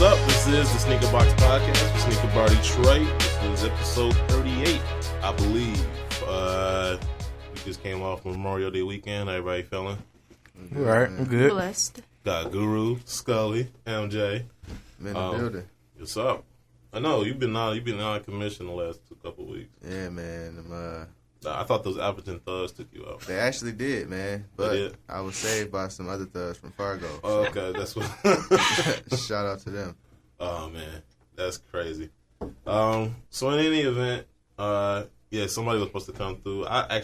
What's up? This is the Sneaker Box Podcast for Sneaker Bar Detroit. This is episode 38, I believe. We just came off Memorial Day weekend. Everybody feeling? All right, I'm good. Blessed. Got Guru, Scully, MJ. I'm in the building. What's up? I know you've been out of commission the last couple weeks. Yeah, man. I thought those Appleton thugs took you out. They actually did, man. But I was saved by some other thugs from Fargo. Oh, okay, that's what. Shout out to them. Oh man, that's crazy. So in any event, somebody was supposed to come through. I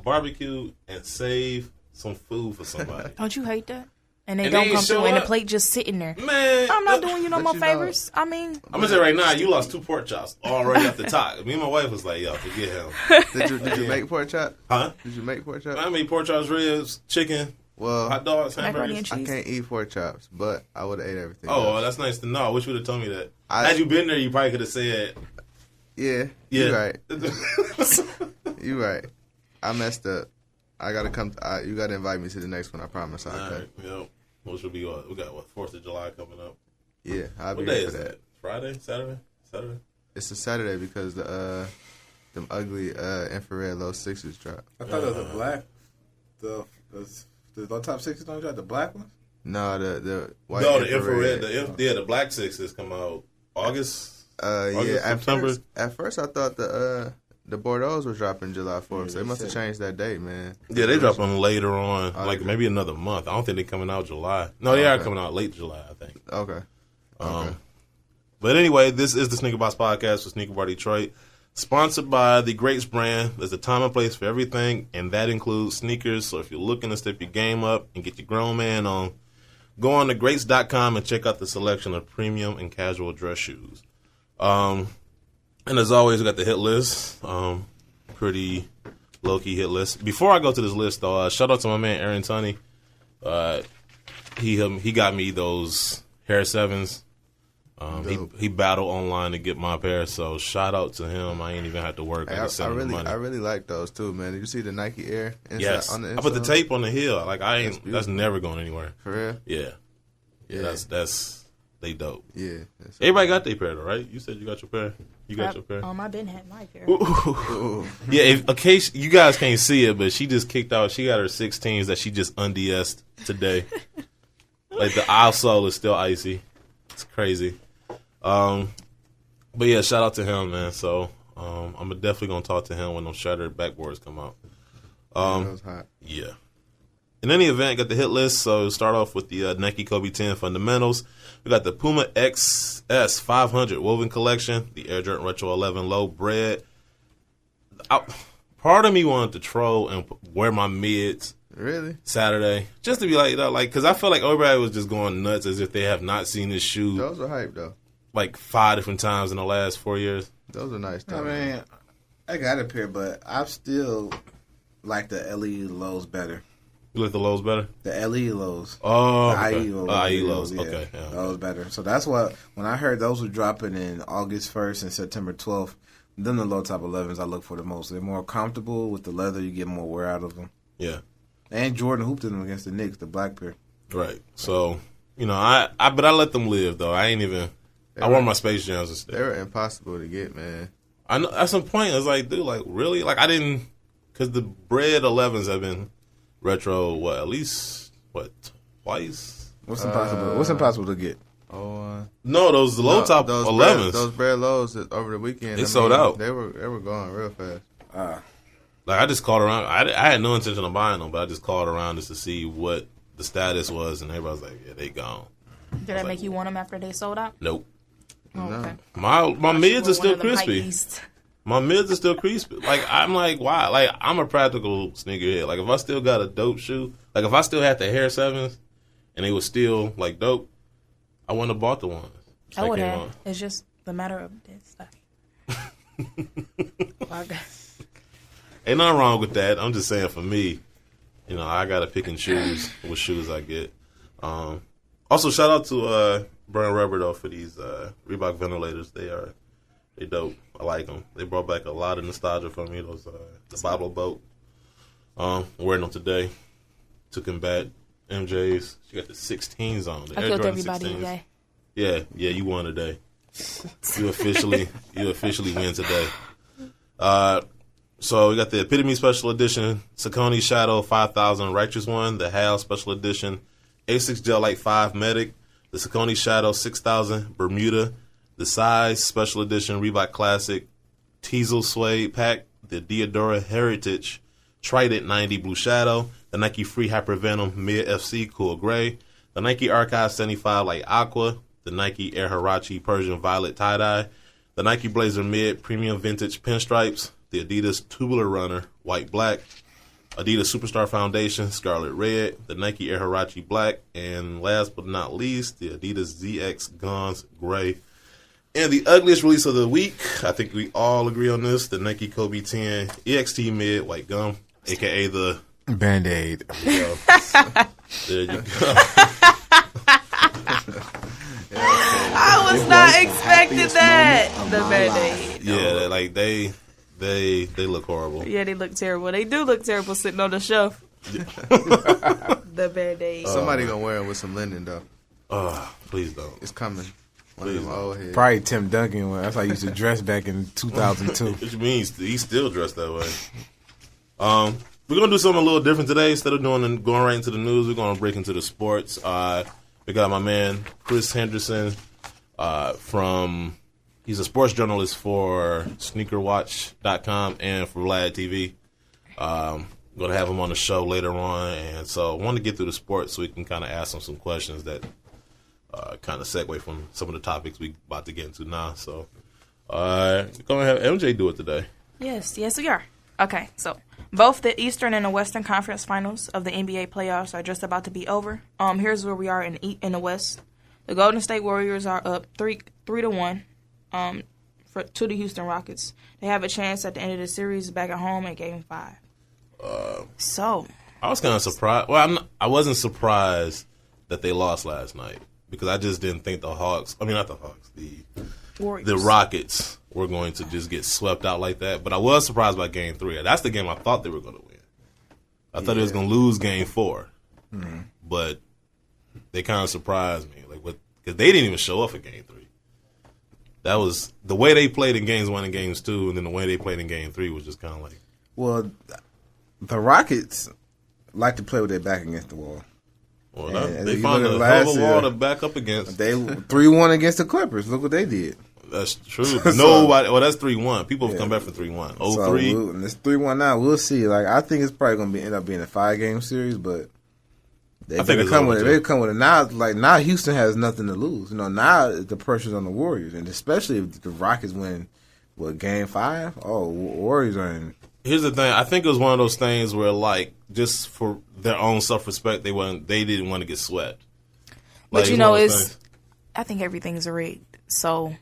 barbecued and saved some food for somebody. Don't you hate that? And they don't come through, and the plate just sitting there. Man, I'm not doing you no more favors. I mean, I'm gonna say right now, you lost 2 pork chops already off the top. Me and my wife was like, "Yo, forget him." Did you make pork chop? Huh? Did you make pork chop? I made pork chops, ribs, chicken, hot dogs, hamburgers. I can't eat pork chops, but I would have ate everything. Oh, that's nice to know. I wish you would have told me that. Had you been there, you probably could have said, "Yeah, you're right. You're right. I messed up. I gotta come. You gotta invite me to the next one. I promise. All right. Yep. Which will be what? We got 4th of July coming up. Yeah, I'll be what day here is for that. That? Friday? Saturday? It's a Saturday because them ugly infrared low sixes drop. I thought it was the black. The low top sixes don't drop the black ones. No, the white. No, the infrared. The black sixes come out August. August, September. At first, I thought the Bordeaux's were dropping July 4th, so they must have changed that date, man. Yeah, they drop them later on, maybe another month. I don't think they're coming out July. No, they are coming out late July, I think. Okay. But anyway, this is the Sneaker Box Podcast for Sneaker Bar Detroit, sponsored by the Greats brand. There's a time and place for everything, and that includes sneakers. So if you're looking to step your game up and get your grown man on, go on to greats.com and check out the selection of premium and casual dress shoes. And as always, we got the hit list. Pretty low-key hit list. Before I go to this list, though, shout out to my man Aaron Tunney. He got me those Hair 7s. He battled online to get my pair, so shout out to him. I ain't even have to work. I really like those too, man. Did you see the Nike Air? Yes, on the inside? I put the tape on the heel. Like that's never going anywhere. For real? Yeah. That's they dope. Yeah. Everybody got their pair though, right? You said you got your pair. You got your pair. I been had my pair. Yeah, in case you guys can't see it, but she just kicked out. She got her 16s that she just unds'd today. Like the outsole is still icy. It's crazy. But yeah, shout out to him, man. So I'm definitely gonna talk to him when those shattered backboards come out. That was hot. Yeah. In any event, got the hit list. So start off with the Nike Kobe 10 fundamentals. We got the Puma XS 500 woven collection, the Air Jordan Retro 11 low bread. Part of me wanted to troll and wear my mids. Really? Saturday, just to be like, because I feel like everybody was just going nuts as if they have not seen this shoe. Those are hype though. Like 5 different times in the last 4 years. Those are nice. I mean, I got a pair, but I still like the LE lows better. You like the lows better? The LE lows. Oh, the okay. IE lows. IE lows. Yeah, okay. Yeah. Those better. So that's why when I heard those were dropping in August 1st and September 12th, then the low top 11s I look for the most. They're more comfortable with the leather. You get more wear out of them. Yeah. And Jordan hooped in them against the Knicks, the black pair. Right. So, I let them live though. I wore my Space Jams instead. They were impossible to get, man. I know at some point I was like, dude, like really? Like I didn't, because the bread 11s have been retro. Twice? What's impossible? What's impossible to get? No, those low top 11s. Those bread lows over the weekend. They sold out. They were going real fast. Like I just called around. I had no intention of buying them, but I just called around just to see what the status was, and everybody was like, "Yeah, they gone." Did that make you want them after they sold out? Nope. Oh, okay. My mids are still crispy. My mids are still crispy. Like I'm like, why? Like I'm a practical sneakerhead. Like if I still got a dope shoe, like if I still had the Hair 7s, and they were still like dope, I wouldn't have bought the ones. I would have. It's just the matter of this stuff. Ain't nothing wrong with that. I'm just saying for me, I gotta pick and choose what shoes I get. Also, shout out to Brian Rubber though for these Reebok ventilators. They dope. I like them. They brought back a lot of nostalgia for me. Those the Bible boat. Wearing them today. Took him back. MJ's. She got the 16s on. I killed everybody today. Yeah, you won today. You officially win today. So we got the Epitome Special Edition, Saucony Shadow 5000 Righteous One, the Hal Special Edition, A6 Gel Light 5 Medic, the Saucony Shadow 6000 Bermuda, the Size Special Edition Reebok Classic, Teasel Suede Pack, the Diodora Heritage Trident 90 Blue Shadow, the Nike Free Hypervenom Mid FC Cool Gray, the Nike Archive 75 Light Aqua, the Nike Air Hirachi Persian Violet Tie-Dye, the Nike Blazer Mid Premium Vintage Pinstripes, the Adidas Tubular Runner White Black, Adidas Superstar Foundation Scarlet Red, the Nike Air Hirachi Black, and last but not least, the Adidas ZX Guns Gray. And the ugliest release of the week, I think we all agree on this, the Nike Kobe 10 EXT Mid White Gum, a.k.a. the Band-Aid. There you go. I was not expecting that. The Band-Aid. Yeah, like they look horrible. Yeah, they look terrible. They do look terrible sitting on the shelf. The Band-Aid. Somebody gonna wear them with some linen though. Please don't. It's coming. One of them old heads. Probably Tim Duncan. That's how I used to dress back in 2002. Which means he's still dressed that way. We're gonna do something a little different today. Instead of going right into the news, we're gonna break into the sports. We got my man Chris Henderson he's a sports journalist for SneakerWatch.com and for VladTV. Going to have him on the show later on, and so I want to get through the sports so we can kind of ask him some questions that kind of segue from some of the topics we about to get into now. So we're going to have MJ do it today. Yes, we are. Okay, so both the Eastern and the Western Conference Finals of the NBA playoffs are just about to be over. Here's where we are in the West. The Golden State Warriors are up 3-1 to the Houston Rockets. They have a chance at the end of the series back at home at Game 5. I was kind of surprised. Well, I wasn't surprised that they lost last night because I just didn't think the Warriors. The Rockets were going to just get swept out like that. But I was surprised by Game 3. That's the game I thought they were going to win. I thought they was going to lose Game 4. Mm-hmm. But they kind of surprised me. Because they didn't even show up for Game 3. That was the way they played in Games 1 and Games 2, and then the way they played in Game 3 was just kind of like. Well, the Rockets like to play with their back against the wall. Well, they found a hell of a wall to back up against. They 3-1 against the Clippers. Look what they did. That's true. Nobody. Well, that's 3-1. People have come back from 3-1. 0-3. And it's 3-1 now. We'll see. I think it's probably going to end up being a 5-game series, but they come with it. They come with it now. Now, Houston has nothing to lose. Now the pressure's on the Warriors, and especially if the Rockets win, Game 5. Oh, Warriors are in. Here's the thing. I think it was one of those things where, just for their own self-respect, they didn't want to get swept. But I think everything's rigged. So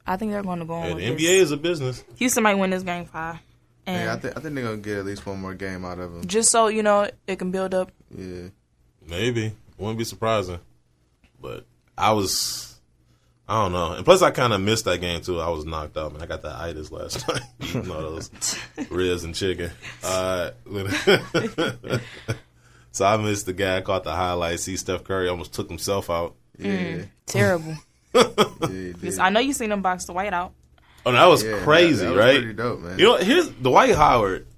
I think they're going to go on. The NBA is a business. Houston might win this Game 5. And I think they're going to get at least one more game out of them. Just so it can build up. Yeah, maybe. Wouldn't be surprising. But I don't know. And plus, I kind of missed that game, too. I was knocked out, man. I got that itis last night. Eating all those ribs and chicken. So I missed the guy. I caught the highlights. See, Steph Curry almost took himself out. Yeah. Terrible. I know you seen him box Dwight out. Oh, that was crazy, that was right? pretty dope, man. Here's Dwight Howard.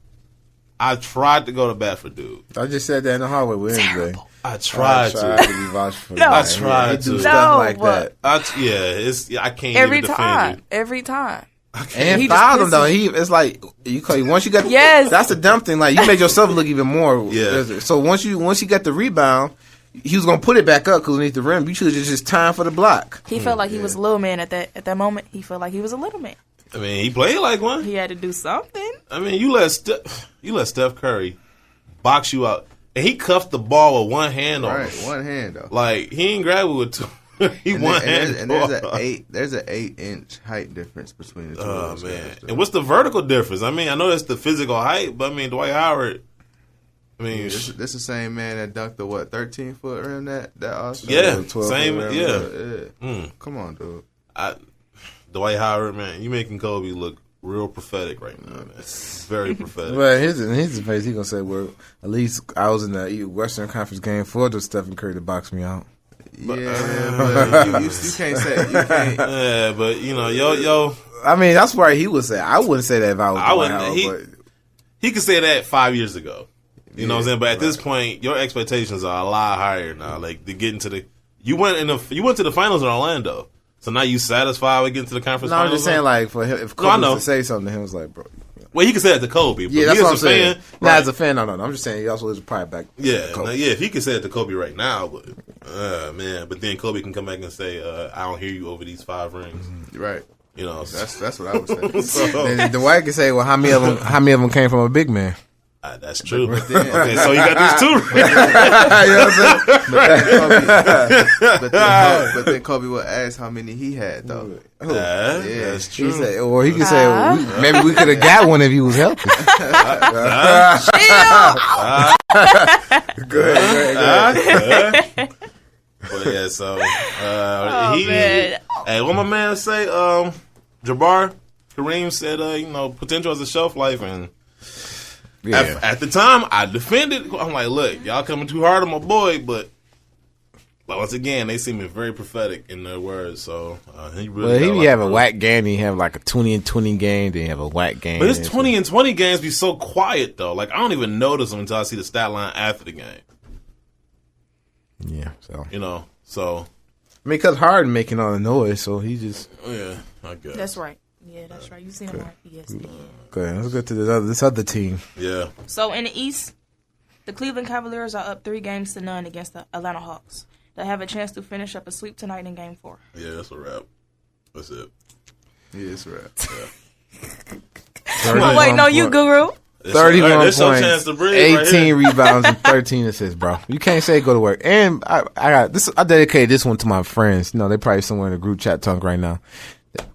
I tried to go to bat for dude. I just said that in the hallway Wednesday. I tried to. Be vouched for I tried to. Do stuff like that. I can't every even time. defend Every time. And he fouled him though. It's like once you got that's the dumb thing. You made yourself look even more. Yeah. So once you got the rebound, he was gonna put it back up because underneath the rim. You should have just time for the block. He felt like he was a little man at that moment. He felt like he was a little man. I mean, he played like one. He had to do something. I mean, you let Steph Curry box you out, and he cuffed the ball with one hand on. Right, one hand though. He ain't grab it with two. There's an 8-inch height difference between the two. Oh man! And what's the vertical difference? I mean, I know that's the physical height, but I mean, Dwight Howard. I mean, this the same man that dunked the 13-foot rim that also. Yeah, same. Yeah. Come on, dude. Dwight Howard, man, you making Kobe look real prophetic right now, man. Very prophetic. Well, his face, he gonna say, "Well, at least I was in the Western Conference Game 4 to Stephen Curry to box me out." but you can't say you can't. Yeah, but yo. I mean, that's where he would say. I wouldn't say that if I was. He could say that 5 years ago. You know what I'm saying? But at this point, your expectations are a lot higher now. Like to get into you went to the finals in Orlando, so now you satisfied with getting to the conference? No, finals? I'm just saying, like, for him, if Kobe was to say something to him, was like, bro. Well, he could say that to Kobe. But yeah, that's what I'm saying. Fan, nah, as a fan, no. I'm just saying he also is probably back. Yeah, if he could say it to Kobe right now, but man, but then Kobe can come back and say, "I don't hear you over these 5 rings." Mm-hmm. Right. You know, that's what I would say. Then Dwight can say, "Well, how many of them came from a big man?" That's true. Okay, so you got these 2 rings. You know what I'm saying? But then Kobe would ask how many he had, though. That's true. He could say, maybe we could have got one if he was healthy. Go ahead. But yeah, so man. Hey, what my man say? Jabbar Kareem said, potential has a shelf life, and at the time, I defended. I'm like, look, y'all coming too hard on my boy, but once again, they seem very prophetic in their words. So he really. Well, he have a whack game. He have like a 20-20 game. Then he have a whack game. But his 20-20 games be so quiet though. Like I don't even notice them until I see the stat line after the game. Yeah, so so. I mean, because Harden making all the noise, so he just. Yeah, I guess that's right. Yeah, that's right. You seen him on ESPN. Okay, let's go to this other team. Yeah. So in the East, the Cleveland Cavaliers are up 3-0 against the Atlanta Hawks. They have a chance to finish up a sweep tonight in Game 4. Yeah, that's a wrap. That's it. Yeah, it's a wrap. I'm waiting on you, Guru. 31 points, 18 right rebounds, and 13 assists, bro. You can't say go to work. And I got this. I dedicated this one to my friends. They probably somewhere in the group chat talk right now.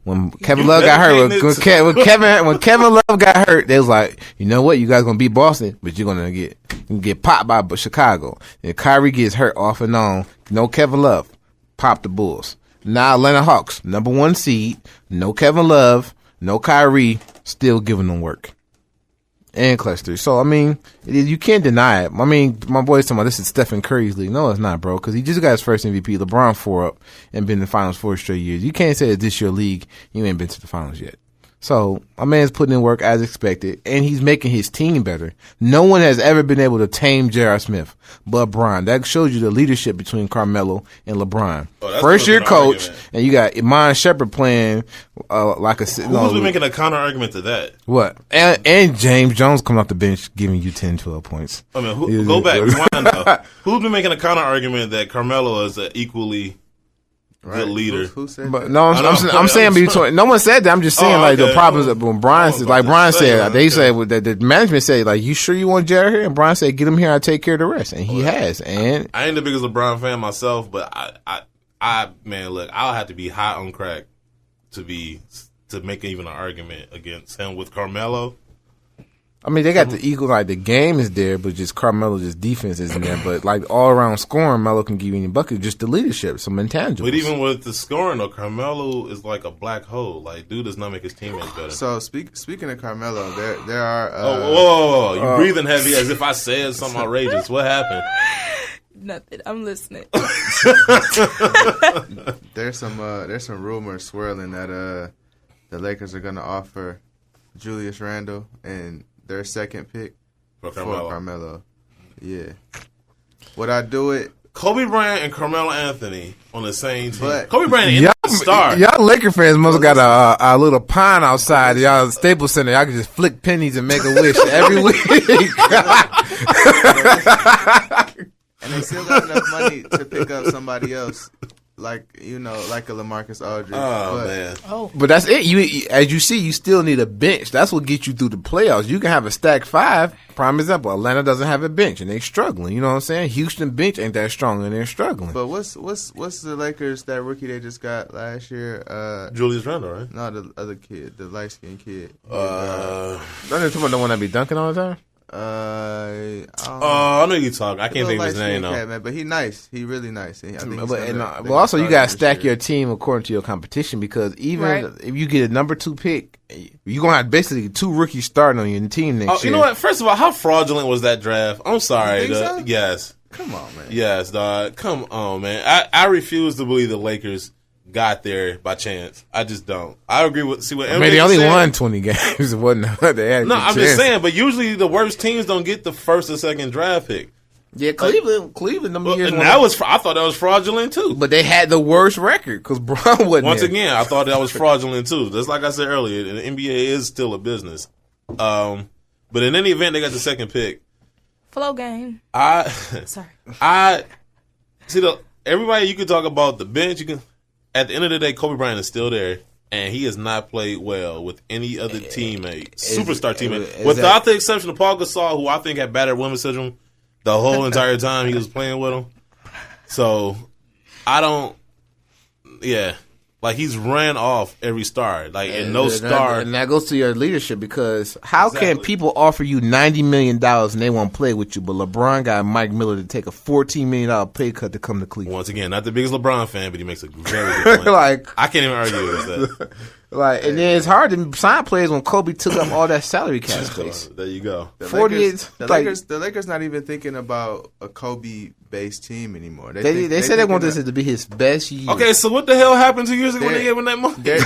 When Kevin Love got hurt, when Kevin Love got hurt, they was like, you know what, you guys gonna beat Boston, but you're gonna get popped by Chicago. And Kyrie gets hurt off and on. No Kevin Love, pop the Bulls. Now Atlanta Hawks, #1 seed, no Kevin Love, no Kyrie, still giving them work. And clutch 3. So, I mean, you can't deny it. I mean, my boy's talking about this is Stephen Curry's league. No, it's not, bro, because he just got his first MVP. LeBron 4 up and been in the finals 4 straight years. You can't say that this your league. You ain't been to the finals yet. So, my man's putting in work as expected, and he's making his team better. No one has ever been able to tame J.R. Smith but Bron. That shows you the leadership between Carmelo and LeBron. First-year coach, and you got Iman Shepherd playing like a... Who's been making a counter-argument to that? What? And James Jones coming off the bench giving you 10, 12 points. I mean, go back. Rewind, though. Who's been making a counter-argument that Carmelo is an equally... good leader. Who said but that? no, I'm saying between. No one said that. I'm just saying the problems that when Brian said, like Brian said, they said that the management said, like, you sure you want Jared here? And Brian said, get him here. I'll take care of the rest, and he has. And I ain't the biggest LeBron fan myself, but I man, look, I'll have to be hot on crack to make even an argument against him with Carmelo. I mean, they got the equal, like, the game is there, but just Carmelo's defense isn't there. But, like, all-around scoring, Melo can give you any bucket. Just the leadership, some intangibles. But even with the scoring, though, Carmelo is like a black hole. Like, dude does not make his teammates better. So, speaking of Carmelo, there are... whoa. You breathing heavy as if I said something outrageous. What happened? Nothing. I'm listening. There's some rumors swirling that the Lakers are going to offer Julius Randle and their second pick for Carmelo. Yeah. Would I do it? Kobe Bryant and Carmelo Anthony on the same team. But Kobe Bryant is the star. Y'all Laker fans must have got a little pond outside y'all Staples Center. Y'all can just flick pennies and make a wish every week. And they still got enough money to pick up somebody else. Like a LaMarcus Aldridge. Man. But that's it. As you see, you still need a bench. That's what gets you through the playoffs. You can have a stack 5. Prime example, Atlanta doesn't have a bench and they struggling. You know what I'm saying? Houston bench ain't that strong and they're struggling. But what's the Lakers, that rookie they just got last year? Julius Randle, right? No, the other kid, the light skinned kid. Don't you talk about the one that be dunking all the time? I know you talk. I can't think of his name though. Man, but he nice. He really nice. But also you gotta stack your team according to your competition, because even if you get a number 2 pick, you're gonna have basically 2 rookies starting on your team next year. You know what? First of all, how fraudulent was that draft? I'm sorry. You think so? Yes. Come on, man. Yes, dog. Come on, man. I refuse to believe the Lakers got there by chance. I just don't. I agree with what I mean, they only won 20 games. It wasn't they had no, I'm just saying. But usually the worst teams don't get the first or second draft pick. Yeah, Cleveland. Them years and that was. I thought that was fraudulent too. But they had the worst record because Braun wasn't. Once there. again, I thought that was fraudulent too. Just like I said earlier, the NBA is still a business. But in any event, they got the second pick. Flow game. Sorry. See everybody. You can talk about the bench. You can. At the end of the day, Kobe Bryant is still there, and he has not played well with any other teammate, superstar teammate, without the exception of Paul Gasol, who I think had battered women's syndrome the whole entire time he was playing with him. So I don't. Yeah. Like, he's ran off every star. Like, and no star. And that goes to your leadership because how can people offer you $90 million and they won't play with you, but LeBron got Mike Miller to take a $14 million pay cut to come to Cleveland? Once again, not the biggest LeBron fan, but he makes a very good point. Like, I can't even argue with that. Like, and then it's hard to sign players when Kobe took up all that salary cap space. There you go. The 48. The Lakers not even thinking about a Kobe-based team anymore. They said they want this to be his best year. Okay, so what the hell happened 2 years ago when they gave him that money? They're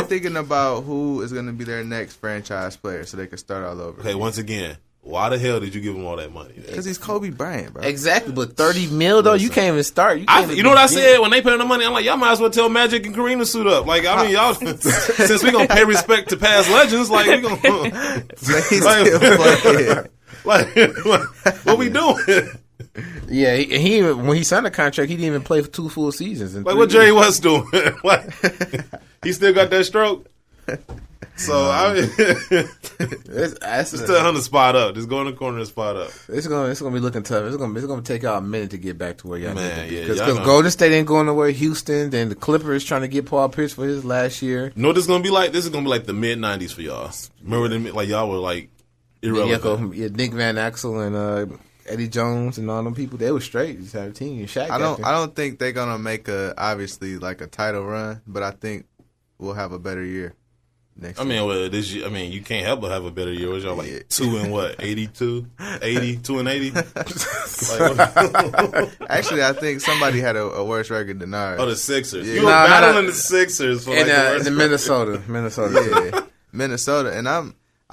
thinking about who is going to be their next franchise player, so they can start all over. Okay, once again, why the hell did you give him all that money? Because he's Kobe Bryant, bro. Exactly, but $30 million though, you can't even start. You know what I said when they paid him the money? I'm like, y'all might as well tell Magic and Kareem to suit up. Like, I mean, y'all, since we gonna pay respect to past legends, like we gonna, what we doing? Yeah, he when he signed the contract, he didn't even play for 2 full seasons. Like what Jerry West doing? What? He still got that stroke. So I mean, it's still on the spot up. Just go in the corner and spot up. It's gonna be looking tough. It's gonna take y'all a minute to get back to where y'all need to be. Yeah, because Golden State ain't going nowhere. Houston, then the Clippers trying to get Paul Pierce for his last year. You know what this is gonna be like? This is gonna be like the mid '90s for y'all. Remember, like y'all were like irrelevant. Yeah, Nick Van Exel and Eddie Jones and all them people. They were straight. Just had a team. Shaq I don't think they're gonna make obviously like a title run, but I think we'll have a better year. Next year. Well, this year, you can't help but have a better year. Was y'all like 2 and what? 82, 80, 2 and 80. Actually, I think somebody had a worse record than ours. Oh, the Sixers. Yeah. You were battling the Sixers for in Minnesota. Yeah, Minnesota, and I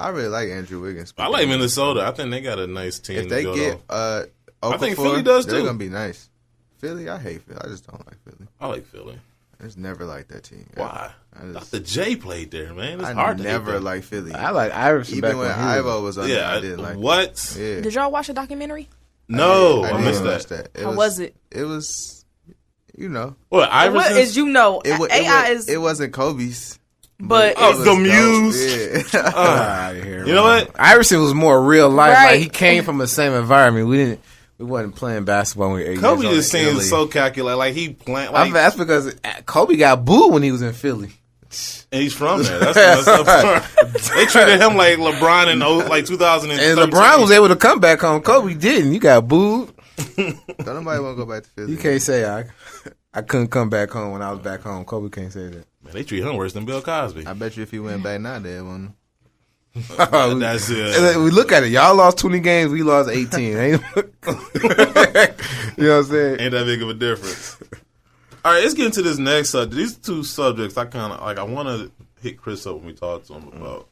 really like Andrew Wiggins. I like Minnesota. I think they got a nice team. If they get Okafor, I think Philly does too. They're gonna be nice. Philly, I hate Philly. I just don't like Philly. I like Philly. I just never liked that team. Why? Dr. J played there, man. It's hard to never like Philly. I like Iverson. Even when Ivo was on there, I didn't like what? Yeah. Did y'all watch the documentary? No, I missed that. How was it? It was, What, Iverson? What is it wasn't Kobe's. But the Muse. Yeah. You know what? Iverson was more real life. Right. Like he came from the same environment. We wasn't playing basketball when we were 8 Kobe years just seems so calculated. Like he playing. Like, that's because Kobe got booed when he was in Philly. And he's from there. That's they treated him like LeBron in 2013. And LeBron was able to come back home. Kobe didn't. You got booed. Don't nobody want to go back to Philly. You can't say I couldn't come back home when I was back home. Kobe can't say that. Man, they treat him worse than Bill Cosby. I bet you if he went back now, they wouldn't. That's it. We look at it. Y'all lost 20 games. We lost 18. You know what I'm saying? Ain't that big of a difference. All right, let's get into this next subject. These 2 subjects, I kind of like. I want to hit Chris up when we talk to him about.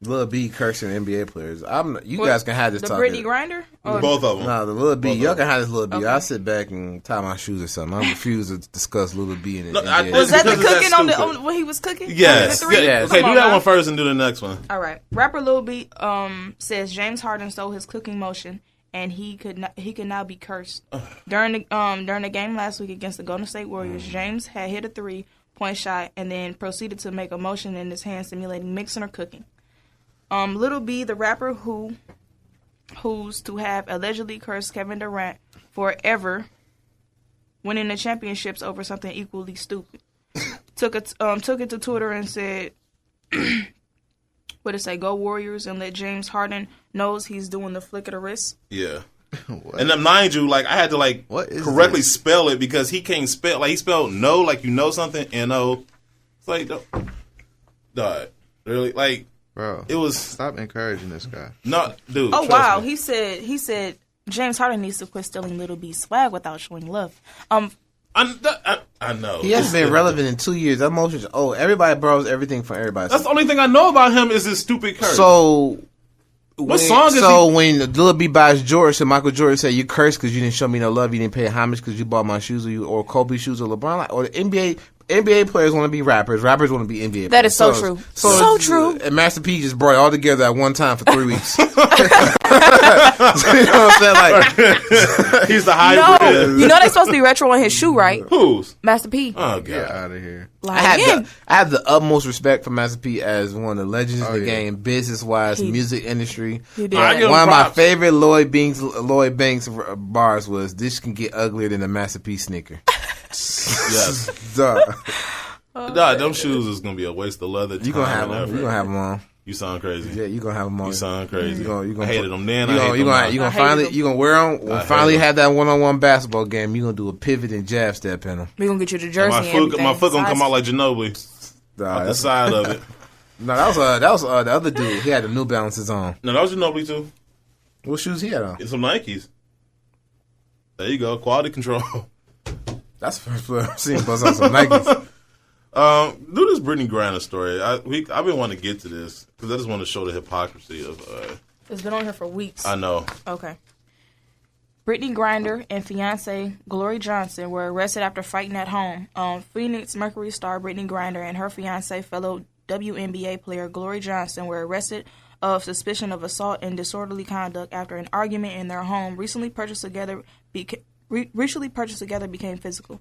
Lil B cursing NBA players. You guys can have this the talk. Brittany Grinder? Both of them. No, the Lil B. Y'all can have this Lil B. Okay. I'll sit back and tie my shoes or something. I refuse to discuss Lil B in the NBA. Was that the Because cooking that's when he was cooking? Yes. The 3? Yeah. Okay, do that one first and do the next one. All right. Rapper Lil B says James Harden stole his cooking motion and he could now be cursed. During the game last week against the Golden State Warriors, James had hit a 3-point shot and then proceeded to make a motion in his hand simulating mixing or cooking. Lil B, the rapper who's to have allegedly cursed Kevin Durant forever, winning the championships over something equally stupid, took it to Twitter and said, "What it say? Go Warriors!" and let James Harden knows he's doing the flick of the wrist. Yeah. And then mind you, like I had to correctly spell it because he can't spell. Like he spelled no, like you know something, N-O. It's like, dog, really, like. Bro, it was. Stop encouraging this guy. No, dude. Oh wow, me. he said James Harden needs to quit stealing Little B swag without showing love. I know. He hasn't been relevant in 2 years. That motion. Oh, everybody borrows everything from everybody. That's the only thing I know about him is his stupid curse. So, what song is he? So when Lil B buys George, and Michael Jordan said, "You cursed because you didn't show me no love. You didn't pay homage because you bought my shoes, or Kobe shoes, or LeBron, or the NBA players want to be rappers. Rappers want to be NBA players. That is so true. So true. And Master P just brought it all together at one time for 3 weeks. You know what I'm saying? Like, he's the hybrid. No, you know they're supposed to be retro on his shoe, right? Who's? Master P. Oh, Get God. out of here. Like, I have the utmost respect for Master P as one of the legends of the game, business wise, music industry. He did. One of my favorite Lloyd Banks bars was, "This can get uglier than a Master P sneaker." Yes. Duh. Nah, them shoes is gonna be a waste of leather. You gonna have them. You gonna have them on. You sound crazy. Yeah, you gonna have them on. You sound crazy. You gonna I hated them then. You gonna finally you gonna wear them. When finally have that 1-on-1 basketball game, you gonna do a pivot and jab step in them. We gonna get you the jersey. My foot gonna come out like Ginobili. Off the side of it. No, that was the other dude. He had the New Balances on. No, that was Ginobili too. What shoes he had on? It's some Nikes. There you go. Quality control. That's the first player I've seen bust on some Nikes. Do this Brittany Griner story. I've been wanting to get to this because I just want to show the hypocrisy of. It's been on here for weeks. I know. Okay. Brittany Griner and fiance Glory Johnson were arrested after fighting at home. Phoenix Mercury star Brittany Griner and her fiance, fellow WNBA player Glory Johnson, were arrested of suspicion of assault and disorderly conduct after an argument in their home recently purchased together became physical.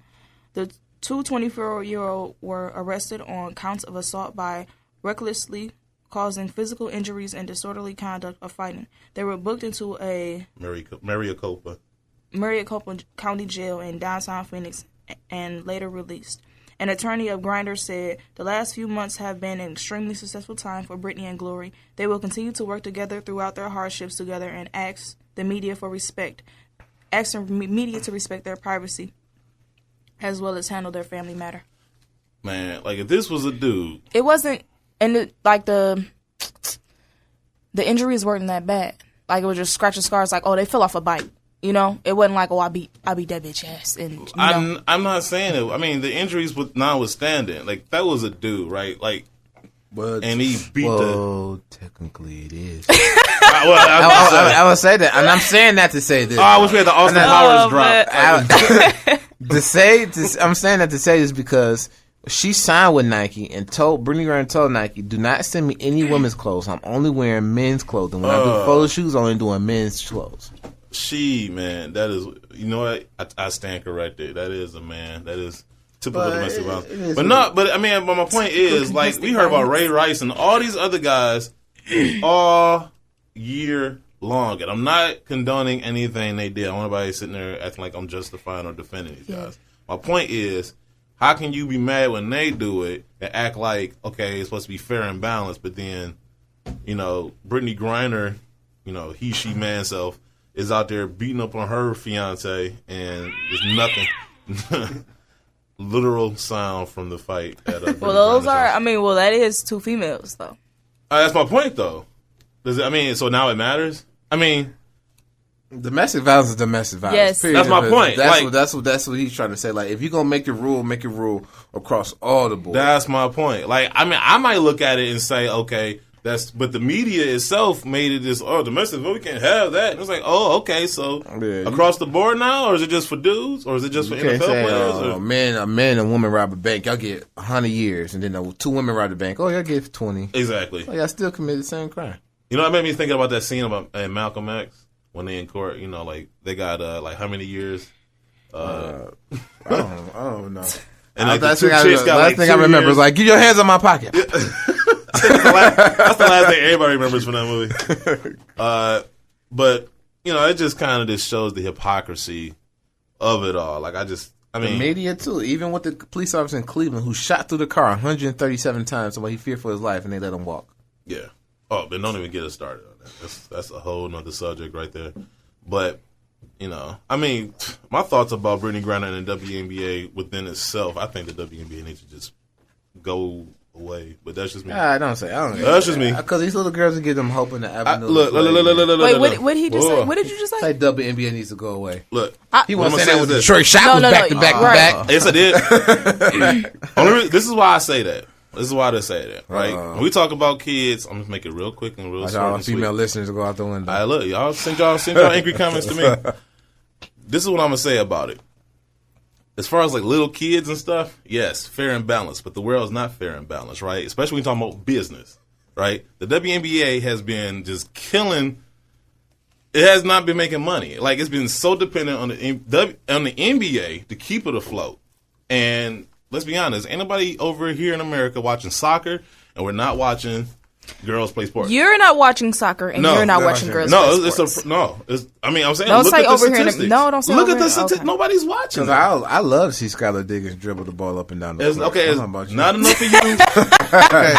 The two 24-year-olds were arrested on counts of assault by recklessly causing physical injuries and disorderly conduct or fighting. They were booked into a Maricopa County Jail in downtown Phoenix and later released. An attorney of Griner said, "The last few months have been an extremely successful time for Brittany and Glory. They will continue to work together throughout their hardships together and ask the media to respect their privacy, as well as handle their family matter." Man, like if this was a dude, it wasn't, and the injuries weren't that bad. Like it was just scratch and scars. Like, oh, they fell off a bike. You know, it wasn't like, oh, I beat that bitch ass. And I'm not saying it. I mean, the injuries notwithstanding, like that was a dude, right? Like, and he beat technically it is. I would say that, and I'm saying that to say this. Oh, I wish we had the Austin Powers drop. I'm saying that to say this because she signed with Nike and Brittany Griner told Nike, "Do not send me any women's clothes. I'm only wearing men's clothing. When I do photo shoots, I'm only doing men's clothes." Man, that is, you know what? I stand corrected. That is a man. That is typical domestic violence. But my point is, like, we heard about Ray Rice and all these other guys all year long. And I'm not condoning anything they did. I don't want anybody sitting there acting like I'm justifying or defending these guys. My point is, how can you be mad when they do it and act like, okay, it's supposed to be fair and balanced, but then, you know, Brittany Griner, you know, she, man self, is out there beating up on her fiance, and there's nothing, literal sound from the fight. That is two females, though. That's my point, though. So now it matters? I mean, domestic violence is domestic violence. Yes. Period. That's my point. That's what he's trying to say. Like, if you're going to make it rule across all the boards. That's my point. Like, I might look at it and say, okay, but the media itself made it this, domestic, we can't have that. And it's like, okay, so across the board now, or is it just for dudes, or is it just for NFL players? A man and woman rob a bank, y'all get 100 years, and then 2 women rob the bank, y'all get 20. Exactly. Y'all still committed the same crime. You know, that made me think about that scene in Malcolm X when they in court. You know, like they got like how many years? I don't know. And like last thing I remember is like, get your hands on my pocket. That's the last thing everybody remembers from that movie. But you know, it just kind of just shows the hypocrisy of it all. Like the media too. Even with the police officer in Cleveland who shot through the car 137 times while he feared for his life, and they let him walk. Yeah. Oh, but don't even get us started on that. That's a whole nother subject right there. But you know, my thoughts about Brittany Griner and the WNBA within itself, I think the WNBA needs to just go away. But that's just me. I don't say. I don't. That's just me. Because these little girls will give them hope in the avenue. Look. Wait, what did he just say? What did you just say? Like WNBA needs to go away. Look, he wasn't saying that with Detroit Shot was back to back. Yes, I did. This is why I say that. This is why they say that, right? When we talk about kids, I'm gonna make it real quick and real short. All female listeners go out the window. All right, look, y'all send y'all angry comments to me. This is what I'm gonna say about it. As far as like little kids and stuff, yes, fair and balanced, but the world is not fair and balanced, right? Especially when you're talking about business, right? The WNBA has been just killing. It has not been making money. Like, it's been so dependent on the NBA to keep it afloat. And let's be honest, anybody over here in America watching soccer, and we're not watching girls play sports. You're not watching soccer, and you're not watching girls play sports. I'm saying, don't look say at over the here. statistics. No, don't say look over at the here. statistics. Okay. Nobody's watching. Because I love to see Skylar Diggins dribble the ball up and down the court. Okay, it's not enough for you. Okay,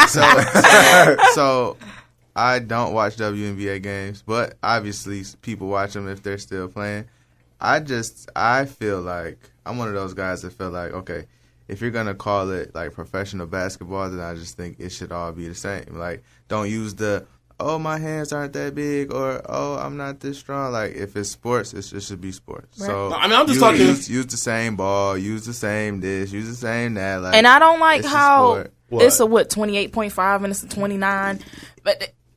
so I don't watch WNBA games, but obviously people watch them if they're still playing. I feel like I'm one of those guys that feel like, okay, if you're going to call it like professional basketball, then I just think it should all be the same. Like, don't use the, oh, my hands aren't that big, or, oh, I'm not this strong. Like, if it's sports, it should be sports. Right. So, No, I mean, I'm just talking. Use the same ball, use the same this, use the same that. Like, And I don't like how it's a 28.5 and it's a 29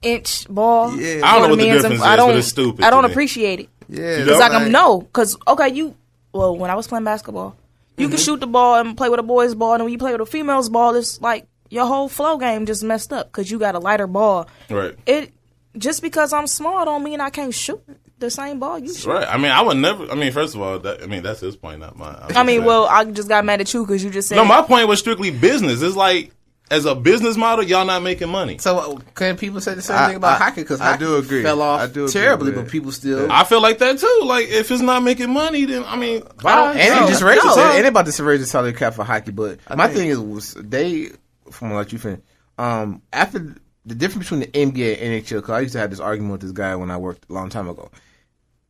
inch ball. Yeah. I don't know what the difference is, but it's stupid. I don't to me. appreciate it. Yeah. Because when I was playing basketball, you can shoot the ball and play with a boy's ball, and when you play with a female's ball, it's like your whole flow game just messed up because you got a lighter ball. Right. Just because I'm small don't mean I can't shoot the same ball you shoot. Right. I mean, I would never. I mean, first of all, that's his point, not mine. I just got mad at you because you just said. No, my point was strictly business. It's like, as a business model, y'all not making money. So can people say the same thing about hockey? Because I do agree. Fell off terribly, but people still. I feel like that too. Like, if it's not making money, then I mean, and they about to raise the salary cap for hockey. But my thing is, from what you think, after the difference between the NBA and NHL, because I used to have this argument with this guy when I worked a long time ago.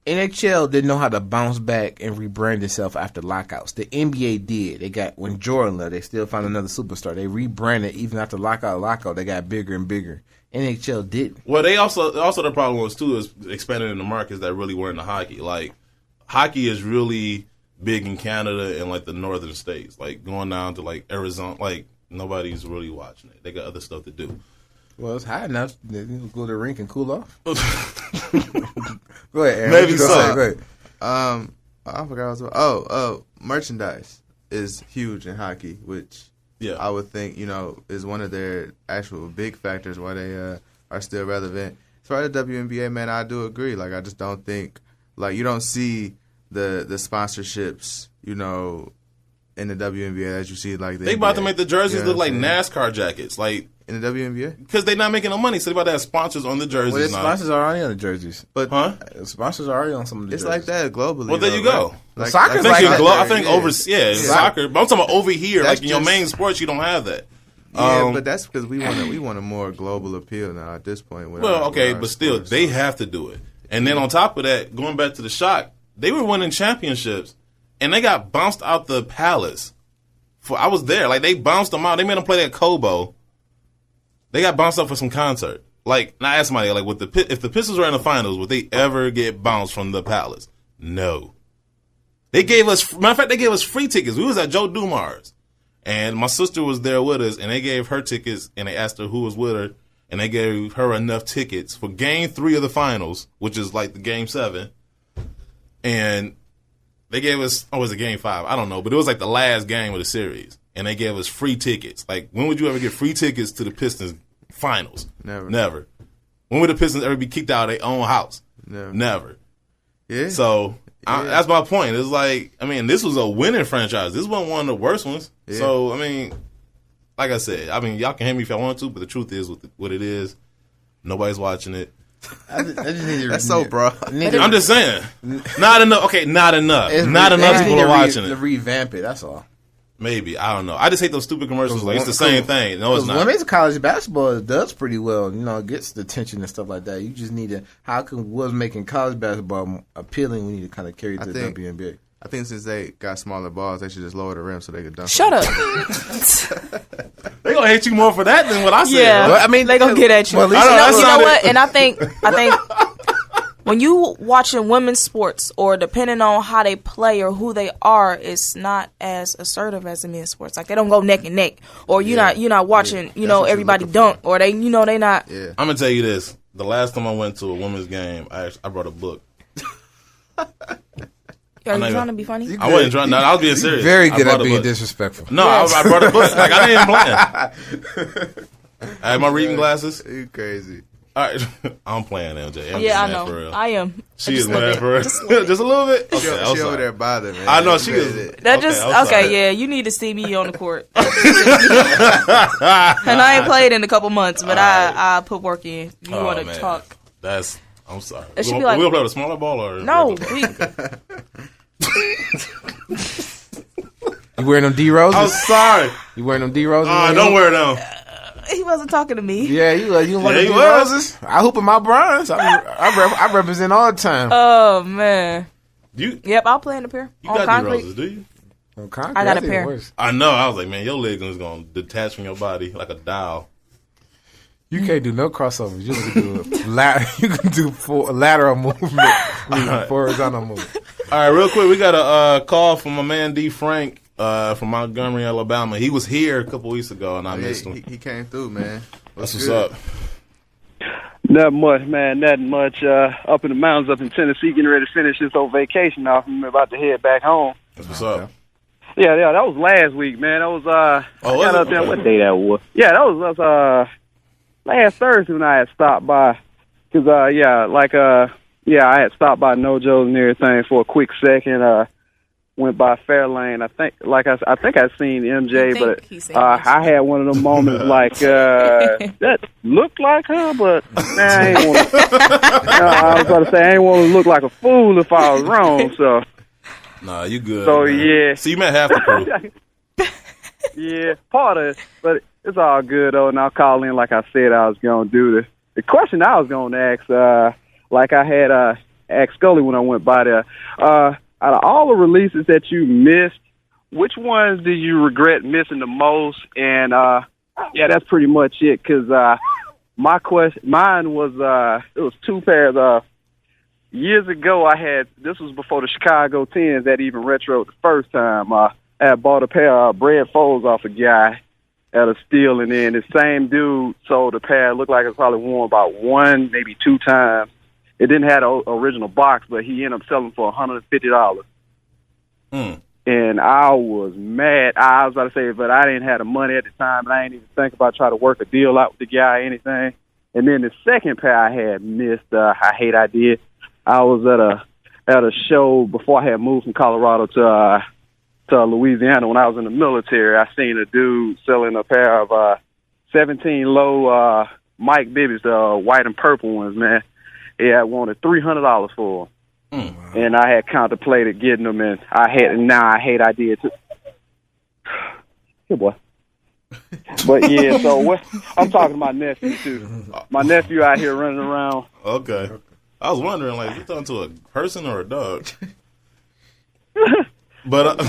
NHL didn't know how to bounce back and rebrand itself after lockouts. The NBA did. When Jordan left, they still found another superstar. They rebranded even after lockout. They got bigger and bigger. NHL didn't. Well, they also the problem was too is expanding in the markets that really weren't the hockey. Like, hockey is really big in Canada and like the northern states. Like, going down to like Arizona, like nobody's really watching it. They got other stuff to do. Well, it's hot enough. They go to the rink and cool off. Go ahead, Aaron. Maybe so. Go ahead. I forgot what I was merchandise is huge in hockey, which I would think, is one of their actual big factors why they are still relevant. As far as the WNBA, man, I do agree. Like, I just don't think, like, you don't see the sponsorships, in the WNBA as you see like they about to make the jerseys look like NASCAR jackets, like in the WNBA, because they're not making no money, so they about to have sponsors on the jerseys. Well, sponsors are already on the jerseys, but sponsors are already on some of the jerseys. It's like that globally. Well, there you go. Like, soccer's I think soccer. But I'm talking about over here, like in your main sports, you don't have that. Yeah, but that's because we want a more global appeal now at this point. But still, they have to do it. And then on top of that, going back to the Shock, they were winning championships. And they got bounced out the Palace. I was there. Like, they bounced them out. They made them play that Kobo. They got bounced out for some concert. Like, and I asked somebody, like, if the Pistons were in the finals, would they ever get bounced from the Palace? No. They gave us, matter of fact, they gave us free tickets. We was at Joe Dumars. And my sister was there with us, and they gave her tickets, and they asked her who was with her, and they gave her enough tickets for Game 3 of the finals, which is like the Game 7. And they gave us, was it Game 5? I don't know, but it was like the last game of the series, and they gave us free tickets. Like, when would you ever get free tickets to the Pistons finals? Never. When would the Pistons ever be kicked out of their own house? Never. Yeah. So that's my point. It's like, I mean, this was a winning franchise. This wasn't one of the worst ones. Yeah. So, I mean, like I said, y'all can hate me if y'all want to, but the truth is what it is. Nobody's watching it. I just need to. That's so broad. I'm just saying, not enough. Okay, not enough. Not enough people are watching it. To revamp it. That's all. Maybe, I don't know. I just hate those stupid commercials. Like, it's the same thing. No, it's not. Women's college basketball does pretty well. It gets the attention and stuff like that. You just need to. How can was making college basketball appealing? We need to kind of carry it to the WNBA. I think since they got smaller balls, they should just lower the rim so they could dunk. Shut up. They gonna hate you more for that than what I said. Yeah, Right? I mean, they gonna get at you. Well, You at least know what? And I think when you watching women's sports, or depending on how they play or who they are, it's not as assertive as in men's sports. Like they don't go neck and neck, or you're not watching everybody dunk, or they they not. Yeah. I'm gonna tell you this: the last time I went to a women's game, I brought a book. Are you trying to be funny? I wasn't trying. No, I was being serious. very good I at brought a being book. disrespectful. No, Yes. I brought a book. Like I didn't even plan. I had my reading glasses. You crazy. All right, I'm playing MJ. I'm Yeah, just I mad know. For real. I am. She Just is a little mad bit. for real. Just a little bit. Okay, She I'm over sorry. there bothered, man. I know she Made is. it. That Okay, just I'm sorry. okay. Yeah, you need to see me on the court. And I ain't played in a couple months, but I put work in. You Oh, want to man. talk? I'm sorry. It should We'll be like- play with a smaller ball or No, regular? You wearing them D I'm roses? sorry. You wearing them D roses? Don't wear them. he wasn't talking to me. Yeah, you wearing Yeah, them he D was. roses? I hoop in my bronze. I represent all the time. Oh man. You Yep, I'll play in the pair on got concrete. D roses, do you? On concrete, I got a think pair. it works. I know. I was like, man, your leg is gonna detach from your body like a dial. You can't do no crossovers. You can do you can do lateral movement, horizontal movement. All right, real quick, we got a call from my man D. Frank from Montgomery, Alabama. He was here a couple weeks ago, and I missed him. He came through, man. That's what's good? up. Not much, man. Not much. Up in the mountains, up in Tennessee, getting ready to finish this old vacation off. I'm about to head back home. That's what's up. Yeah, that was last week, man. That was was got it? up there. Okay. What day that was? Yeah, that was last Thursday when I had stopped by. Cause I had stopped by Nojo's and everything for a quick second. Went by Fairlane. I think I'd seen MJ, think but he seen I had one of them moments like that looked like her, but man, I ain't want to. I was about to say I ain't want to look like a fool if I was wrong. So Nah, you good. So, man. yeah. So you met half the crew. yeah, part of it, but it's all good though. And I'll call in like I said I was gonna do. The question I was gonna ask, like I had asked Scully when I went by there. Out of all the releases that you missed, which ones do you regret missing the most? And yeah, that's pretty much it. Cause mine was it was two pairs. Years ago, this was before the Chicago 10s that even retroed the first time. I had bought a pair of Bred Foes off a guy at a steal, and then the same dude sold a pair. It looked like it was probably worn about one, maybe two times. It didn't have an original box, but he ended up selling for $150. And I was mad. I was about to say, but I didn't have the money at the time, and I didn't even think about trying to work a deal out with the guy or anything. And then the second pair I had missed, I hate I did. I was at a show before I had moved from Colorado to Louisiana when I was in the military. I seen a dude selling a pair of 17 low Mike Bibbies, the white and purple ones, man. He had wanted $300 for them. And I had contemplated getting them, and I hate I did too. Good boy. But yeah, so I'm talking to my nephew too. My nephew out here running around. Okay. I was wondering, like, you talking to a person or a dog? But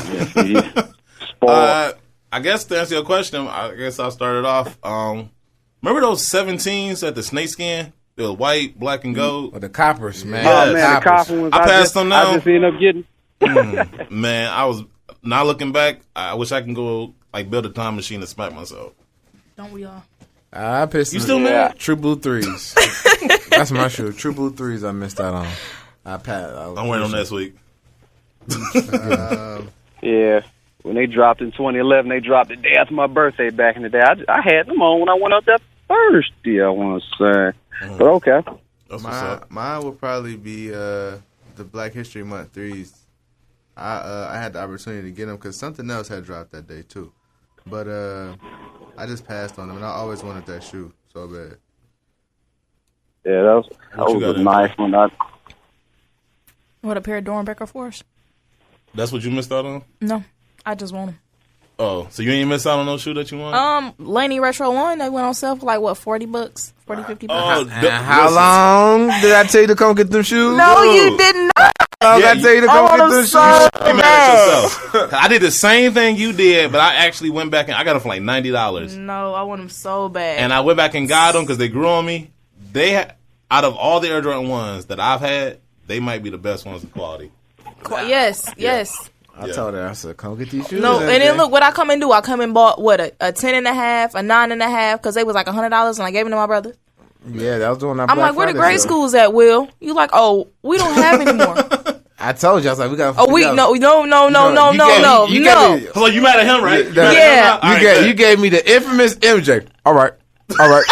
I guess to answer your question, I guess I'll start it off. Remember those 17s at the snakeskin? They were white, black, and gold. Or the coppers, man. Yeah. Oh man, the copper ones. I passed them down. I just ended up getting. Man, I was not looking back. I wish I can go like build a time machine and smack myself. Don't we all? I pissed. You still mad? True Blue 3s. That's my shoe. True Blue 3s I missed out on. I'm wearing them next week. Yeah, when they dropped in 2011, they dropped the day after my birthday back in the day. I had them on when I went out that Thursday, I want to say. But okay. That's what's up. Mine would probably be the Black History Month 3s. I had the opportunity to get them because something else had dropped that day too. But I just passed on them, and I always wanted that shoe so bad. Yeah, that What you was got a in nice one. What, a pair of Dornbecker 4s? That's what you missed out on? No, I just want them. Oh, so you ain't miss out on no shoe that you want? Laney Retro 1, they went on sale for like, what, $40? $40, $50? Oh, And how long did I tell you to come get them shoes? No, you did not. I gotta tell you to come get the shoes. You mad at yourself. I did the same thing you did, but I actually went back and I got them for like $90. No, I want them so bad. And I went back and got them because they grew on me. Out of all the Air Jordan 1s that I've had, they might be the best ones in quality. Yes. I told her, I said, come get these shoes. No, and then look what I come and do. I come and bought a 10 and a half, a 9.5, because they was like $100, and I gave them to my brother. Yeah, that was doing that. I'm like, where the grade schools at, Will? You like, oh, we don't have anymore. I told you, I was like, we got. Oh, no. You like, you mad at him, right? Yeah. You gave me the infamous MJ. All right. Oh,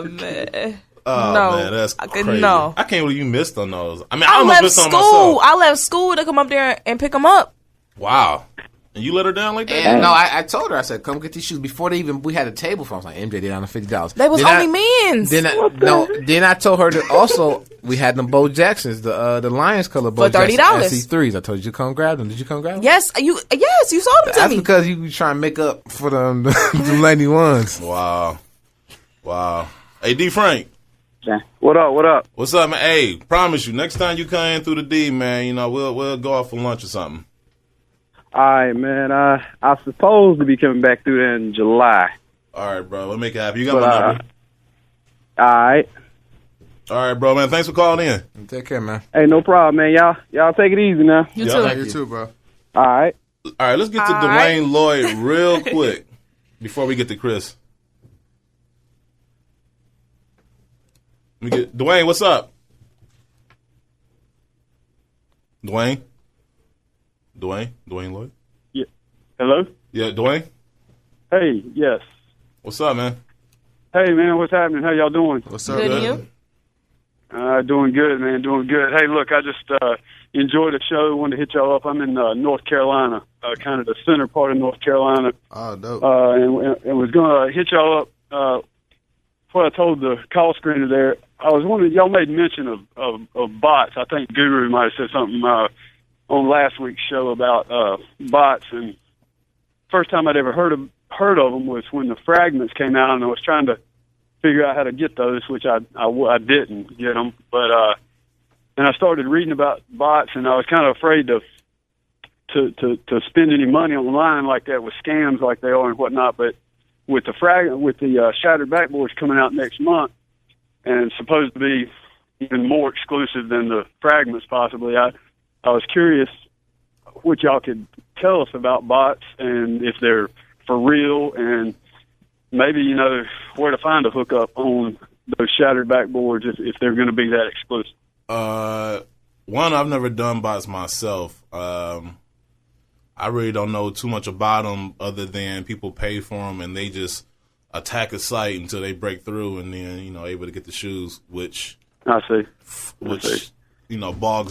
man. Man, that's crazy. No. I can't believe you missed on those. I mean, I almost left missed on school. myself. I left school to come up there and pick them up. Wow. And you let her down like that? And no, I told her, I said, come get these shoes before we had a table for. I was like, MJ, they down to $50. They was only men's. Then I told her that also we had them Bo Jacksons, the Lions color Bo for $30. Jackson SC3s. I told you to come grab them. Did you come grab them? Yes, you sold them to That's me. because you trying to make up for them the lady ones. Wow. Hey, D. Frank. What up? What's up, man? Hey, promise you, next time you come in through the D, man, we'll go out for lunch or something. All right, man. I'm supposed to be coming back through there in July. All right, bro. We'll make it happen. You got my number. All right. All right, bro, man. Thanks for calling in. Take care, man. Hey, no problem, man. Y'all take it easy now. You too. You too, bro. All right. All right, let's get to Dwayne Lloyd real quick before we get to Chris. Dwayne, what's up? Dwayne Lloyd? Yeah. Hello? Yeah, Dwayne? Hey, yes. What's up, man? Hey, man, what's happening? How y'all doing? What's up, Good, man? you? Doing good, man. Doing good. Hey, look, I just enjoyed the show. Wanted to hit y'all up. I'm in North Carolina, kind of the center part of North Carolina. Oh, dope. And was going to hit y'all up. Before I told the call screener there, I was wondering, y'all made mention of bots. I think Guru might have said something on last week's show about bots. And first time I'd ever heard of them was when the fragments came out, and I was trying to figure out how to get those, which I didn't get them. But and I started reading about bots, and I was kind of afraid to spend any money online like that with scams like they are and whatnot. But with the shattered backboards coming out next month, and supposed to be even more exclusive than the fragments possibly, I was curious what y'all could tell us about bots and if they're for real, and maybe where to find a hookup on those shattered backboards if they're going to be that exclusive. One, I've never done bots myself. I really don't know too much about them other than people pay for them and they just attack a site until they break through and then, able to get the shoes, which bogs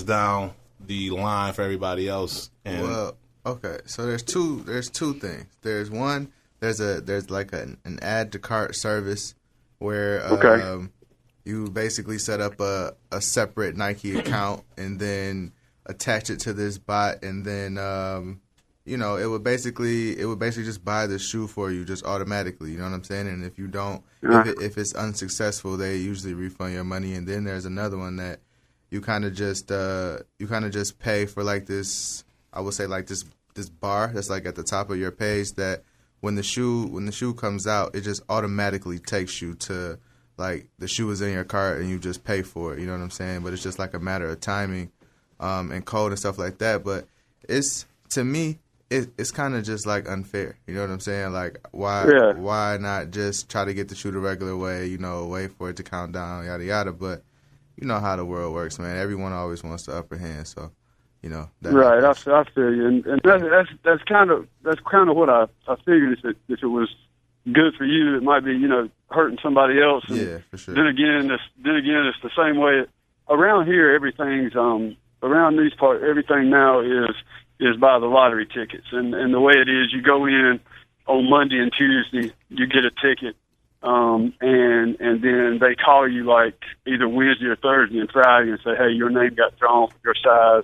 down the line for everybody else. And well, okay. So there's two things. There's one, there's like an add to cart service where you basically set up a separate Nike account and then attach it to this bot, and then it would basically just buy the shoe for you just automatically. You know what I'm saying? And if you don't, if it's unsuccessful, they usually refund your money. And then there's another one that you kind of just pay for, like this. I would say like this bar that's like at the top of your page that when the shoe comes out, it just automatically takes you to, like, the shoe is in your cart and you just pay for it. You know what I'm saying? But it's just like a matter of timing and code and stuff like that. But to me, it's kind of just like unfair. You know what I'm saying? Like, why not just try to get the shoe the regular way, wait for it to count down, yada, yada. But you know how the world works, man. Everyone always wants the upper hand. So, right. I feel you. And that's kind of what I figured if it was good for you, it might be, hurting somebody else. And yeah, for sure. Then again, it's the same way around here. Everything's around these parts. Everything now is by the lottery tickets, and the way it is, you go in on Monday and Tuesday, you get a ticket, and then they call you like either Wednesday or Thursday and Friday and say, hey, your name got drawn for your size.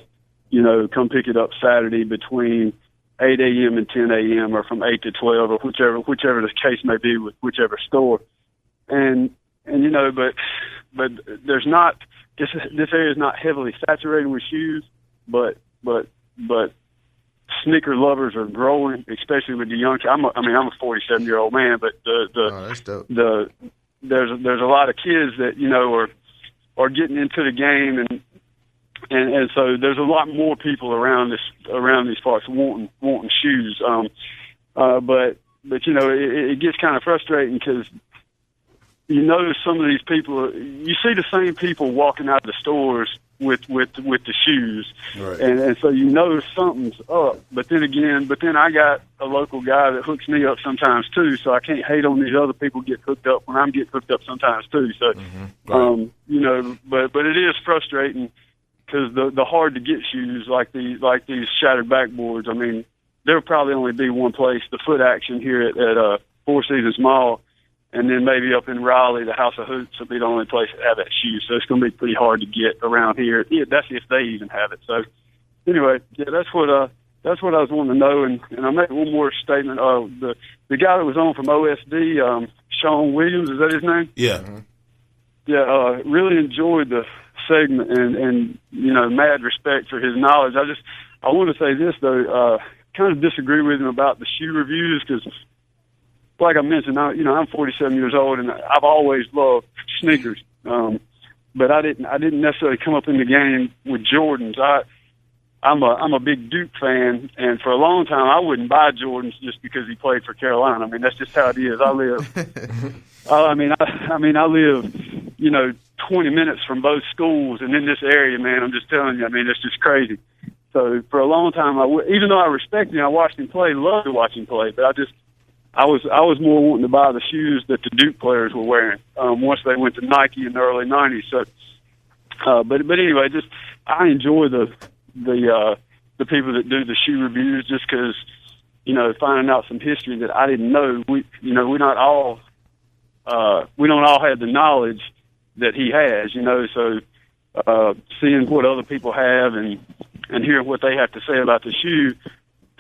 Come pick it up Saturday between 8 a.m. and 10 a.m. or from 8 to 12 or whichever the case may be with whichever store. And and but there's not this area is not heavily saturated with shoes, but sneaker lovers are growing, especially with the young. I'm a 47-year-old man, but that's dope. There's a lot of kids that are getting into the game, and so there's a lot more people around these parts wanting shoes. But it gets kind of frustrating because some of these people, you see the same people walking out of the stores with the shoes, right. and so something's up. But then I got a local guy that hooks me up sometimes too, so I can't hate on these other people get hooked up when I'm getting hooked up sometimes too. So, but it is frustrating because the hard to get shoes like these shattered backboards. I mean, there'll probably only be one place, the Foot Action here at Four Seasons Mall. And then maybe up in Raleigh, the House of Hoops will be the only place that have that shoe. So it's going to be pretty hard to get around here. Yeah, that's if they even have it. So anyway, yeah, that's what I was wanting to know. And I'll make one more statement. The guy that was on from OSD, Sean Williams, is that his name? Yeah. Mm-hmm. Yeah, really enjoyed the segment and mad respect for his knowledge. I want to say this though, kind of disagree with him about the shoe reviews because, like I mentioned, I'm 47 years old and I've always loved sneakers. But I didn't necessarily come up in the game with Jordans. I'm a big Duke fan, and for a long time I wouldn't buy Jordans just because he played for Carolina. I mean, that's just how it is. I live. I live, 20 minutes from both schools, and in this area, man, I'm just telling you. I mean, it's just crazy. So for a long time, even though I respect him, I watched him play, loved to watch him play, but I was more wanting to buy the shoes that the Duke players were wearing once they went to Nike in the early '90s. So, but anyway, just I enjoy the people that do the shoe reviews just because finding out some history that I didn't know. We don't all have the knowledge that he has. So seeing what other people have and hearing what they have to say about the shoe.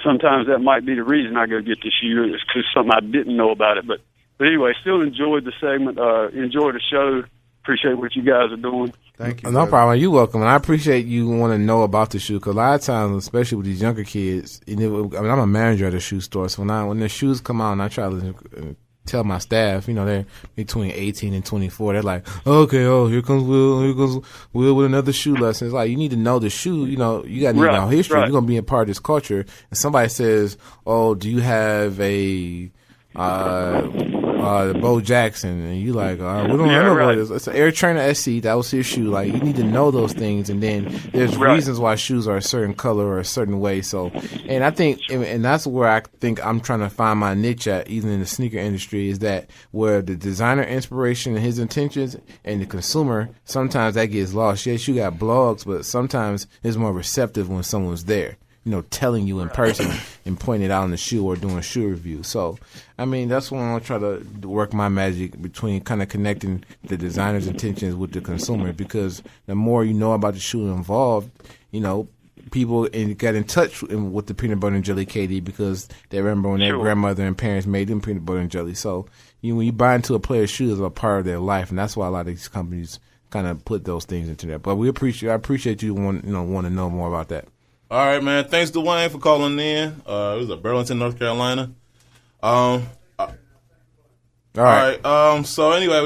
Sometimes that might be the reason I go get the shoe is because something I didn't know about it. But anyway, still enjoyed the segment. Enjoyed the show. Appreciate what you guys are doing. Thank you. No problem. You're welcome. And I appreciate you want to know about the shoe because a lot of times, especially with these younger kids, I'm a manager at a shoe store. So when the shoes come out and I try to tell my staff, they're between 18 and 24. They're like, okay, here comes Will with another shoe lesson. It's like, you need to know the shoe. You got to know history. Right. You're going to be a part of this culture. And somebody says, oh, do you have a Bo Jackson? And you like, we don't know what it is. It's an Air Trainer SC. That was his shoe. Like, you need to know those things. And then there's reasons why shoes are a certain color or a certain way. So, and I think, and that's where I think I'm trying to find my niche at, even in the sneaker industry, is that where the designer inspiration and his intentions and the consumer, sometimes that gets lost. Yes, you got blogs, but sometimes it's more receptive when someone's there. Telling you in person and pointing it out in the shoe or doing a shoe review. So, I mean, that's when I try to work my magic between kind of connecting the designer's intentions with the consumer, because the more you know about the shoe involved, people get in touch with the peanut butter and jelly KD because they remember when their grandmother and parents made them peanut butter and jelly. So, when you buy into a player's shoes, it's a part of their life, and that's why a lot of these companies kind of put those things into that. But I appreciate you want to know more about that. All right, man. Thanks, Dwayne, for calling in. It was at Burlington, North Carolina. All right. So anyway,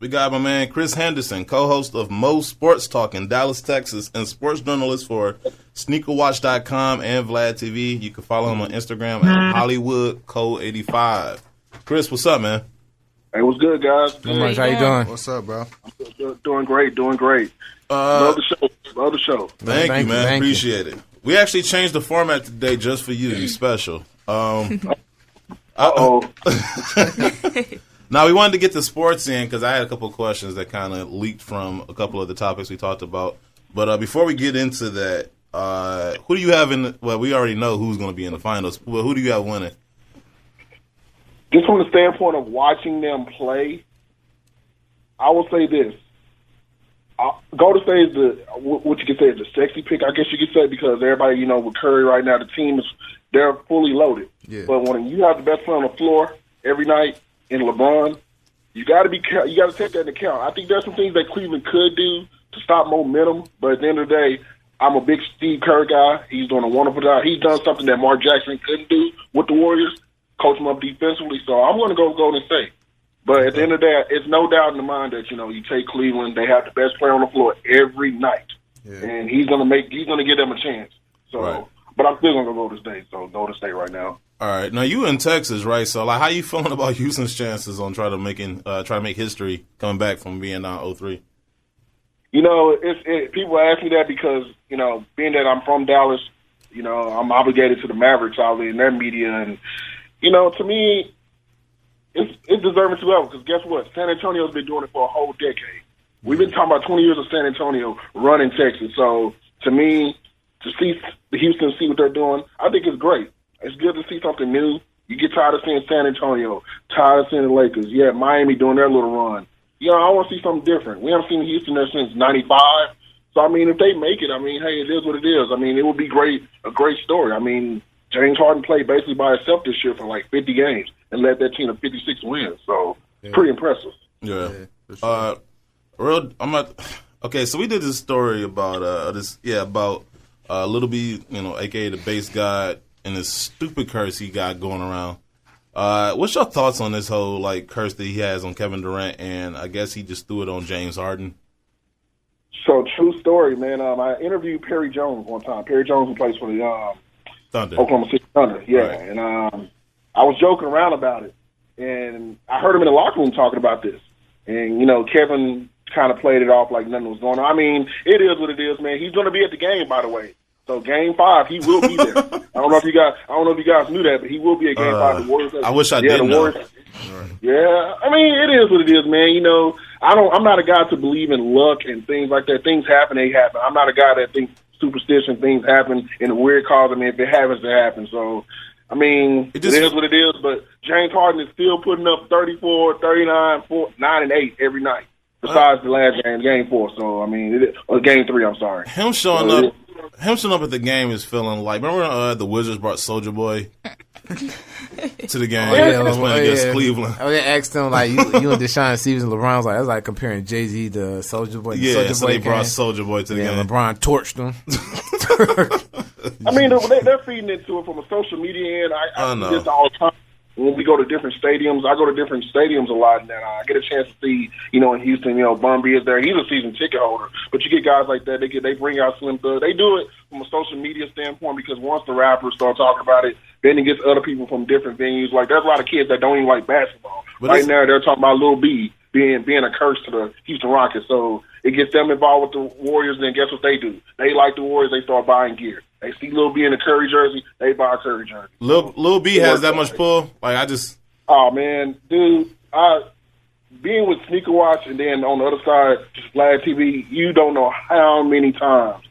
we got my man Chris Henderson, co-host of MoSportsTalk in Dallas, Texas, and sports journalist for SneakerWatch.com and VladTV. You can follow him on Instagram at HollywoodCode85. Chris, what's up, man? Hey, what's good, guys? How you doing? What's up, bro? Doing great. Love the show. Thank you, man. Appreciate it. We actually changed the format today just for you. You're special. Now, we wanted to get the sports in because I had a couple of questions that kind of leaked from a couple of the topics we talked about. But before we get into that, who do you have we already know who's going to be in the finals. Well, who do you have winning? Just from the standpoint of watching them play, I will say this. Golden State is what you could say is the sexy pick, I guess you could say, because everybody, with Curry right now, the team they're fully loaded. Yeah. But when you have the best player on the floor every night in LeBron, You got to take that into account. I think there's some things that Cleveland could do to stop momentum, but at the end of the day, I'm a big Steve Kerr guy. He's doing a wonderful job. He's done something that Mark Jackson couldn't do with the Warriors, coach them up defensively. So I'm going to go Golden State. But at the end of the day, it's no doubt in the mind that, you take Cleveland, they have the best player on the floor every night. Yeah. And he's going to give them a chance. So, right. But I'm still going to go Golden State. So Golden State right now. All right. Now you in Texas, right? So how you feeling about Houston's chances on try to make history coming back from being down 0-3? People ask me that because, being that I'm from Dallas, I'm obligated to the Mavericks, obviously, in their media. And, to me, it's deserving to level because guess what? San Antonio's been doing it for a whole decade. We've been talking about 20 years of San Antonio running Texas. So, to me, to see Houston see what they're doing, I think it's great. It's good to see something new. You get tired of seeing San Antonio, tired of seeing the Lakers. Yeah, Miami doing their little run. I want to see something different. We haven't seen Houston there since '95. So, if they make it, hey, it is what it is. It would be a great story. James Harden played basically by himself this year for like 50 games and led that team to 56 wins. So, pretty impressive. Yeah. For sure. Okay, so we did this story about Little B, a.k.a. the base guy, and this stupid curse he got going around. What's your thoughts on this whole curse that he has on Kevin Durant, and I guess he just threw it on James Harden? So true story, man. I interviewed Perry Jones one time. Perry Jones, who plays for the Oklahoma City Thunder. Yeah, right. And I was joking around about it, and I heard him in the locker room talking about this. And Kevin kind of played it off like nothing was going on. It is what it is, man. He's going to be at the game, by the way. So Game 5, he will be there. I don't know if you guys knew that, but he will be at Game 5. The Warriors. I wish I did know. Yeah, it is what it is, man. I'm not a guy to believe in luck and things like that. Things happen, they happen. I'm not a guy that thinks superstition things happen in a weird cause. If it happens, it happens. So, it is what it is. But James Harden is still putting up 34, 39, 9, and 8 every night. Besides the last game, Game 4. So Game 3. I'm sorry. Him showing up at the game is feeling like, remember the Wizards brought Soulja Boy to the game playing against Cleveland. They asked him you and Deshaun Stevens and LeBron was like, that's like comparing Jay-Z to Soulja Boy. Yeah, so they brought Soulja Boy to the game. LeBron torched him. They're feeding into it from a social media end. I know this all the time. When we go to different stadiums, I go to different stadiums a lot, and I get a chance to see, in Houston, Bumby is there. He's a season ticket holder. But you get guys like that, they bring out Slim Thug. They do it from a social media standpoint because once the rappers start talking about it, then it gets other people from different venues. Like, there's a lot of kids that don't even like basketball. But right now, they're talking about Lil B being a curse to the Houston Rockets. So it gets them involved with the Warriors, and then guess what they do? They like the Warriors, they start buying gear. They see Lil B in a Curry jersey, they buy a Curry jersey. Lil B has that much pull? Oh, man, dude, being with Sneaker Watch and then on the other side, just VladTV, you don't know how many times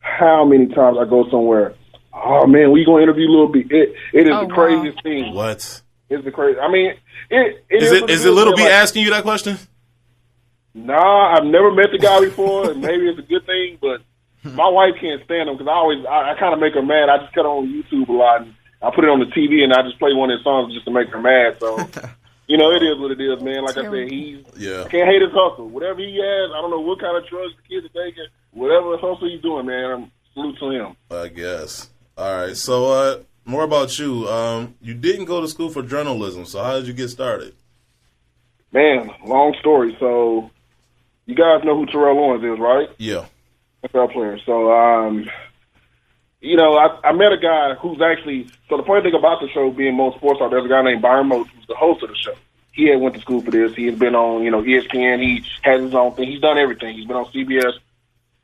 I go somewhere. Oh, man, we going to interview Lil B. It is the craziest thing. What? It's the crazy. Is it Lil B asking you that question? Nah, I've never met the guy before, and maybe it's a good thing, but my wife can't stand him because I kind of make her mad. I just cut on YouTube a lot, and I put it on the TV, and I just play one of his songs just to make her mad. So, it is what it is, man. Like I said, can't hate his hustle. Whatever he has, I don't know what kind of drugs the kids are taking. Whatever hustle he's doing, man, I'm salute to him. I guess. All right, so more about you. You didn't go to school for journalism, so how did you get started? Man, long story. So, you guys know who Terrell Owens is, right? Yeah. NFL player. So, I met a guy who's actually, so the funny thing about the show being MoSportsTalk, there's a guy named Byron Mote who's the host of the show. He had went to school for this. He has been on, ESPN. He has his own thing. He's done everything. He's been on CBS.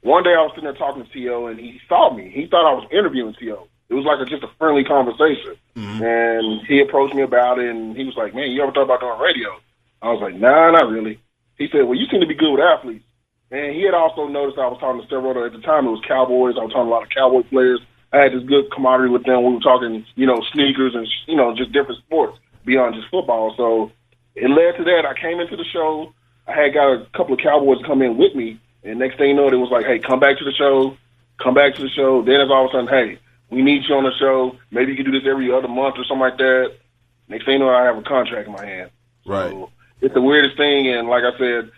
One day I was sitting there talking to T.O., and he saw me. He thought I was interviewing T.O. It was like just a friendly conversation. Mm-hmm. And he approached me about it, and he was like, man, you ever thought about doing radio? I was like, nah, not really. He said, well, you seem to be good with athletes. And he had also noticed I was talking to several other, at the time it was Cowboys. I was talking to a lot of Cowboy players. I had this good camaraderie with them. We were talking, sneakers and, just different sports beyond just football. So it led to that. I came into the show. I had got a couple of Cowboys come in with me. And next thing you know, it was like, hey, come back to the show. Then it's all of a sudden, hey, we need you on the show. Maybe you can do this every other month or something like that. Next thing you know, I have a contract in my hand. Right. So it's the weirdest thing. And like I said,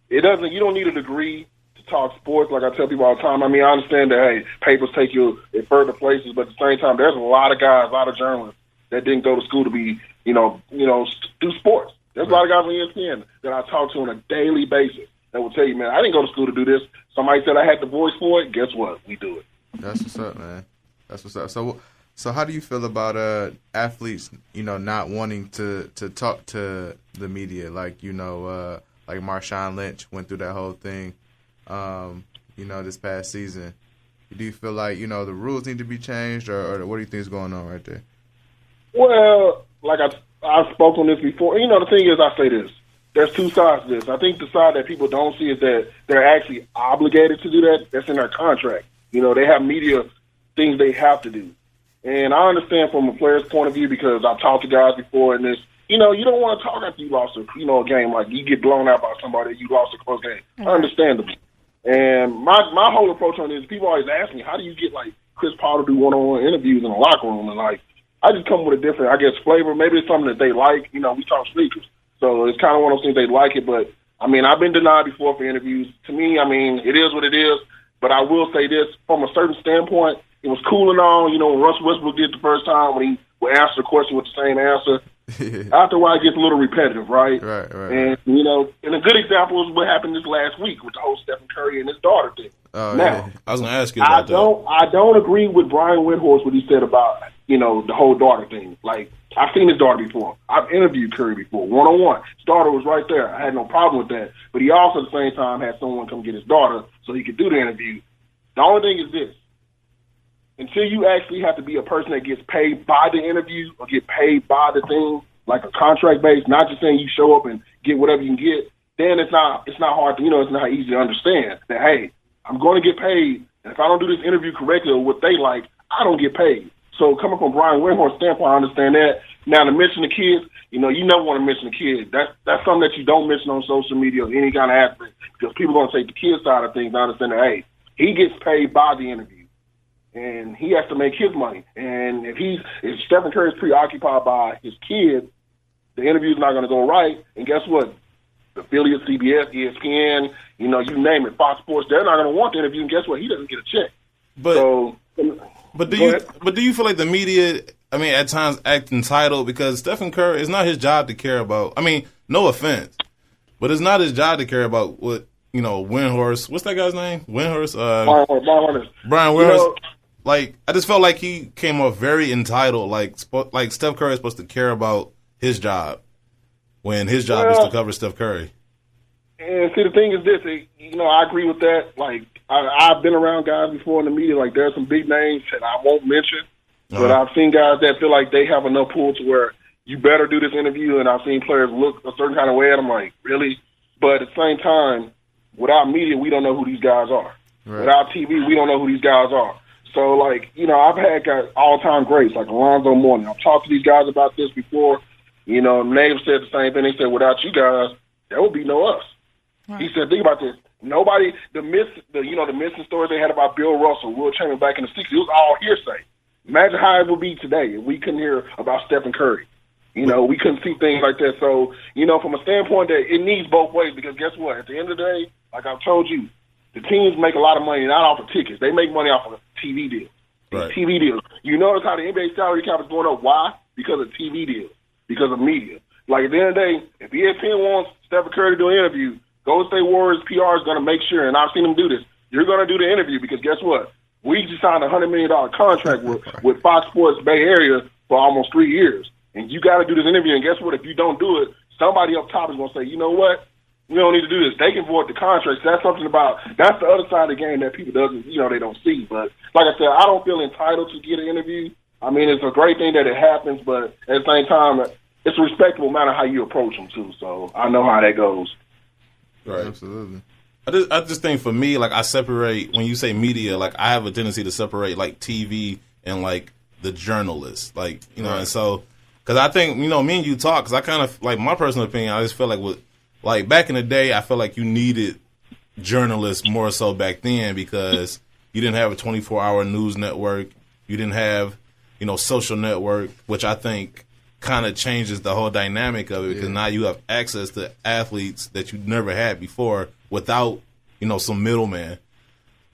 you don't need a degree to talk sports. Like I tell people all the time. I mean, I understand that, hey, papers take you in further places, but at the same time, there's a lot of guys, a lot of journalists that didn't go to school to be, do sports. There's a lot of guys on ESPN that I talk to on a daily basis that will tell you, man, I didn't go to school to do this. Somebody said I had the voice for it. Guess what? We do it. That's what's up, man. That's what's up. So how do you feel about athletes, not wanting to talk to the media? Like, like Marshawn Lynch went through that whole thing, this past season. Do you feel like, the rules need to be changed, or what do you think is going on right there? Well, like I've spoken on this before. The thing is, I say this. There's two sides to this. I think the side that people don't see is that they're actually obligated to do that. That's in their contract. They have media things they have to do. And I understand from a player's point of view because I've talked to guys before and this, you don't want to talk after you lost a game, like you get blown out by somebody, you lost a close game. Mm-hmm. Understandable. And my whole approach on this, people always ask me, how do you get like Chris Paul to do one-on-one interviews in the locker room? And like, I just come with a different, I guess, flavor. Maybe it's something that they like. We talk sneakers. So it's kind of one of those things they like it. But, I mean, I've been denied before for interviews. To me, I mean, it is what it is. But I will say this, from a certain standpoint, it was cool and all, when Russell Westbrook did the first time when he would answer the question with the same answer. After a while, it gets a little repetitive, right? Right. And, and a good example is what happened this last week with the whole Stephen Curry and his daughter thing. Now, yeah. I was going to ask you about that. I don't agree with Brian Windhorst what he said about, the whole daughter thing. Like, I've seen his daughter before. I've interviewed Curry before, one-on-one. His daughter was right there. I had no problem with that. But he also, at the same time, had someone come get his daughter so he could do the interview. The only thing is this. Until you actually have to be a person that gets paid by the interview or get paid by the thing, like a contract base, not just saying you show up and get whatever you can get, then it's not hard to, it's not easy to understand that, hey, I'm going to get paid, and if I don't do this interview correctly or what they like, I don't get paid. So coming from Brian Windhorst's standpoint, I understand that. Now, to mention the kids, you never want to mention the kids. That's something that you don't mention on social media or any kind of aspect because people are going to take the kid side of things. I understand that, hey, he gets paid by the interview, and he has to make his money. And if Stephen Curry is preoccupied by his kids, the interview's not going to go right. And guess what? The affiliate, CBS, ESPN, you name it, Fox Sports, they're not going to want the interview. And guess what? He doesn't get a check. But do you feel like the media, I mean, at times act entitled because Stephen Curry, it's not his job to care about. I mean, no offense, but it's not his job to care about what Windhorst. What's that guy's name? Windhorst. Brian Windhorst. Like, I just felt like he came off very entitled. Like Steph Curry is supposed to care about his job when his job is to cover Steph Curry. And see, the thing is this, I agree with that. Like, I've been around guys before in the media. Like, there's some big names that I won't mention, but I've seen guys that feel like they have enough pull to where you better do this interview. And I've seen players look a certain kind of way at them, like, really? But at the same time, without media, we don't know who these guys are. Right. Without TV, we don't know who these guys are. So, like, I've had guys, all-time greats, like Alonzo Mourning. I've talked to these guys about this before. Nave said the same thing. They said, without you guys, there would be no us. Right. He said, think about this. Nobody, the missing stories they had about Bill Russell, Will Chamberlain back in the 60s, it was all hearsay. Imagine how it would be today if we couldn't hear about Stephen Curry. We couldn't see things like that. So, from a standpoint that it needs both ways because guess what? At the end of the day, like I've told you, the teams make a lot of money not off of tickets. They make money off of TV deals. Right. TV deals. You notice how the NBA salary cap is going up. Why? Because of TV deals. Because of media. Like, at the end of the day, if ESPN wants Stephen Curry to do an interview, Golden State Warriors PR is going to make sure, and I've seen them do this, you're going to do the interview because guess what? We just signed a $100 million contract with Fox Sports Bay Area for almost 3 years. And you got to do this interview, and guess what? If you don't do it, somebody up top is going to say, you know what? We don't need to do this. They can void the contracts. That's that's the other side of the game that people they don't see. But like I said, I don't feel entitled to get an interview. I mean, it's a great thing that it happens, but at the same time, it's a respectable matter how you approach them too. So I know how that goes. Right. Absolutely. I just think for me, like I separate when you say media, like I have a tendency to separate like TV and like the journalists, like right. And so because I think me and you talk because I kind of like my personal opinion. I just feel like back in the day, I felt like you needed journalists more so back then because you didn't have a 24-hour news network. You didn't have social network, which I think kind of changes the whole dynamic of it because now you have access to athletes that you never had before without, some middleman.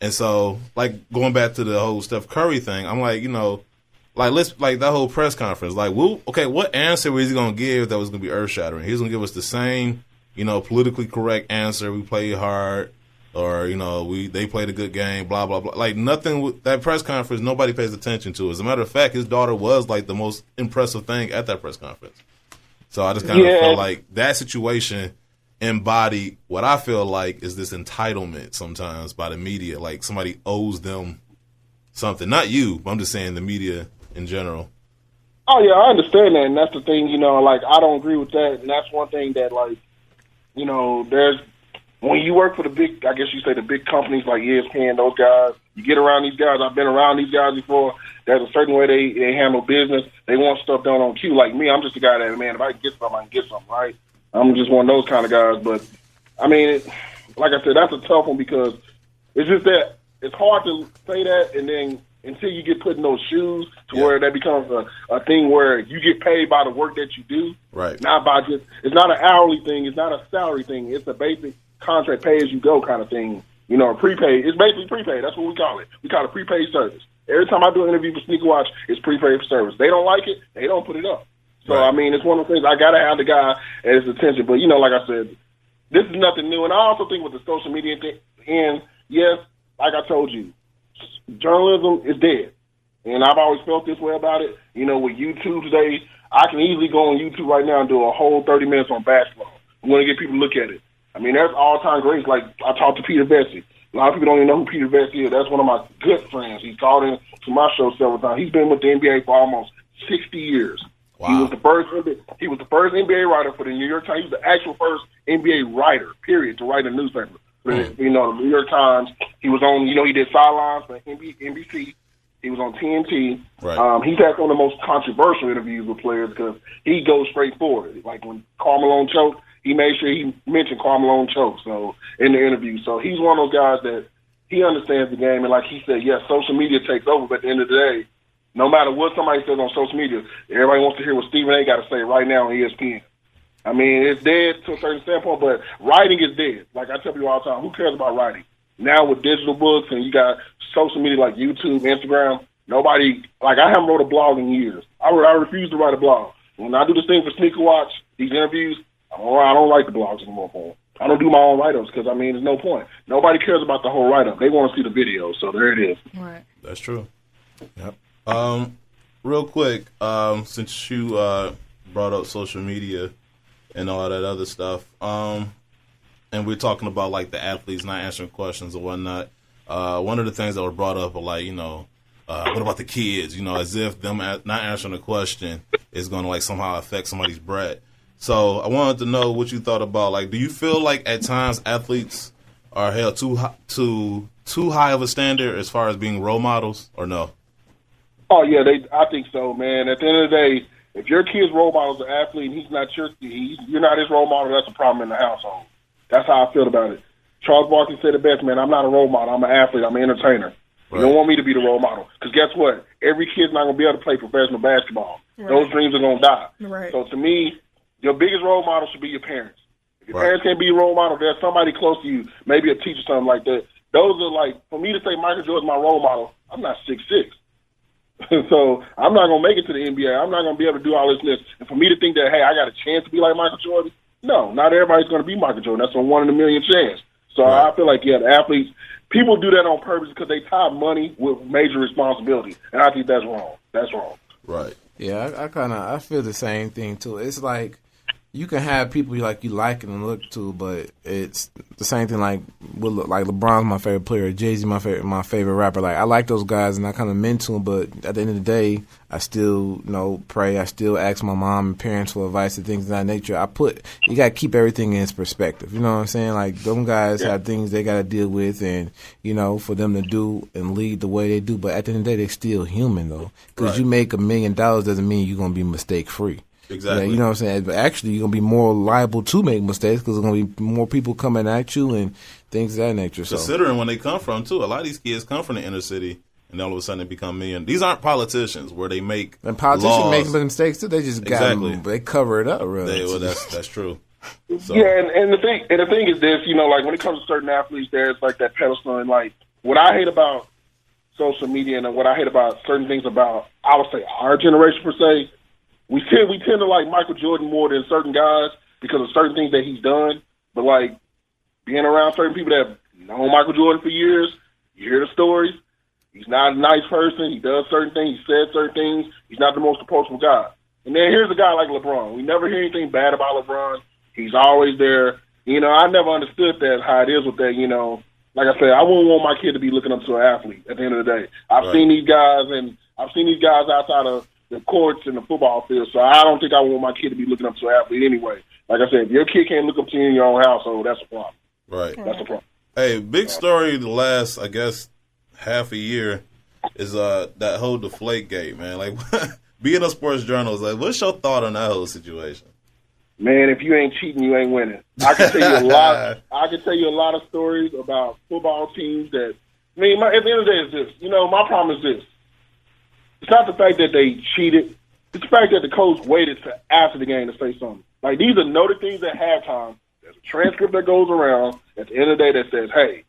And so, like, going back to the whole Steph Curry thing, I'm like, that whole press conference, like, what answer was he going to give that was going to be earth-shattering? He's going to give us the same, politically correct answer. We played hard, or, they played a good game, blah, blah, blah. Like, nothing, that press conference, nobody pays attention to. As a matter of fact, his daughter was, like, the most impressive thing at that press conference. So I just kind of felt like that situation embodied what I feel like is this entitlement sometimes by the media. Like, somebody owes them something. Not you, but I'm just saying the media in general. Oh, yeah, I understand that, and that's the thing, like, I don't agree with that, and that's one thing that, like, there's, when you work for the big, I guess you say the big companies like ESPN, those guys, you get around these guys, I've been around these guys before, there's a certain way they handle business, they want stuff done on cue. Like me, I'm just a guy that, man, if I can get something, I can get something, right? I'm just one of those kind of guys, but, I mean, like I said, that's a tough one because it's just that it's hard to say that and then until you get put in those shoes to where that becomes a thing where you get paid by the work that you do. Right. Not by just, it's not an hourly thing. It's not a salary thing. It's a basic contract pay as you go kind of thing. Prepaid. It's basically prepaid. That's what we call it. We call it prepaid service. Every time I do an interview for Sneaker Watch, it's prepaid service. They don't like it. They don't put it up. So, I mean, it's one of the things I got to have the guy at his attention. But, like I said, this is nothing new. And I also think with the social media thing, yes, like I told you, journalism is dead. And I've always felt this way about it. With YouTube today, I can easily go on YouTube right now and do a whole 30 minutes on basketball. I want to get people to look at it. I mean, there's all-time greats. Like, I talked to Peter Vesey. A lot of people don't even know who Peter Vesey is. That's one of my good friends. He's called in to my show several times. He's been with the NBA for almost 60 years. Wow. He was the first NBA writer for the New York Times. He was the actual first NBA writer, period, to write a newspaper. The New York Times. He was on, he did sidelines for NBC. He was on TNT. Right. He's had some of the most controversial interviews with players because he goes straight forward. Like when Karl Malone choked, he made sure he mentioned Karl Malone choked in the interview. So he's one of those guys that he understands the game. And like he said, yes, social media takes over. But at the end of the day, no matter what somebody says on social media, everybody wants to hear what Stephen A. got to say right now on ESPN. I mean, it's dead to a certain standpoint, but writing is dead. Like I tell people all the time, who cares about writing? Now with digital books and you got social media like YouTube, Instagram, nobody, like I haven't wrote a blog in years. I refuse to write a blog. When I do this thing for Sneaker Watch, these interviews, I don't write the blogs anymore for them. I don't do my own write-ups because, I mean, there's no point. Nobody cares about the whole write-up. They want to see the video, so there it is. Right. That's true. Yep. Real quick, since you brought up social media and all that other stuff, and we're talking about, like, the athletes not answering questions or whatnot, one of the things that were brought up are, like, what about the kids? As if them not answering a question is going to, like, somehow affect somebody's bread. So I wanted to know what you thought about, like, do you feel like at times athletes are held too high of a standard as far as being role models, or no? Oh, yeah, I think so, man. At the end of the day, if your kid's role model is an athlete and he's not you're not his role model, that's a problem in the household. That's how I feel about it. Charles Barkley said it best, man, I'm not a role model. I'm an athlete. I'm an entertainer. Right. You don't want me to be the role model. Because guess what? Every kid's not going to be able to play professional basketball. Right. Those dreams are going to die. Right. So to me, your biggest role model should be your parents. If your parents can't be your role model, there's somebody close to you, maybe a teacher, something like that. Those are like, for me to say Michael Jordan's my role model, I'm not 6'6". So I'm not going to make it to the NBA. I'm not going to be able to do all this. And for me to think that, hey, I got a chance to be like Michael Jordan, no, not everybody's going to be Michael Jordan. That's a 1 in a million chance. So I feel like, the athletes, people do that on purpose because they tie money with major responsibility. And I think that's wrong. That's wrong. Right. Yeah, I feel the same thing, too. It's like you can have people you like and look to, but it's the same thing like LeBron's my favorite player, Jay-Z my favorite rapper. Like I like those guys and I kind of meant to them, but at the end of the day, I still pray. I still ask my mom and parents for advice and things of that nature. You got to keep everything in its perspective. You know what I'm saying? Like them guys have things they got to deal with, and for them to do and lead the way they do. But at the end of the day, they're still human though, because you make $1 million doesn't mean you're gonna be mistake free. Exactly. You know what I'm saying? But actually, you're going to be more liable to make mistakes because there's going to be more people coming at you and things of that nature. Considering when they come from, too. A lot of these kids come from the inner city, and all of a sudden they become million. These aren't politicians where they make and politicians laws. make mistakes too. They just they cover it up. Really, well, that's true. So. Yeah, and the thing is this, like when it comes to certain athletes, there's like that pedestal, and like what I hate about social media and what I hate about certain things about, I would say, our generation per se, we tend to like Michael Jordan more than certain guys because of certain things that he's done. But like being around certain people that have known Michael Jordan for years, you hear the stories. He's not a nice person. He does certain things. He says certain things. He's not the most approachable guy. And then here's a guy like LeBron. We never hear anything bad about LeBron. He's always there. I never understood that, how it is with that, Like I said, I wouldn't want my kid to be looking up to an athlete at the end of the day. I've seen these guys outside of the courts and the football field, so I don't think I want my kid to be looking up to an athlete anyway. Like I said, if your kid can't look up to you in your own household, that's a problem. Right. That's a problem. Hey, big story the last, I guess, half a year is that whole Deflategate, man. Like, being a sports journalist, like, what's your thought on that whole situation? Man, if you ain't cheating, you ain't winning. I can tell you a lot. I can tell you a lot of stories about football teams that. At the end of the day, is this. My problem is this. It's not the fact that they cheated. It's the fact that the coach waited to after the game to say something. Like, these are noted things at halftime. There's a transcript that goes around at the end of the day that says, "Hey,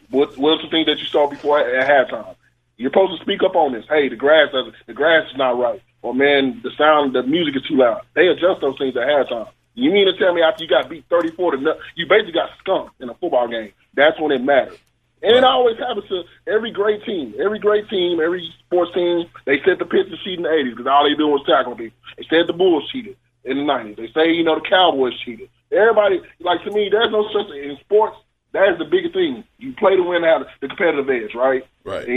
what's the thing that you saw before at halftime? You're supposed to speak up on this. Hey, the grass is not right. Or, man, the music is too loud." They adjust those things at halftime. You mean to tell me after you got beat 34-0, you basically got skunked in a football game? That's when it matters. And it always happens to every great team, every sports team. They said the Pistons cheated in the 80s because all they do was tackle people. They said the Bulls cheated in the 90s. They say, the Cowboys cheated. Everybody, like, to me, there's no such thing. In sports, that is the biggest thing. You play to win, have the competitive edge, right? Right.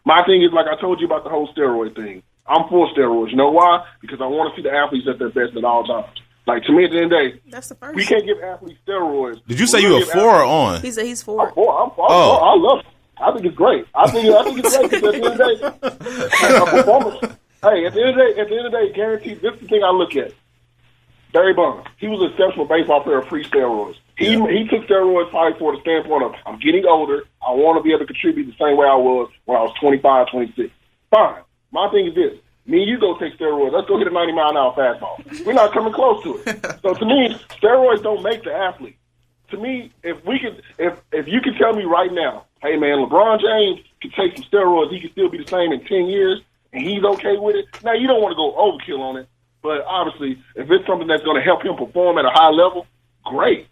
My thing is, like I told you about the whole steroid thing. I'm for steroids. You know why? Because I want to see the athletes at their best at all times. Like, to me, at the end of the day, that's the first. We can't give athletes steroids. Did you say you were for or on? He's for. I'm for. I love it. I think it's great. I think it's great because at the end of the day, a performance. Hey, at the end of the day, guaranteed. This is the thing I look at. Barry Bonds. He was an exceptional baseball player pre-steroids. He took steroids probably for the standpoint of, I'm getting older. I want to be able to contribute the same way I was when I was 25, 26. Fine. My thing is this. Me and you go take steroids. Let's go hit a 90-mile-an-hour fastball. We're not coming close to it. So to me, steroids don't make the athlete. To me, if you can tell me right now, hey man, LeBron James can take some steroids, he can still be the same in 10 years, and he's okay with it. Now you don't want to go overkill on it, but obviously, if it's something that's going to help him perform at a high level, great.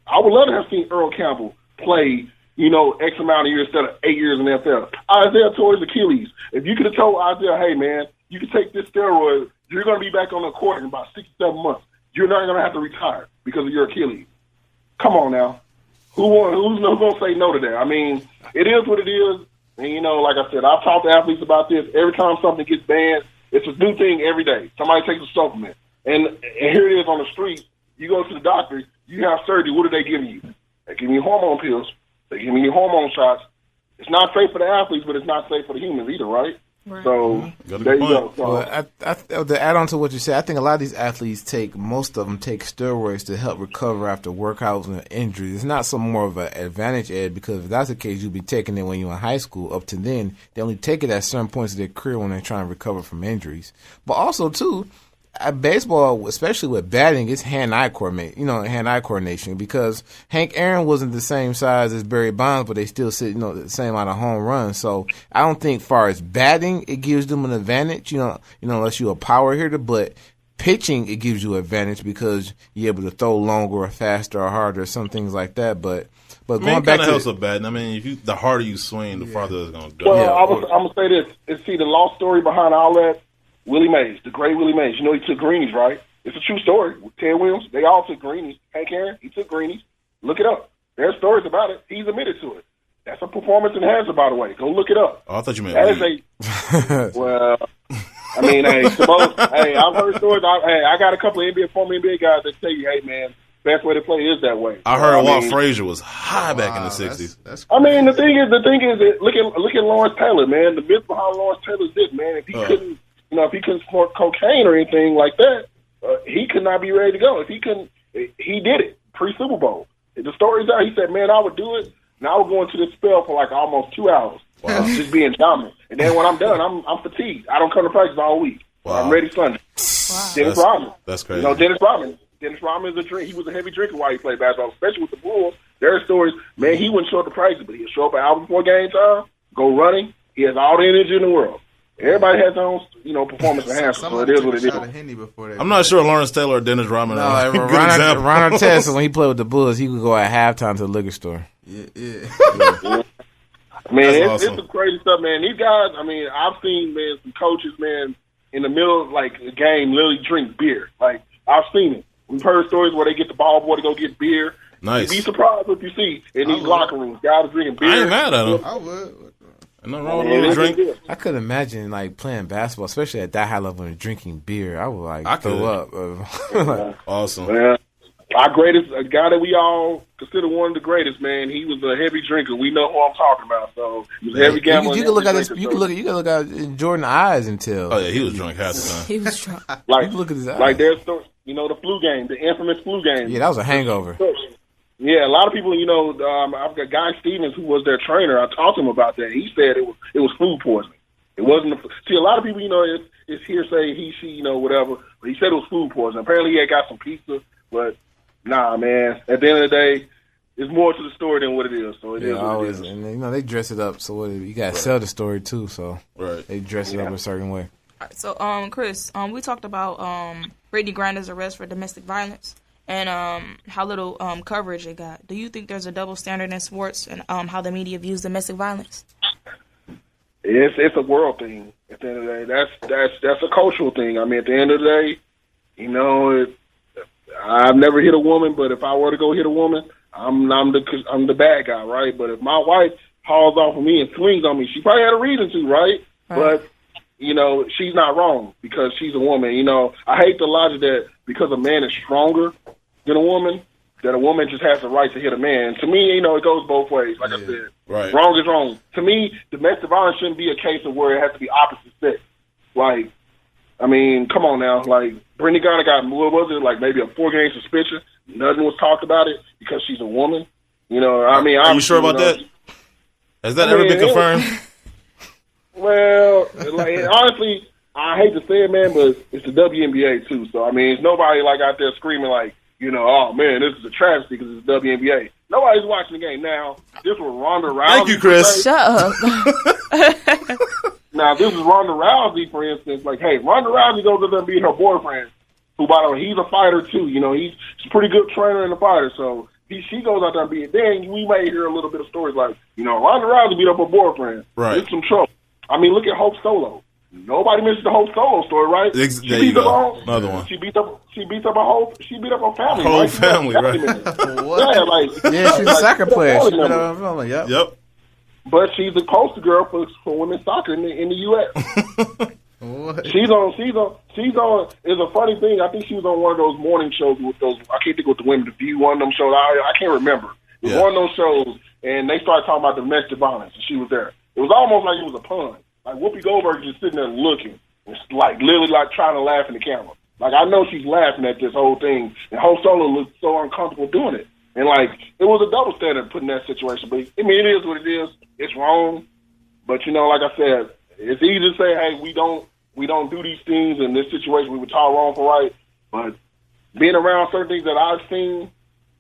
I would love to have seen Earl Campbell play, X amount of years instead of 8 years in the NFL. Isaiah tore his Achilles. If you could have told Isaiah, hey man, you can take this steroid, you're going to be back on the court in about 6 or 7 months. You're not going to have to retire because of your Achilles. Come on now. Who's going to say no to that? I mean, it is what it is. And, like I said, I've talked to athletes about this. Every time something gets banned, it's a new thing every day. Somebody takes a supplement. And here it is on the street. You go to the doctor, you have surgery. What are they giving you? They give you hormone pills. They give you hormone shots. It's not safe for the athletes, but it's not safe for the humans either, right? Right. So there you go. So, well, to add on to what you said, I think a lot of these athletes most of them take steroids to help recover after workouts and injuries. It's not some more of an advantage, Ed, because if that's the case, you'd be taking it when you're in high school. Up to then, they only take it at certain points of their career when they're trying to recover from injuries. But also, too, at baseball, especially with batting, it's hand-eye coordination, because Hank Aaron wasn't the same size as Barry Bonds, but they still sit, the same amount of home runs. So I don't think, far as batting, it gives them an advantage, unless you're a power hitter. But pitching, it gives you an advantage because you're able to throw longer or faster or harder, some things like that. But going back to helps with batting. I mean, the harder you swing, the farther it's going to go. Well, I'm gonna say this. See, the lost story behind all that. Willie Mays, the great Willie Mays. He took greenies, right? It's a true story. Ted Williams, they all took greenies. Hank Aaron, he took greenies. Look it up. There's stories about it. He's admitted to it. That's a performance enhancer, by the way. Go look it up. Oh, I thought you meant well, I mean, I've heard stories. I got a couple of former NBA guys that tell you, hey, man, best way to play is that way. I heard Walt Frazier was high back in the 60s. I mean, the thing is, look at Lawrence Taylor, man. The myth behind Lawrence Taylor is this, man. If he couldn't, if he couldn't smoke cocaine or anything like that, he could not be ready to go. If he couldn't, he did it pre-Super Bowl. The story's out. He said, man, I would do it, and I would go into this spell for like almost 2 hours. Wow. Just being dominant. And then when I'm done, I'm fatigued. I don't come to practice all week. Wow. I'm ready Sunday. Wow. Dennis Rodman. That's crazy. You know, Dennis Rodman is a drink. He was a heavy drinker while he played basketball, especially with the Bulls. There are stories, man, he wouldn't show up to practice, but he'd show up an hour before game time, go running. He has all the energy in the world. Everybody has their own, performance enhancement, so it is what it is. I'm not sure Lawrence Taylor or Dennis Rodman are a good example. Ron Artest, when he played with the Bulls, he would go at halftime to the liquor store. Yeah. Man, That's awesome. it's some crazy stuff, man. These guys, I've seen, man, some coaches, man, in the middle of, like, a game literally drink beer. Like, I've seen it. We've heard stories where they get the ball boy to go get beer. Nice. You'd be surprised what you see in these locker rooms. Guys drinking beer. I ain't mad at him. I would. Ain't nothing wrong with a little drink. I could imagine like playing basketball, especially at that high level, and drinking beer. I would throw up. Awesome. Man, our greatest, a guy that we all consider one of the greatest, man. He was a heavy drinker. We know who I'm talking about. So he was a heavy gambler. You can look at this. You can look at Jordan's eyes and tell. Oh yeah, he was drunk half the time. He was drunk. Like, look at his eyes. Like there's the flu game, the infamous flu game. Yeah, that was a hangover. Yeah, a lot of people, I've got Guy Stevens, who was their trainer. I talked to him about that. He said it was food poisoning. It wasn't. See, a lot of people, it's hearsay, he, she, whatever. But he said it was food poisoning. Apparently, he had got some pizza, but nah, man. At the end of the day, it's more to the story than what it is. So it is what always, it is. And they dress it up. So you got to sell the story too. So they dress it up a certain way. All right, so Chris, we talked about Brittany Griner's arrest for domestic violence and how little coverage it got. Do you think there's a double standard in sports and how the media views domestic violence? It's a world thing. At the end of the day, that's a cultural thing. At the end of the day, I've never hit a woman, but if I were to go hit a woman, I'm the bad guy, right? But if my wife hauls off of me and swings on me, she probably had a reason to, right? But she's not wrong because she's a woman. I hate the logic that because a man is stronger than a woman, that a woman just has the right to hit a man. To me, it goes both ways. Like I said, right. Wrong is wrong. To me, domestic violence shouldn't be a case of where it has to be opposite sex. Like, come on now. Like, Brittany Griner got, what was it, like maybe a 4-game suspension. Nothing was talked about it because she's a woman. Are you sure about that? Has that ever been confirmed? Well, honestly, I hate to say it, man, but it's the WNBA too. So it's nobody like out there screaming like, oh man, this is a travesty because it's the WNBA. Nobody's watching the game now. This was Ronda Rousey. Thank you, Chris. Shut up. Now, this is Ronda Rousey, for instance. Like, hey, Ronda Rousey goes up there and beat her boyfriend, who, by the way, he's a fighter too. He's a pretty good trainer and a fighter. So she goes out there and beat. Then we may hear a little bit of stories like, Ronda Rousey beat up her boyfriend. Right. It's some trouble. Look at Hope Solo. Nobody mentions the Hope Solo story, right? There you go. Another one. She beat up her family. Whole right? family, right? She's a soccer player. She beat up her family. Yep. But she's the poster girl for women's soccer in the U.S. She's on. It's a funny thing. I think she was on one of those morning shows with those. I can't think what the women, The View, one of them shows. I can't remember. It was one of those shows, and they started talking about domestic violence, and she was there. It was almost like it was a pun. Like Whoopi Goldberg just sitting there looking, and like literally like trying to laugh in the camera. Like I know she's laughing at this whole thing, and Hope Solo looked so uncomfortable doing it. And like it was a double standard putting that situation. But it is what it is. It's wrong. But like I said, it's easy to say, hey, we don't do these things in this situation. We were taught wrong for right. But being around certain things that I've seen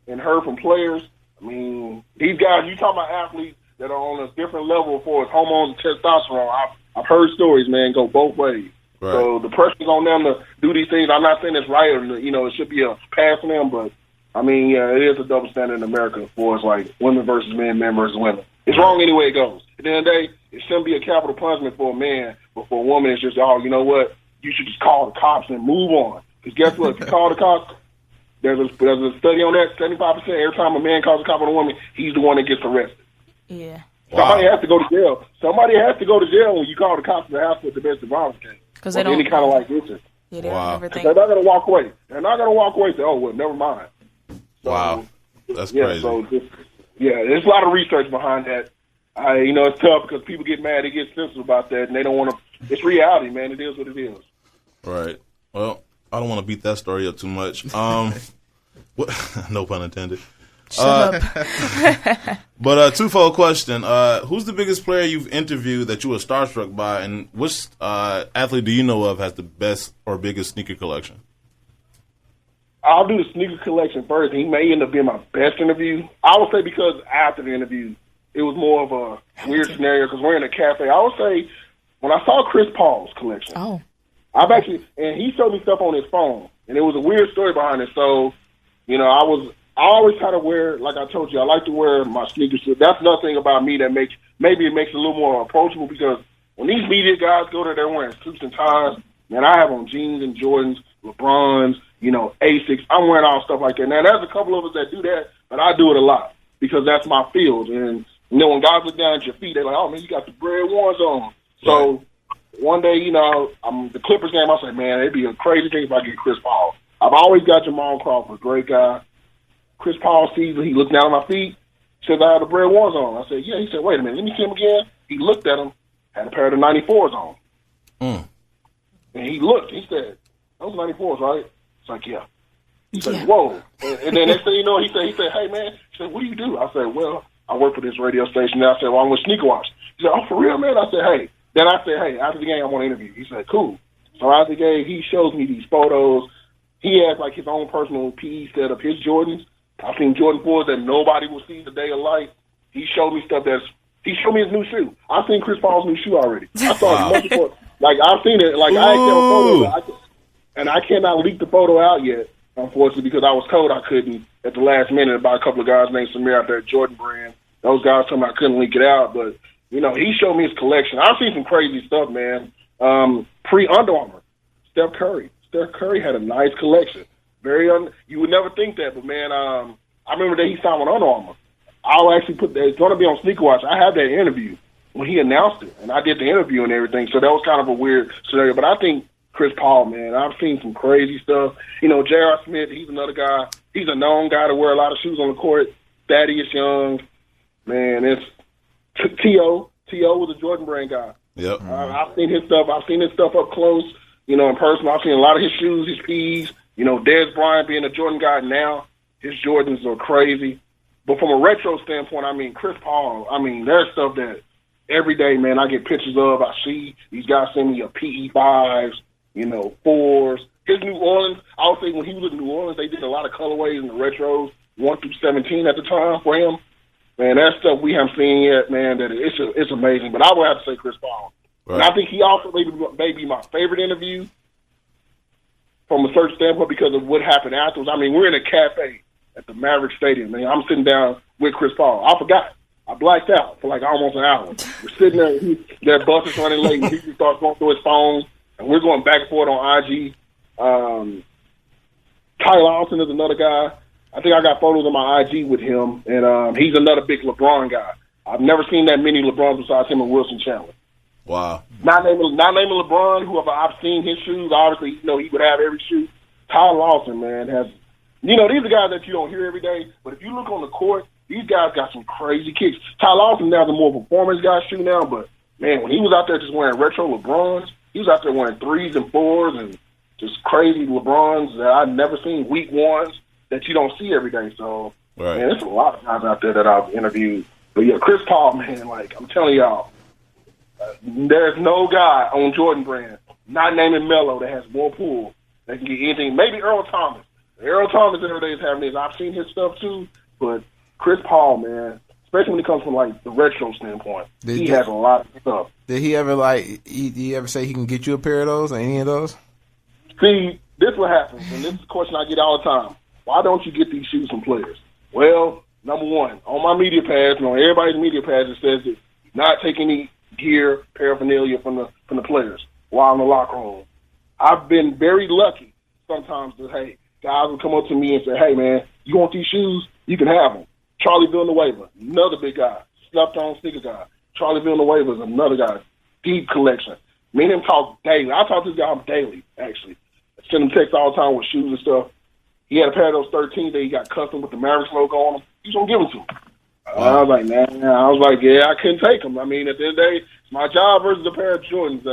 and heard from players, these guys, you talking about athletes that are on a different level for hormones and testosterone. I've heard stories, man, go both ways. Right. So the pressure's on them to do these things. I'm not saying it's right or it should be a pass on them, but it is a double standard in America for us, like women versus men, men versus women. It's wrong any way it goes. At the end of the day, it shouldn't be a capital punishment for a man, but for a woman, it's just, you know what? You should just call the cops and move on. Because guess what? If you call the cops, there's a study on that. 75% every time a man calls a cop on a woman, he's the one that gets arrested. Yeah. Somebody has to go to jail. Somebody has to go to jail when you call the cops in the house with domestic violence case. Because they don't. Any kind of like incident. Yeah, they don't ever think. They're not going to walk away. They're not going to walk away and say, oh, well, never mind. So, wow. That's crazy. There's a lot of research behind that. It's tough because people get mad. They get sensitive about that, and they don't want to. It's reality, man. It is what it is. Right. Well, I don't want to beat that story up too much. No pun intended. Shut up. But twofold question: who's the biggest player you've interviewed that you were starstruck by, and which athlete do you know of has the best or biggest sneaker collection? I'll do the sneaker collection first. He may end up being my best interview. I would say because after the interview, it was more of a weird scenario because we're in a cafe. I would say when I saw Chris Paul's collection, I've actually, and he showed me stuff on his phone, and it was a weird story behind it. So, you know, I always try to wear, like I told you, I like to wear my sneakers. That's another thing about me that maybe it makes it a little more approachable because when these media guys go there, they're wearing suits and ties. Man, I have on jeans and Jordans, LeBrons, you know, Asics. I'm wearing all stuff like that. Now, there's a couple of us that do that, but I do it a lot because that's my field. And, you know, when guys look down at your feet, they're like, oh, man, you got the Bread Ones on. So one day, you know, the Clippers game, I said, man, it'd be a crazy thing if I get Chris Paul. I've always got Jamal Crawford, great guy. Chris Paul sees it. He looked down at my feet, says I have the Bread Ones on. I said, yeah. He said, wait a minute, let me see him again. He looked at him, had a pair of the 94s on. And he looked. He said, those 94s, right? It's like, yeah. He said, whoa. And then next thing you know, he said, hey, man. He said, what do you do? I said, well, I work for this radio station. And I said, well, I'm with Sneaker Watch. He said, oh, for real, man? I said, hey. Then I said, hey, after the game, I want to interview. He said, cool. So after the game, he shows me these photos. He has, like, his own personal PE set of his Jordans. I've seen Jordan 4s that nobody will see the day of light. He showed me stuff he showed me his new shoe. I've seen Chris Paul's new shoe already. I saw it multiple. Like, I've seen it. Like, I actually have a photo. And I cannot leak the photo out yet, unfortunately, because I was told I couldn't at the last minute by a couple of guys named Samir out there at Jordan Brand. Those guys told me I couldn't leak it out. But, you know, he showed me his collection. I've seen some crazy stuff, man. Pre-Under Armour, Steph Curry. Steph Curry had a nice collection. You would never think that, but, man, I remember that he signed with Under Armour. I'll actually it's going to be on Sneaker Watch. I had that interview when he announced it, and I did the interview and everything, so that was kind of a weird scenario. But I think Chris Paul, man, I've seen some crazy stuff. You know, J.R. Smith, he's another guy. He's a known guy to wear a lot of shoes on the court. Thaddeus Young, man, it's T.O. T.O. was a Jordan Brand guy. Yep. I've seen his stuff. I've seen his stuff up close, you know, in person. I've seen a lot of his shoes, his P's. You know, Dez Bryant being a Jordan guy now, his Jordans are crazy. But from a retro standpoint, I mean, Chris Paul, I mean, there's stuff that every day, man, I get pictures of. I see these guys send me a PE 5s, you know, 4s. His New Orleans, I would say when he was in New Orleans, they did a lot of colorways and the retros, 1 through 17 at the time for him. Man, that stuff we haven't seen yet, man, that it's amazing. But I would have to say Chris Paul. Right. And I think he also may be my favorite interview from a certain standpoint because of what happened afterwards. I mean, we're in a cafe at the Maverick Stadium, man. I'm sitting down with Chris Paul. I forgot. I blacked out for like almost an hour. We're sitting there, that bus is running late, and he just starts going through his phone, and we're going back and forth on IG. Ty Lawson is another guy. I think I got photos on my IG with him, and he's another big LeBron guy. I've never seen that many LeBrons besides him and Wilson Chandler. Wow. Not naming LeBron, who I've seen his shoes. Obviously, you know, he would have every shoe. Ty Lawson, man, has, you know, these are guys that you don't hear every day, but if you look on the court, these guys got some crazy kicks. Ty Lawson now is a more performance guy shoe now, but, man, when he was out there just wearing retro LeBrons, he was out there wearing 3s and 4s and just crazy LeBrons that I've never seen, weak ones that you don't see every day. So, right. Man, there's a lot of guys out there that I've interviewed. But, yeah, Chris Paul, man, like, I'm telling y'all, there's no guy on Jordan Brand, not naming Melo, that has more pull that can get anything. Maybe Earl Thomas. Earl Thomas every day is having this. I've seen his stuff too, but Chris Paul, man, especially when it comes from like the retro standpoint, he has a lot of stuff. Did he ever he ever say he can get you a pair of those or any of those? See, this is what happens, and this is a question I get all the time. Why don't you get these shoes from players? Well, number one, on my media pass, and on everybody's media pass, it says that not take any gear, paraphernalia from the players while in the locker room. I've been very lucky sometimes that, hey, guys will come up to me and say, hey, man, you want these shoes? You can have them. Charlie Villanueva, another big guy, slept-on sneaker guy. Charlie Villanueva is another guy, deep collection. Me and him talk daily. I talk to this guy daily, actually. I send him texts all the time with shoes and stuff. He had a pair of those 13 that he got custom with the Mavericks logo on them. He's going to give them to him. I was like, yeah, I couldn't take them. I mean, at the end of the day, it's my job versus a pair of Jordans.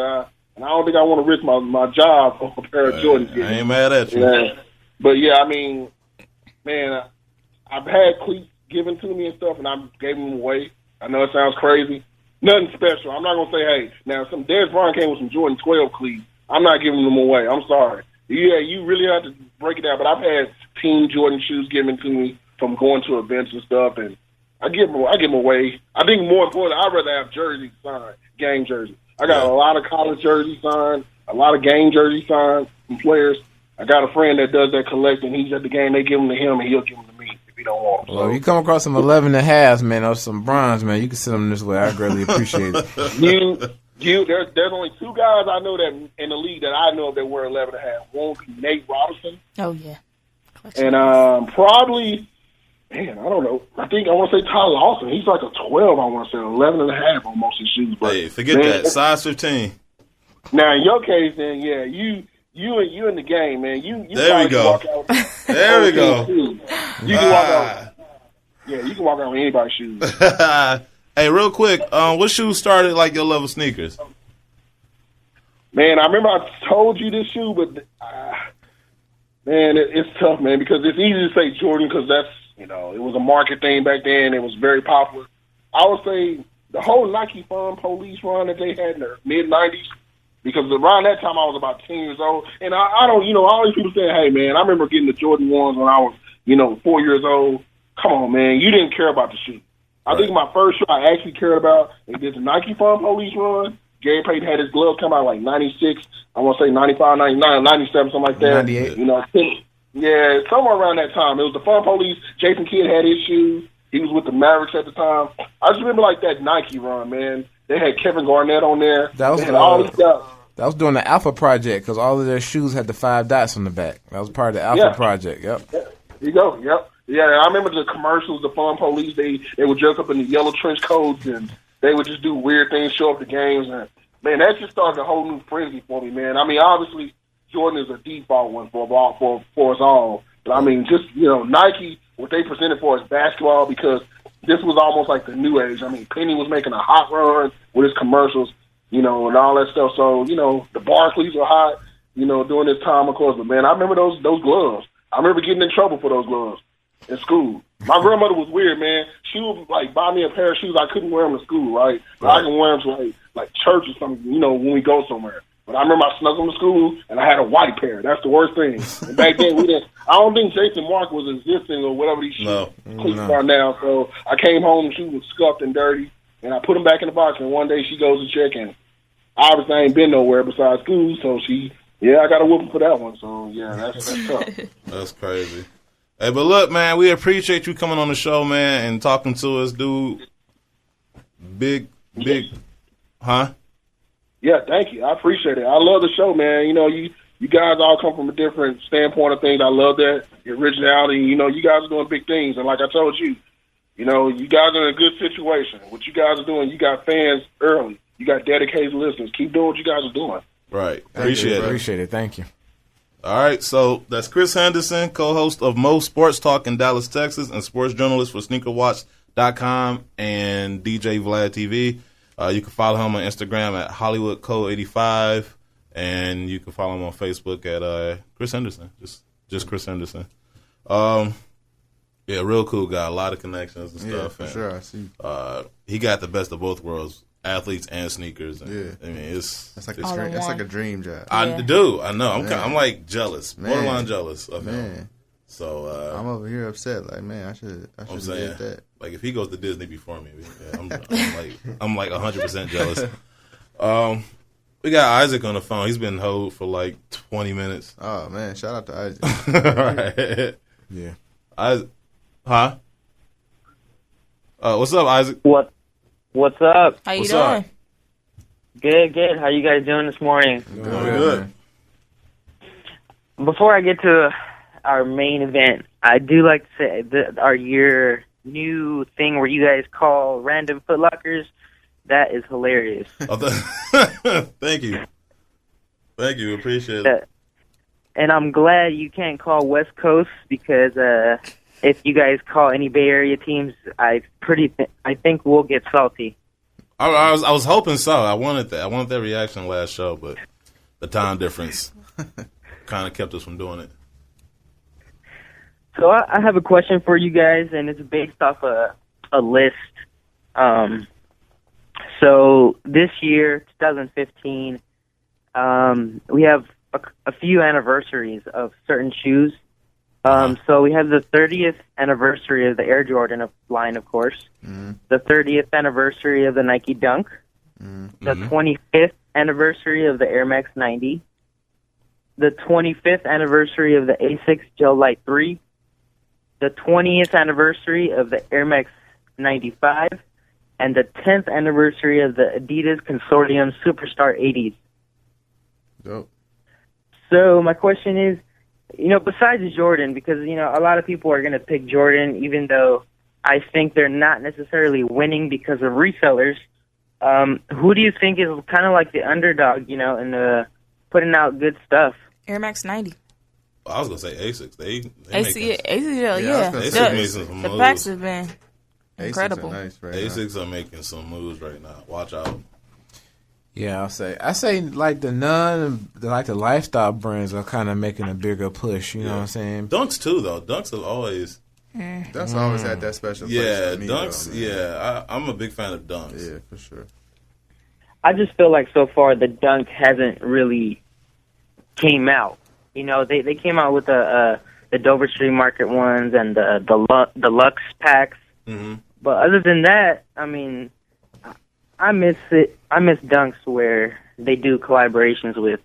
And I don't think I want to risk my job on a pair of Jordans. I ain't mad at you. Yeah. But, yeah, I mean, man, I've had cleats given to me and stuff, and I gave them away. I know it sounds crazy. Nothing special. I'm not going to say, hey, now some Dez Bryant came with some Jordan 12 cleats. I'm not giving them away. I'm sorry. Yeah, you really have to break it down. But I've had Team Jordan shoes given to me from going to events and stuff, and I give them away. I think more important, I'd rather have jerseys signed, game jerseys. I got a lot of college jerseys signed, a lot of game jerseys signed from players. I got a friend that does that collecting. He's at the game. They give them to him, and he'll give them to me if he don't want them. Well, if you come across some 11.5s, man, or some bronze, man, you can send them this way. I greatly appreciate it. There's only two guys I know that in the league that I know of that wear 11.5. One would be Nate Robinson. Oh, yeah. And probably, man, I don't know. I want to say Ty Lawson. He's like a 12, I want to say, 11.5 on most of his shoes. But, hey, forget that. Size 15. Now, in your case, then, yeah, you in the game, man. You there we go. Walk out there we go. You can walk out. Yeah, you can walk out with anybody's shoes. Hey, real quick, what shoes started like your love of sneakers? Man, I remember I told you this shoe, but man, it's tough, man, because it's easy to say Jordan because that's, it was a market thing back then. It was very popular. I would say the whole Nike Fun Police run that they had in the mid-'90s, because around that time I was about 10 years old. And I don't, all these people saying, hey, man, I remember getting the Jordan 1s when I was, 4 years old. Come on, man, you didn't care about the shoe. I think my first shoe I actually cared about, they did the Nike Fun Police run. Gary Payton had his gloves come out like 96, I want to say 95, 99, 97, something like that. 98. Yeah, somewhere around that time. It was the Fun Police. Jason Kidd had his shoes. He was with the Mavericks at the time. I just remember like that Nike run, man. They had Kevin Garnett on there. That was all these guys. That was during the Alpha Project because all of their shoes had the 5 dots on the back. That was part of the Alpha Project. Yep. There you go. Yep. Yeah, I remember the commercials, the Fun Police. They would dress up in the yellow trench coats and they would just do weird things, show up to games, and man, that just started a whole new frenzy for me, man. I mean, obviously Jordan is a default one for us all, but I mean, just Nike, what they presented for us basketball, because this was almost like the new age. I mean, Penny was making a hot run with his commercials, and all that stuff. So the Barclays were hot, during this time, of course. But man, I remember those gloves. I remember getting in trouble for those gloves in school. My grandmother was weird, man. She would buy me a pair of shoes. I couldn't wear them to school, right? I can wear them to like church or something, when we go somewhere. But I remember I snuck them to school and I had a white pair. That's the worst thing. And back then we didn't. I don't think Jason Mark was existing or whatever these shoes are now. So I came home and shoes was scuffed and dirty, and I put them back in the box. And one day she goes to check, and obviously I ain't been nowhere besides school. So I got a whooping for that one. So yeah, that's tough. That's crazy. Hey, but look, man, we appreciate you coming on the show, man, and talking to us, dude. Big, huh? Yeah, thank you. I appreciate it. I love the show, man. You guys all come from a different standpoint of things. I love that, the originality. You guys are doing big things. And like I told you, you guys are in a good situation. What you guys are doing, you got fans early. You got dedicated listeners. Keep doing what you guys are doing. Right. Appreciate it. Thank you. All right, so that's Chris Henderson, co-host of MoSportsTalk in Dallas, Texas, and sports journalist for SneakerWatch.com and DJ VladTV. You can follow him on Instagram at HollywoodCo85, and you can follow him on Facebook at Chris Henderson, just Chris Henderson. Yeah, real cool guy, a lot of connections and stuff. Yeah, for sure, I see. He got the best of both worlds. Athletes and sneakers. And, I mean, that's like a dream job. I do. I know. I'm like jealous, borderline jealess of him. So I'm over here upset. Like, man, I should get that. Like, if he goes to Disney before me, I'm like 100% jealous. We got Isaac on the phone. He's been hold for like 20 minutes. Oh man, shout out to Isaac. Right. Yeah. Isaac, huh? What's up, Isaac? What's up? How you doing? Good. How you guys doing this morning? Doing good. Before I get to our main event, I do like to say your new thing where you guys call random footlockers, that is hilarious. Thank you. Appreciate it. And I'm glad you can't call West Coast because if you guys call any Bay Area teams, I think we'll get salty. I was hoping so. I wanted that. I wanted that reaction last show, but the time difference kind of kept us from doing it. So I have a question for you guys, and it's based off a list. So this year, 2015, we have a few anniversaries of certain shoes. So we have the 30th anniversary of the Air Jordan line, of course. Mm-hmm. The 30th anniversary of the Nike Dunk. Mm-hmm. The 25th anniversary of the Air Max 90. The 25th anniversary of the Asics Gel Light 3. The 20th anniversary of the Air Max 95. And the 10th anniversary of the Adidas Consortium Superstar 80s. Dope. So my question is, besides Jordan, because, a lot of people are going to pick Jordan, even though I think they're not necessarily winning because of resellers. Who do you think is kind of like the underdog, in putting out good stuff? Air Max 90. I was going to say Asics. Asics, Yeah. Asics making some the moves. packs have been incredible. Asics are nice right Asics are making some moves right now. Watch out. Yeah, I say like the lifestyle brands are kind of making a bigger push. You know what I'm saying? Dunks too, though. Dunks have always. Dunks always had that special place. Yeah, for me, Dunks. though, man. I'm a big fan of Dunks. Yeah, for sure. I just feel like so far the Dunk hasn't really came out. They came out with the Dover Street Market ones and the Lux packs. Mm-hmm. But other than that, I mean, I miss it. I miss Dunks where they do collaborations with,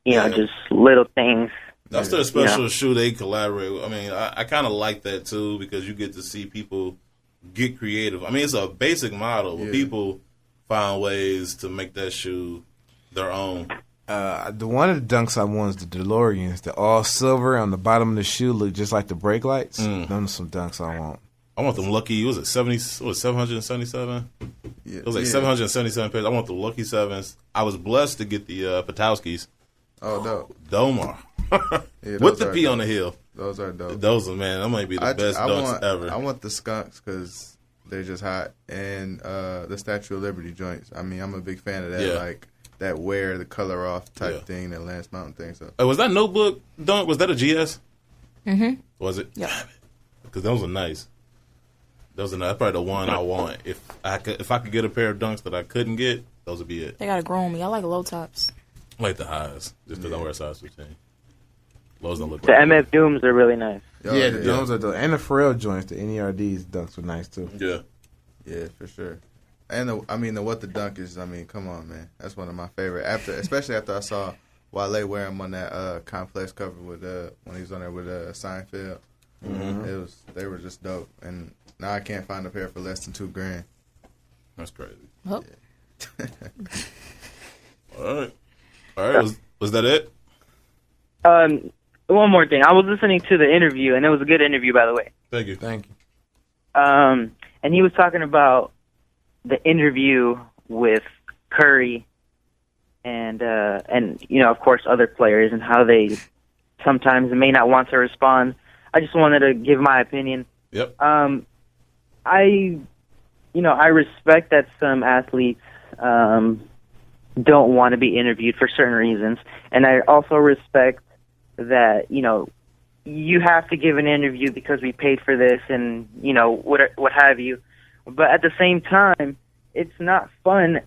just little things. That's their special shoe they collaborate with. I mean, I kind of like that too because you get to see people get creative. I mean, it's a basic model, but people find ways to make that shoe their own. The one of the Dunks I want is the DeLoreans. The all silver on the bottom of the shoe look just like the brake lights. Those are some Dunks I want. I want them lucky. Was it 777? Yeah, It was like 777 pairs. I want the lucky sevens. I was blessed to get the Patowskis. Oh, dope. Domar. Yeah, With the those P are on the dope. hill. Those are dope. Those are, man, that might be the best dunks ever. I want the Skunks because they're just hot. And the Statue of Liberty joints. I mean, I'm a big fan of that. Yeah. Like, that wear the color off type thing, that Lance Mountain thing. So. Was that notebook dunk? Was that a GS? Mm-hmm. Was it? Yeah. Because those are nice. Those are nice. That's probably the one I want. If I could get a pair of dunks that I couldn't get, those would be it. They gotta grow on me. I like low tops. I like the highs, just because I wear a size 15. Lows don't look The right. MF Dooms are really nice. Yeah, the Domes are dope. And the Pharrell joints, the NERD's Dunks were nice too. Yeah. Yeah, for sure. And the What the Dunk is, come on, man. That's one of my favorite. Especially after I saw Wale wear him on that Complex cover with when he was on there with Seinfeld. Mm-hmm. They were just dope. And now I can't find a pair for less than $2,000. That's crazy. Oh. Yeah. All right. Was that it? One more thing. I was listening to the interview, and it was a good interview, by the way. Thank you. And he was talking about the interview with Curry and of course other players and how they sometimes may not want to respond. I just wanted to give my opinion. Yep. I respect that some athletes don't want to be interviewed for certain reasons, and I also respect that you have to give an interview because we paid for this and what have you. But at the same time, it's not fun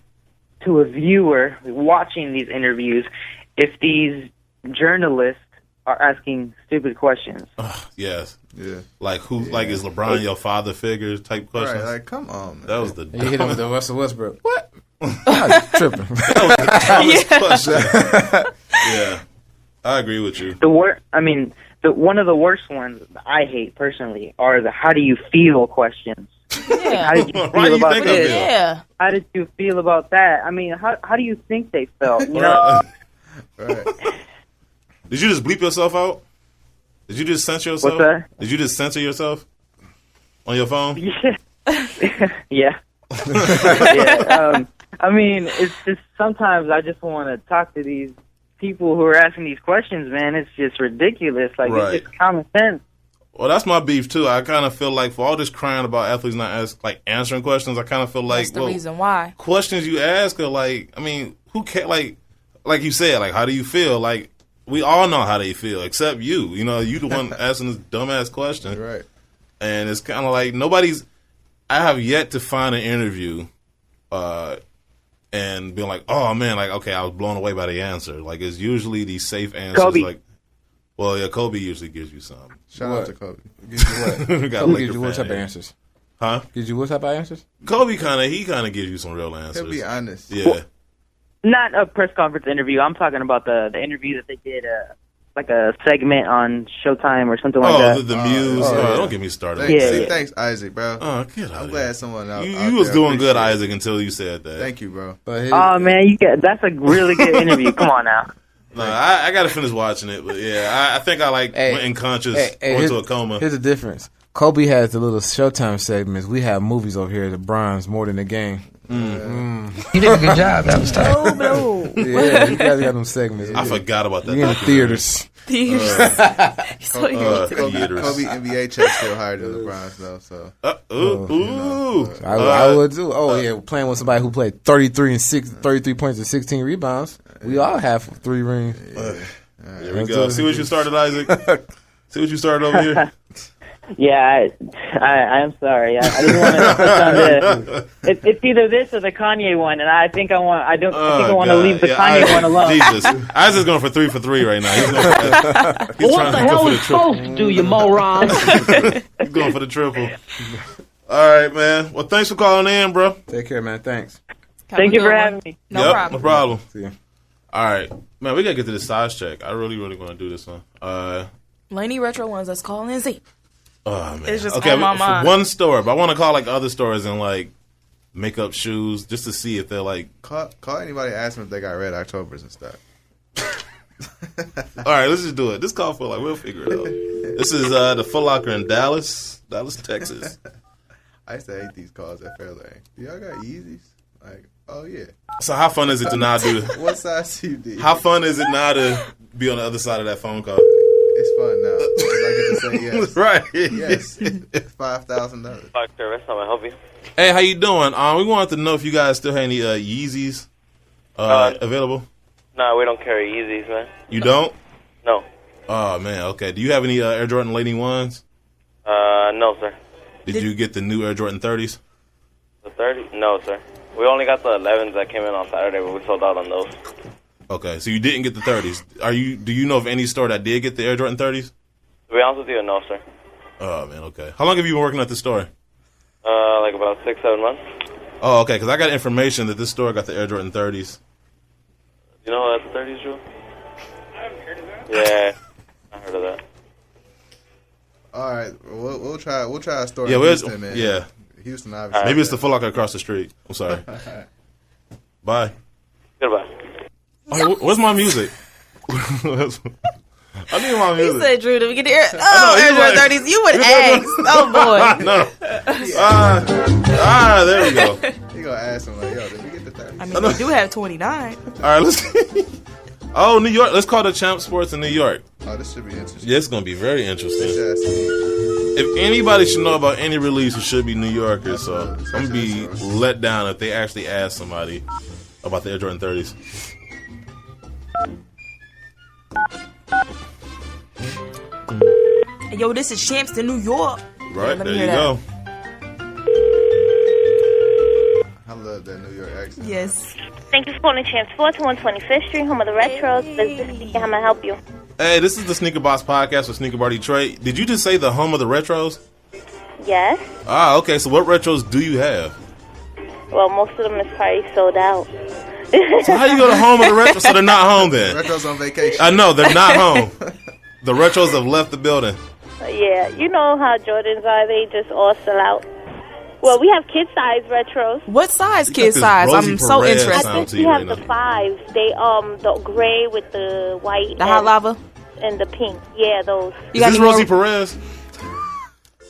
to a viewer watching these interviews if these journalists are asking stupid questions. Yes. Yeah. Like who? Yeah. Like is LeBron your father figure type questions? Right, like come on, man. That was the. You hit him with the Russell Westbrook. What? I was tripping. That was the dumbest question. Yeah, I agree with you. One of the worst ones I hate personally are the "How do you feel?" questions. Yeah. How did you feel about this? Yeah. How did you feel about that? I mean, how do you think they felt? You know? Right. Did you just bleep yourself out? Did you just censor yourself? What's that? Did you just censor yourself on your phone? Yeah. Yeah. Yeah. It's just sometimes I just want to talk to these people who are asking these questions, man. It's just ridiculous. Like, right. It's just common sense. Well, that's my beef too. I kind of feel like for all this crying about athletes not answering questions, I kind of feel like that's the reason why questions you ask are like, I mean, who cares? Like you said, like how do you feel? Like we all know how they feel, except you. You know, you the one asking this dumbass question. Right. And it's kind of like I have yet to find an interview and being like, oh, man, like, okay, I was blown away by the answer. Like, it's usually these safe answers. Kobe. Like, well, yeah, Kobe usually gives you some. Shout out to Kobe. Gives you what? Kobe gives you what type of answers? Huh? Gives you what type of answers? Kobe kind of gives you some real answers. He'll be honest. Yeah. Not a press conference interview. I'm talking about the interview that they did, like a segment on Showtime or something like that. The Muse. yeah. Don't get me started. Thanks, Isaac, bro. Get out I'm of glad here. someone out You out was there doing good, appreciate it. Isaac, until you said that. Thank you, bro. But Oh man, that's a really good interview. Come on now. No, I got to finish watching it, but yeah, I think I went unconscious, went into a coma. Here's the difference. Kobe has the little Showtime segments. We have movies over here, the Bronze, more than the game. You did a good job. That was tough. Oh, no. Yeah, you guys got them segments. I forgot about that. You in the theaters. So irritating. Kobe NBA check still higher than LeBron's though. So I would too. Oh yeah, playing with somebody who played 33 points and 16 rebounds. We all have 3 rings. Here we go. See what you started, Isaac? See what you started over here? Yeah, I'm sorry. I didn't want to push on this. It's either this or the Kanye one, and I think I want to leave the Kanye one alone. Jesus, Isaac's going for 3 for 3 right now. He's What the hell are we supposed to do, you moron? He's going for the triple. All right, man. Well, thanks for calling in, bro. Take care, man. Thanks. Thank you for having me. No problem. No problem. See ya. All right, man. We gotta get to the size check. I really want to do this one. Laney Retro ones. Let's call Lindsay. Oh man, It's just okay. on my For mind. one store, but I want to call like other stores and like make up shoes just to see if they're like. call anybody, ask them if they got Red Octobers and stuff. All right, let's just do it. This call for like we'll figure it out. This is the Foot Locker in Dallas, Texas. I used to hate these calls at Fairlane. Do y'all got Yeezys? Like, oh yeah. So how fun is it to not do? What size CD? How fun is it now to be on the other side of that phone call? It's fun now. 'Cause I get to say yes. Right. Yes. $5,000. Park service, how may I help you? Hey, how you doing? We wanted to know if you guys still have any Yeezys available. No, we don't carry Yeezys, man. You don't? No. Oh man. Okay. Do you have any Air Jordan Lady ones? No, sir. Did you get the new Air Jordan 30s? The 30? No, sir. We only got the 11s that came in on Saturday, but we sold out on those. Okay, so you didn't get the 30s. Do you know of any store that did get the Air Jordan 30s? To be honest with you, no, sir. Oh man. Okay. How long have you been working at the store? Like about 6-7 months. Oh, okay. Because I got information that this store got the Air Jordan 30s. You know what the 30s, Drew? I haven't heard of that. Yeah, I heard of that. All right, we'll try a store. Yeah, in Houston, man. yeah. Houston, obviously. Maybe it's the Foot Locker across the street. I'm sorry. Bye. Goodbye. Oh, where's my music? I need my He music. said, Drew, did we get the Air he's Jordan like- 30s? You would ask. Oh, boy. No. There we go. He gonna ask him like, "Yo, did we get the 30?" I mean, we do have 29. All right, let's. Oh, New York. Let's call the Champ Sports in New York. Oh, this should be interesting. Yeah, it's gonna be very interesting. Yes. If anybody should know about any release, it should be New Yorkers. So I'm gonna be let down if they actually ask somebody about the Air Jordan 30s. Yo, this is Champs in New York. Right, let there me you hear go. I love that New York accent. Yes. Thank you for calling Champ Sports, 125th Street, home of the Retros. This is speaking. How may I help you? Hey, this is the Sneaker Boss Podcast with Sneaker Bar Detroit. Did you just say the home of the retros? Yes. Ah, okay. So what retros do you have? Well, most of them is probably sold out. So how you go to home of the retros? So they're not home then? Retro's on vacation. I know, they're not home. The retros have left the building. Yeah, you know how Jordans are. They just all sell out. Well, we have kid-size retros. What size You kid got this size? Rosie I'm so Perez interested. sound I to think we you have right the now. fives. They the gray with the white. The hot lava? And the pink. Yeah, those. You got Is this any Rosie more, Perez?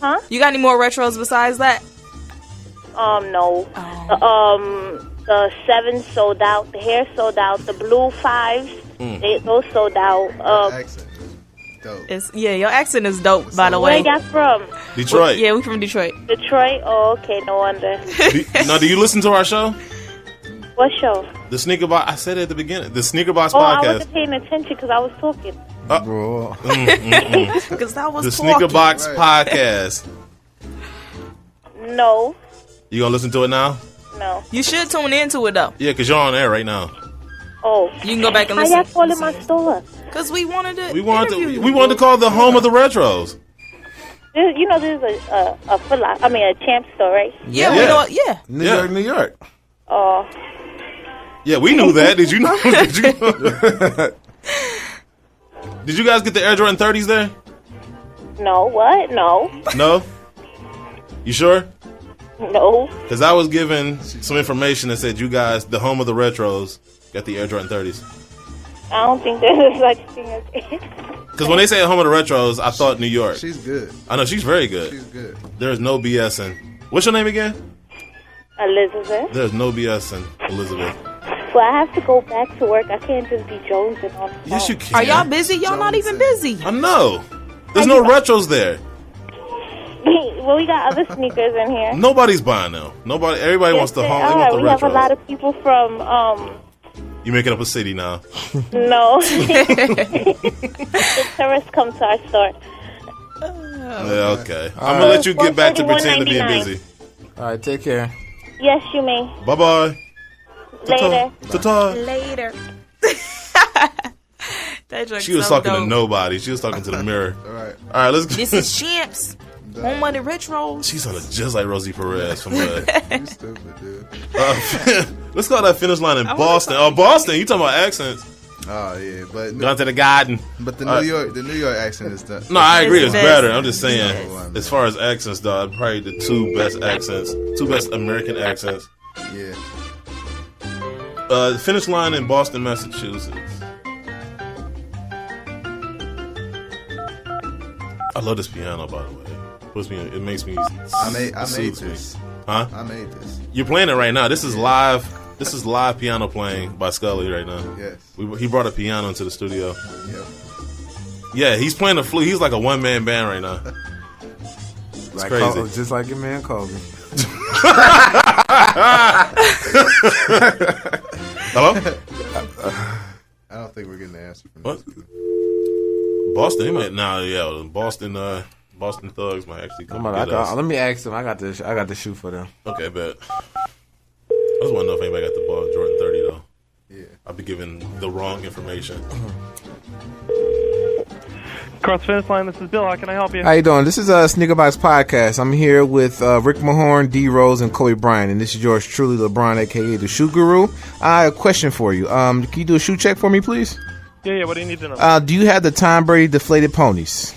Huh? You got any more retros besides that? No. Oh. The 7 sold out. The hair sold out. The blue 5s, those sold out. Accent is dope. Your accent is dope, by the Where way. you got from? Detroit. Yeah, we from Detroit. Detroit? Oh, okay, no wonder. Now, do you listen to our show? What show? The Sneaker Box. I said it at the beginning. The Sneaker Box I podcast. wasn't paying attention because I was talking. Because I was the talking. Sneaker Box podcast. No. You gonna listen to it now? No. You should tune into it though. Yeah, because you're on air right now. Oh. You can go back and How listen. y'all calling my store? Because we wanted to. We wanted to call the home of the retros. You know, there's a Foot Locker, a Champ store, right? Yeah, we know. Yeah. New York. Oh. Yeah, we knew that. Did you know? Did you guys get the Air Jordan 30s there? No. What? No. No? You sure? No. Because I was given some information that said you guys, the home of the retros, got the Air Jordan 30s. I don't think there's such thing as it. Because when they say home of the retros, I thought New York. She's good. I know, she's very good. She's good. There's no BSing. What's your name again? Elizabeth. There's no BSing, Elizabeth. Well, I have to go back to work. I can't just be jonesing on the phone. Yes, you can. Are y'all busy? Y'all not even busy. I know. There's no retros there. Well, we got other sneakers in here. Nobody's buying them. Everybody wants the home. They want the We have a retros. lot of people from, You making up a city now. no. The tourists come to our store. Yeah, okay. I'm going to let you get back to pretend to being busy. All right, take care. Yes, you may. Bye-bye. Later. Ta-ta. Later. She was talking to nobody. She was talking to the mirror. All right. All right, let's go. This is Champs. Home of the retros. She sounded just like Rosie Perez from You stupid, dude. let's call that finish line in Boston. Oh, Boston. You talking about accents. Oh, yeah. But Gone to the garden. But the New York accent is the... No, I agree. It's best. better. I'm just saying. As far as accents, though, probably the two best American accents. Yeah. The finish line in Boston, Massachusetts. I love this piano, by the way. It makes me. I made this. Huh? I made this. You're playing it right now. This is live. This is live piano playing by Scully right now. Yes. He brought a piano into the studio. Yep. Yeah, he's playing the flute. He's like a one-man band right now. It's crazy. Just like your man Kobe. Hello? I don't think we're getting the answer from What? Boston, he might. Boston Thugs might actually come get us. Let me ask them. I got the shoe for them. Okay, bet. I just want to know if anybody got the ball Jordan 30 though. Yeah. I'll be giving the wrong information. Cross finish line. This is Bill. How can I help you? How you doing? This is Sneaker Box Podcast. I'm here with Rick Mahorn, D Rose, and Kobe Bryant, and this is yours truly, LeBron, aka the Shoe Guru. I have a question for you. Can you do a shoe check for me, please? Yeah. What do you need to know? Do you have the Tom Brady deflated ponies?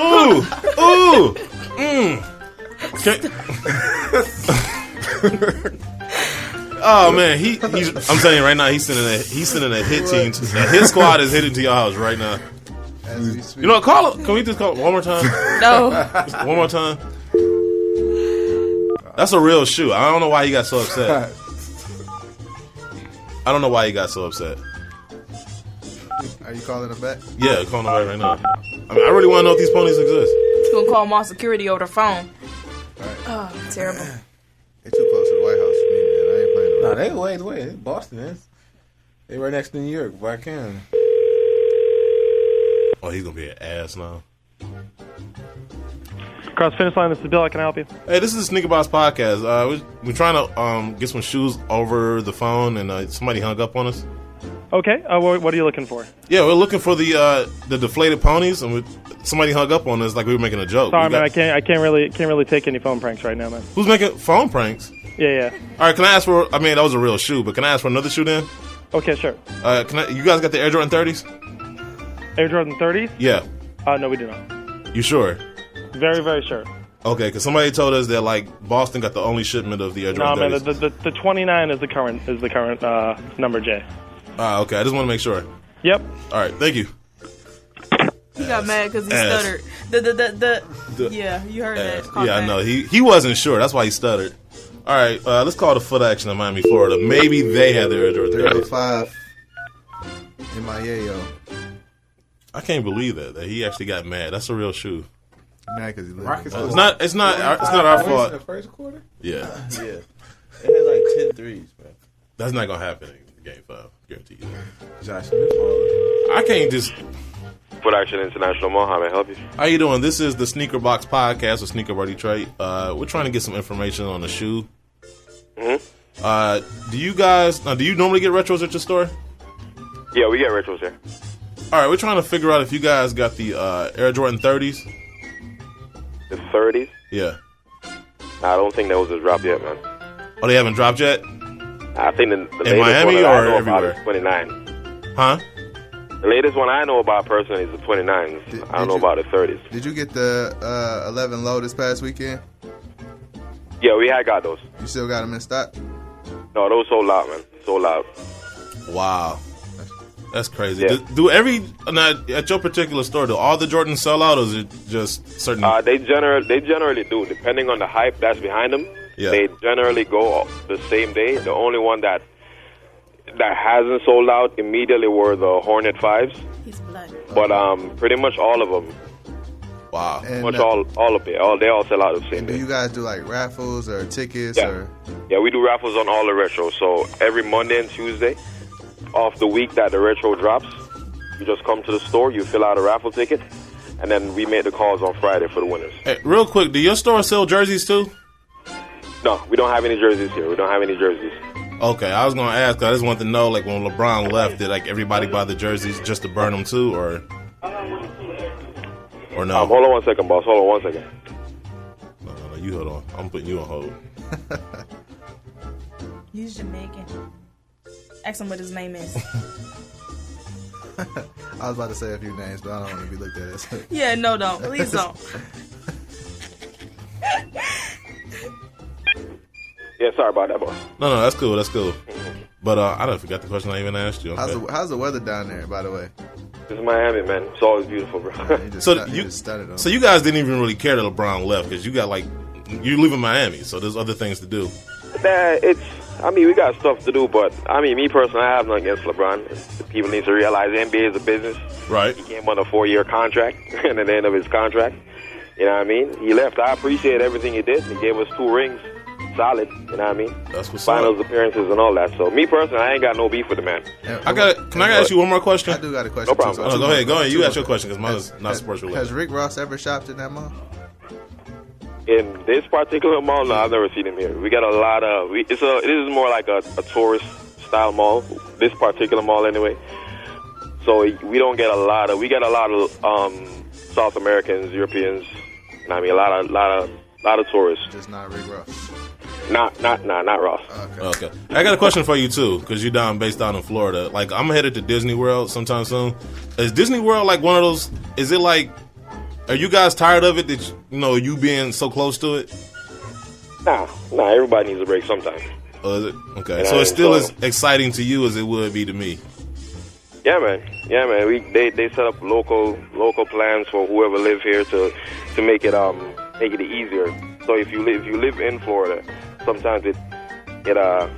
Ooh, oh man, he's. I'm telling you right now, he's sending a hit team. A hit squad is heading to your house right now. You know what? Call it. Can we just call it one more time? No. Just one more time. That's a real shoe. I don't know why he got so upset. I don't know why he got so upset. Are you calling him back? Yeah, calling him back right now. I mean, I really want to know if these ponies exist. He's gonna call mall security over the phone. Right. Oh, terrible. They're too close to the White House for me, man. I ain't playing no. No, they wait. Boston is. They right next to New York. Why can't? Oh, he's gonna be an ass now. Cross finish line. This is Bill. How can I help you? Hey, this is the Sneaker Box Podcast. We're trying to get some shoes over the phone, and somebody hung up on us. Okay. What are you looking for? Yeah, we're looking for the deflated ponies, and somebody hung up on us like we were making a joke. Sorry, man. I can't really take any phone pranks right now, man. Who's making phone pranks? Yeah. All right, can I ask for? I mean, that was a real shoe, but can I ask for another shoe then? Okay, sure. You guys got the Air Jordan 30s? Air Jordan 30s? Yeah. No, we do not. You sure? Very, very sure. Okay, because somebody told us that like Boston got the only shipment of the Air Jordan 30s. No, man. The 29 is the current number J. Okay. I just want to make sure. Yep. All right. Thank you. He got mad because he stuttered. Yeah, you heard that. Yeah, I know. He wasn't sure. That's why he stuttered. All right. Let's call the Foot Action in Miami, Florida. Maybe they had their Air Jordan 30s. 305 in my yayo. I can't believe that he actually got mad. That's a real shoe. Mad because he Rockets. It's not our fault. In the first quarter. Yeah. Yeah. They had like 10 threes, bro. That's not gonna happen in Game 5. Guarantee you. Josh Smith. I can't just. Foot Action International Mall, how may I help you? How you doing? This is the Sneaker Box Podcast with Sneaker Bar Detroit. We're trying to get some information on the shoe. Mm-hmm. Do you guys? Do you normally get retros at your store? Yeah, we get retros here. All right, we're trying to figure out if you guys got the Air Jordan 30s. The 30s? Yeah. Nah, I don't think those have dropped yet, man. Oh, they haven't dropped yet? I think the latest in Miami one or I know everywhere? about is 29. Huh? The latest one I know about personally is the 29s. I don't know about the 30s. Did you get the 11 low this past weekend? Yeah, we had got those. You still got them in stock? No, those sold out, man. Sold out. Wow. That's crazy. Yeah. Do at your particular store, do all the Jordans sell out, or is it just certain? They generally do, depending on the hype that's behind them. Yeah. They generally go the same day. The only one that hasn't sold out immediately were the Hornet 5s. But pretty much all of them. Wow. And, all of it. They all sell out the same Do day. you guys do like raffles or tickets? Yeah. Or? Yeah, we do raffles on all the retros. So every Monday and Tuesday of the week that the retro drops, you just come to the store, you fill out a raffle ticket, and then we make the calls on Friday for the winners. Hey, real quick, do your store sell jerseys too? No, we don't have any jerseys here. We don't have any jerseys. Okay, I was gonna ask. 'Cause I just wanted to know, like, when LeBron left, did like everybody buy the jerseys just to burn them too, or no? Hold on one second, boss. Hold on one second. No, you hold on. I'm putting you on hold. He's Jamaican. Ask him what his name is. I was about to say a few names, but I don't want to be looked at as. Yeah, no, don't. Please don't. Yeah, sorry about that, boss. No, that's cool. That's cool. But I don't forgot the question I even asked you. Okay. How's the weather down there, by the way? This is Miami, man. It's always beautiful, bro. So you guys didn't even really care that LeBron left because you got you live in Miami, so there's other things to do. We got stuff to do, but me personally, I have nothing against LeBron. People need to realize the NBA is a business. Right. He came on a 4-year contract, and at the end of his contract, you know what I mean? He left. I appreciate everything he did. He gave us 2 rings. Solid, you know what I mean? That's what's Finals up. appearances and all that. So me personally, I ain't got no beef with the man. Can I ask you one more question? I do got a question. No problem. Too, go ahead. You ask your question because mine is not sports related. Has Rick Ross ever shopped in that mall? In this particular mall, no, I've never seen him here. We got a lot of. It is more like a tourist style mall. This particular mall, anyway. So we don't get a lot of. We get a lot of South Americans, Europeans. You know what I mean, a lot of tourists. Just not Rick Ross. Not Ross. Okay. I got a question for you too, because you're based down in Florida. Like, I'm headed to Disney World sometime soon. Is Disney World like one of those? Is it like? Are you guys tired of it? That you being so close to it? Nah. Everybody needs a break sometime. Oh, is it? Okay. You know, So it's still as exciting to you as it would be to me. Yeah, man. They set up local plans for whoever live here to make it easier. So if you live in Florida, sometimes you get a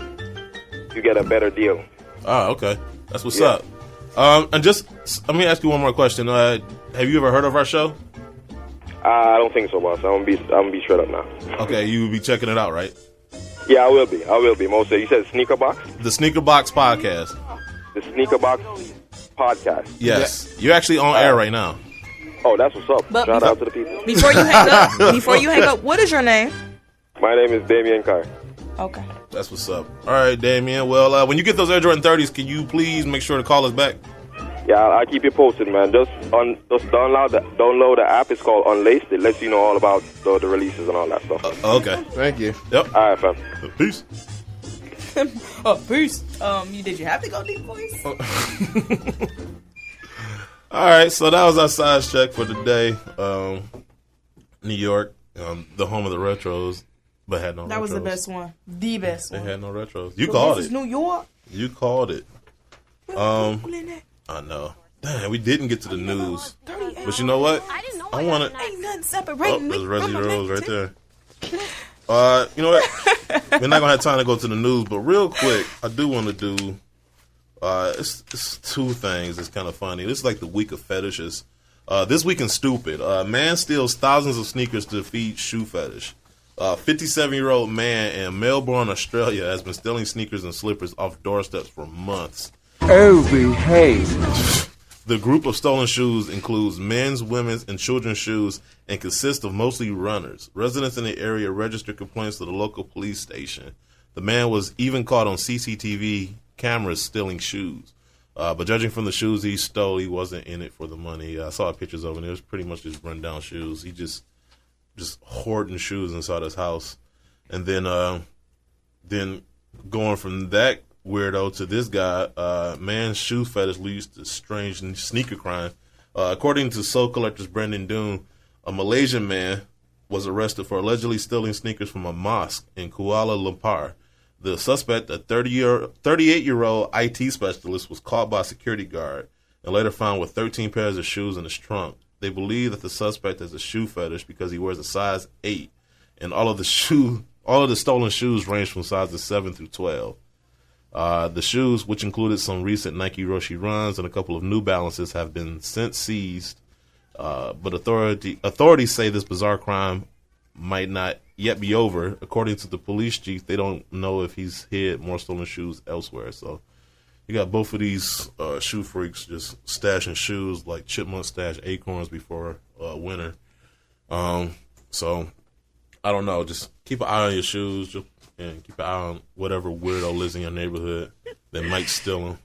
better deal. Oh, okay. That's what's up. And just let me ask you one more question. Have you ever heard of our show? I don't think so, boss. I'm gonna be straight up now. Okay, you will be checking it out, right? Yeah, I will be. Most you said Sneaker Box? The Sneaker Box Podcast. The Sneaker Box Podcast. Yes. You're actually on air right now. Oh, that's what's up. But Shout out to the people. Before you hang up, what is your name? My name is Damian Carr. Okay. That's what's up. All right, Damien. Well, when you get those Air Jordan 30s, can you please make sure to call us back? Yeah, I'll keep you posted, man. Just download the app. It's called Unlaced. It lets you know all about the releases and all that stuff. Okay. Thank you. Yep. All right, fam. Peace. Peace. Did you have to go deep voice? All right, so that was our size check for today. New York, the home of the retros, but had no retros. That was the best one. The best one. They had no retros. You called this it. is New York. You called it. I know. Damn, we didn't get to the news. But you know what? I want to. Ain't nothing separating me. There's Reggie Rose right there. You know what? We're not going to have time to go to the news, but real quick, I do want to do. It's 2 things. It's kind of funny. This is like the week of fetishes. This week in stupid. Man steals thousands of sneakers to feed shoe fetish. 57-year-old man in Melbourne, Australia, has been stealing sneakers and slippers off doorsteps for months. Oh, behave. The group of stolen shoes includes men's, women's, and children's shoes and consists of mostly runners. Residents in the area registered complaints to the local police station. The man was even caught on CCTV cameras stealing shoes. But judging from the shoes he stole, he wasn't in it for the money. I saw pictures of him. It was pretty much just run-down shoes. He just hoarding shoes inside his house. And then going from that weirdo to this guy, man's shoe fetish leads to strange sneaker crime. According to soul collectors Brendan Doon, a Malaysian man was arrested for allegedly stealing sneakers from a mosque in Kuala Lumpur. The suspect, a 38-year-old IT specialist, was caught by a security guard and later found with 13 pairs of shoes in his trunk. They believe that the suspect has a shoe fetish because he wears a size 8, and all of the stolen shoes range from sizes 7 through 12. The shoes, which included some recent Nike Roshe runs and a couple of New Balances, have been since seized. But authorities say this bizarre crime might not yet be over. According to the police chief, they don't know if he's hid more stolen shoes elsewhere. So you got both of these shoe freaks just stashing shoes like chipmunks stash acorns before winter. So I don't know. Just keep an eye on your shoes and keep an eye on whatever weirdo lives in your neighborhood that might steal them.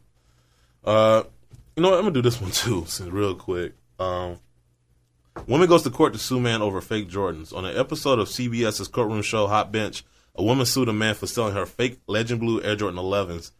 You know what? I'm going to do this one too, real quick. Woman goes to court to sue man over fake Jordans. On an episode of CBS's courtroom show Hot Bench, a woman sued a man for selling her fake Legend Blue Air Jordan 11s.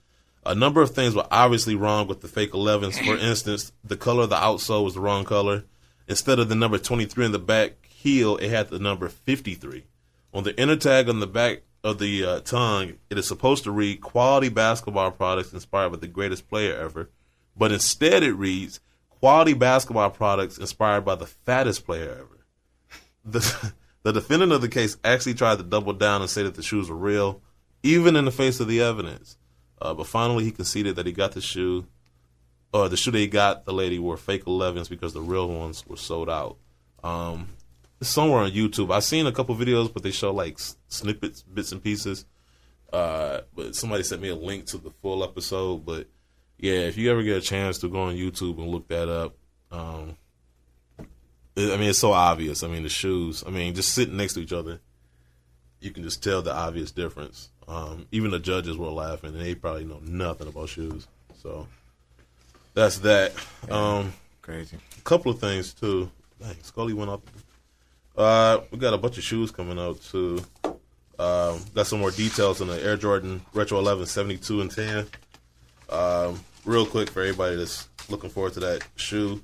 A number of things were obviously wrong with the fake 11s. For instance, the color of the outsole was the wrong color. Instead of the number 23 in the back heel, it had the number 53. On the inner tag on the back of the tongue, it is supposed to read quality basketball products inspired by the greatest player ever. But instead it reads quality basketball products inspired by the fattest player ever. The defendant of the case actually tried to double down and say that the shoes were real, even in the face of the evidence. But finally he conceded that he got the shoe that he got the lady were fake 11s because the real ones were sold out. It's somewhere on YouTube. I've seen a couple videos, but they show like snippets, bits and pieces. But somebody sent me a link to the full episode. But yeah, if you ever get a chance to go on YouTube and look that up, it's so obvious. I mean, the shoes, just sitting next to each other, you can just tell the obvious difference. Even the judges were laughing, and they probably know nothing about shoes. So that's that. Crazy. A couple of things, too. Dang, Scully went up. We got a bunch of shoes coming out, too. Got some more details on the Air Jordan Retro 11 72 and 10. Real quick for everybody that's looking forward to that shoe.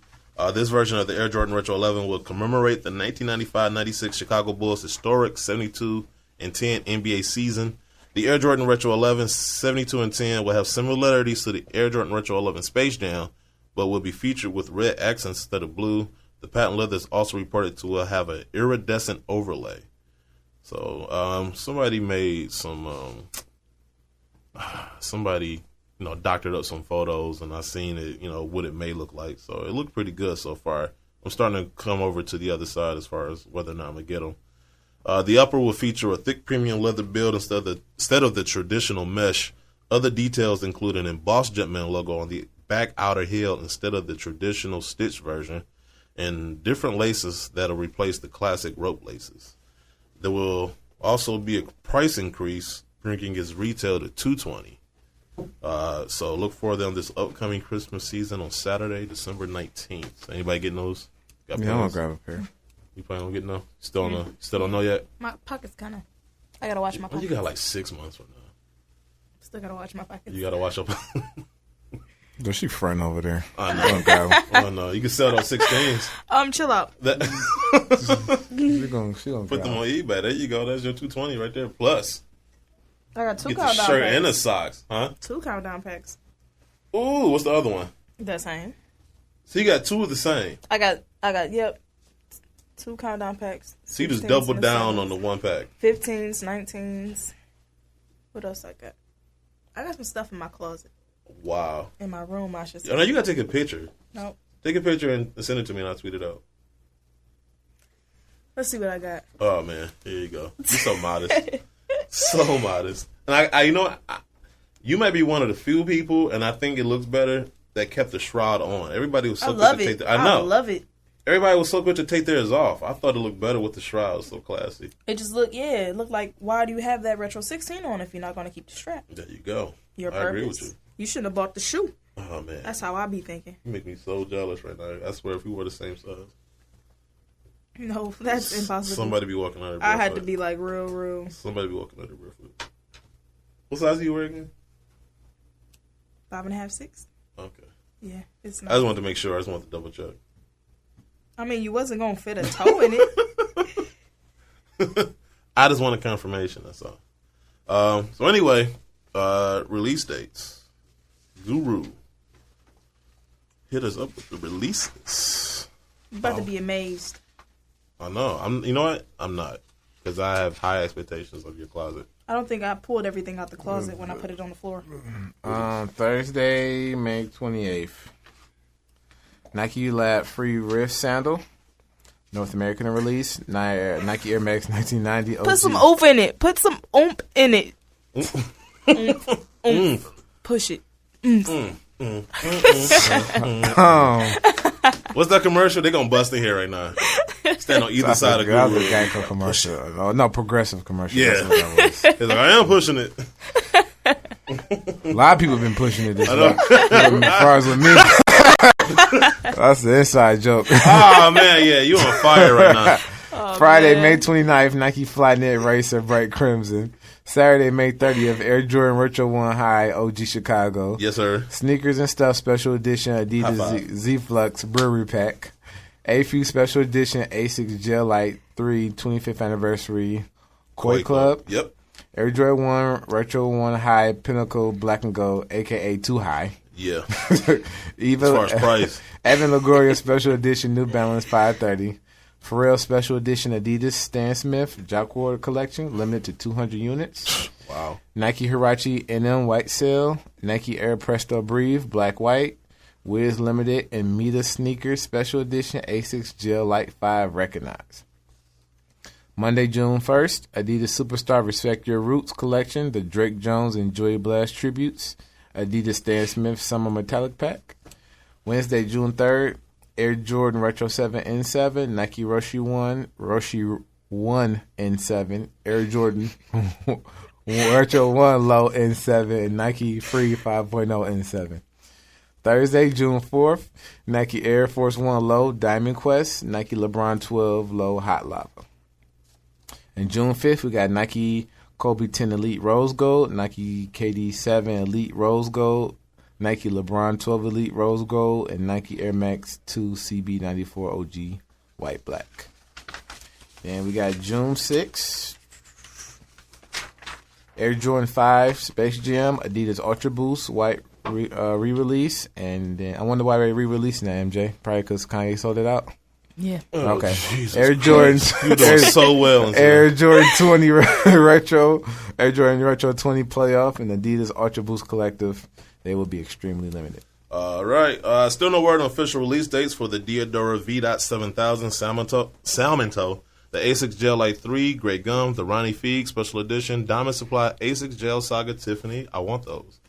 This version of the Air Jordan Retro 11 will commemorate the 1995-96 Chicago Bulls' historic 72 and 10 NBA season. The Air Jordan Retro 11 72 and 10 will have similarities to the Air Jordan Retro 11 Space Jam, but will be featured with red accents instead of blue. The patent leather is also reported to have an iridescent overlay. So somebody made some doctored up some photos, and I seen it, what it may look like. So it looked pretty good so far. I'm starting to come over to the other side as far as whether or not I'm going to get them. The upper will feature a thick premium leather build instead of the traditional mesh. Other details include an embossed Jumpman logo on the back outer heel instead of the traditional stitch version, and different laces that will replace the classic rope laces. There will also be a price increase, bringing its retail to $220. So look for them this upcoming Christmas season on Saturday, December 19th. Anybody getting those? I'm gonna grab a pair. You planning on getting them? Still don't know yet? My pocket's kind of. I gotta watch my pockets. You got like 6 months from now. Still gotta watch my pockets. You gotta watch up. Does she fronting over there? I know. Oh no, you can sell those 16s. Chill out. She gonna put them on eBay. There you go. That's your $220 right there. Plus, I got 2 get countdown the shirt packs. and the socks, huh? 2 countdown packs. Ooh, what's the other one? The same. So you got 2 of the same. I got. Yep. 2 countdown packs. So you just double down on the 1 pack. 15s, 19s. What else I got? I got some stuff in my closet. Wow. In my room, I should say. Oh, no, you gotta take a picture. Nope. Take a picture and send it to me, and I'll tweet it out. Let's see what I got. Oh man, here you go. You're so modest, so modest. And I you know, you might be one of the few people, and I think it looks better that kept the shroud on. Everybody was so quick to take. I know. I love it. Everybody was so quick to take theirs off. I thought it looked better with the shroud. It was so classy. It just looked, it looked like, why do you have that Retro 16 on if you're not going to keep the strap? There you go. Your purpose. I agree with you. You shouldn't have bought the shoe. Oh man, that's how I be thinking. You make me so jealous right now. I swear, if we were the same size. No, that's impossible. Somebody be walking out of I had to be like real. Somebody be walking out of barefoot. What size are you wearing again? 5.5, 6. Okay. Yeah, it's not. I just wanted to make sure. I just wanted to double check. I mean, you wasn't going to fit a toe in it. I just want a confirmation, that's all. So anyway, release dates. Guru. Hit us up with the releases. You're about to be amazed. I know. You know what? I'm not. Because I have high expectations of your closet. I don't think I pulled everything out the closet when I put it on the floor. Thursday, May 28th. Nike Lab Free Rift Sandal. North American release. Nike Air Max 1990 OG. Put some oomph in it. Put some oomph in it. Oomph. Push it. What's that commercial? They're going to bust in here right now. Stand on either side of Guru. That was a Geico commercial. No, Progressive commercial. Yeah. He's like, I am pushing it. A lot of people have been pushing it this week. As far as with me. That's the inside joke. Oh, man, yeah. You on fire right now. Oh, Friday, man. May 29th, Nike Flyknit Racer Bright Crimson. Saturday, May 30th, Air Jordan Retro 1 High OG Chicago. Yes, sir. Sneakers and Stuff Special Edition Adidas Z Flux Brewery Pack. AFU Special Edition Asics Gel Light 3 25th Anniversary Koi Club. Yep. Air Jordan 1 Retro 1 High Pinnacle Black and Gold, a.k.a. 2 High. Yeah. Eva, as far as price. Evan Longoria Special Edition New Balance 530. Pharrell Special Edition Adidas Stan Smith Jock Water Collection, limited to 200 units. Wow. Nike Huarache NM White Sale. Nike Air Presto Breathe Black White. Wiz Limited and Meta Sneakers Special Edition Asics Gel Light 5 Recognize. Monday, June 1st, Adidas Superstar Respect Your Roots Collection, the Drake Jones and Joey Blast Tributes. Adidas Stan Smith Summer Metallic Pack. Wednesday, June 3rd, Air Jordan Retro 7 N7, Nike Roshi 1 N7, Air Jordan Retro 1 Low N7, and Nike Free 5.0 N7. Thursday, June 4th, Nike Air Force 1 Low Diamond Quest, Nike LeBron 12 Low Hot Lava. And June 5th, we got Nike Kobe 10 Elite Rose Gold, Nike KD 7 Elite Rose Gold, Nike LeBron 12 Elite Rose Gold, and Nike Air Max 2 CB94 OG White Black. Then we got June 6th, Air Jordan 5 Space Jam Adidas Ultra Boost White re-release. And then I wonder why they're re-releasing that, MJ. Probably because Kanye sold it out. Yeah. Okay. Jesus Air Jordan. You're doing so well. Air Jordan 20 Retro. Air Jordan Retro 20 Playoff and Adidas Ultra Boost Collective. They will be extremely limited. All right. Still no word on official release dates for the Diodora V.7000 Salmon Toe, the Asics Gel Light 3, Great Gum, the Ronnie Feig Special Edition, Diamond Supply, Asics Gel Saga Tiffany. I want those.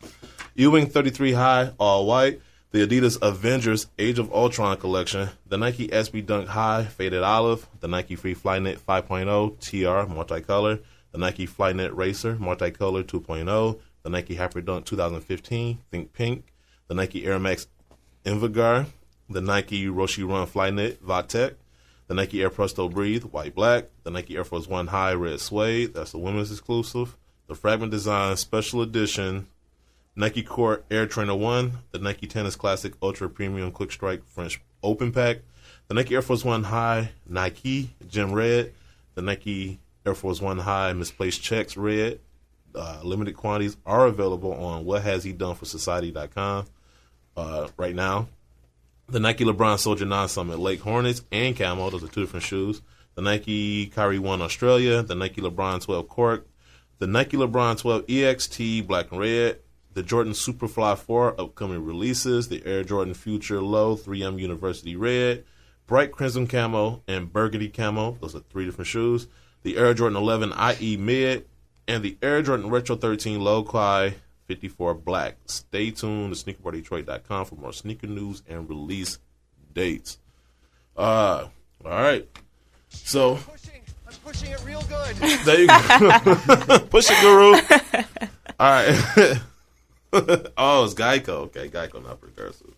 Ewing 33 High, All White, the Adidas Avengers Age of Ultron Collection, the Nike SB Dunk High, Faded Olive, the Nike Free Flyknit 5.0, TR, Multicolor, the Nike Flyknit Racer, Multicolor 2.0, the Nike Hyperdunk 2015, Think Pink, the Nike Air Max Invigar, the Nike Roshi Run Flyknit Vatek, the Nike Air Presto Breathe White Black, the Nike Air Force 1 High Red Suede, that's the women's exclusive, the Fragment Design Special Edition, Nike Court Air Trainer 1, the Nike Tennis Classic Ultra Premium Quick Strike French Open Pack, the Nike Air Force 1 High Nike Gem Red, the Nike Air Force 1 High Misplaced Checks Red. Limited quantities are available on whathashedonefosociety.com right now. The Nike LeBron Soldier 9 Summit Lake Hornets and Camo, those are two different shoes. The Nike Kyrie 1 Australia, the Nike LeBron 12 Cork, the Nike LeBron 12 EXT Black and Red, the Jordan Superfly 4 upcoming releases, the Air Jordan Future Low 3M University Red, Bright Crimson Camo, and Burgundy Camo. Those are 3 different shoes. The Air Jordan 11 IE Mid, and the Air Jordan Retro 13 Low Cly 54 Black. Stay tuned to sneakerbardetroit.com for more sneaker news and release dates. All right. So, I'm pushing it real good. there you go. Push it, Guru. All right. Oh, it's Geico. Okay, Geico, not Progressive.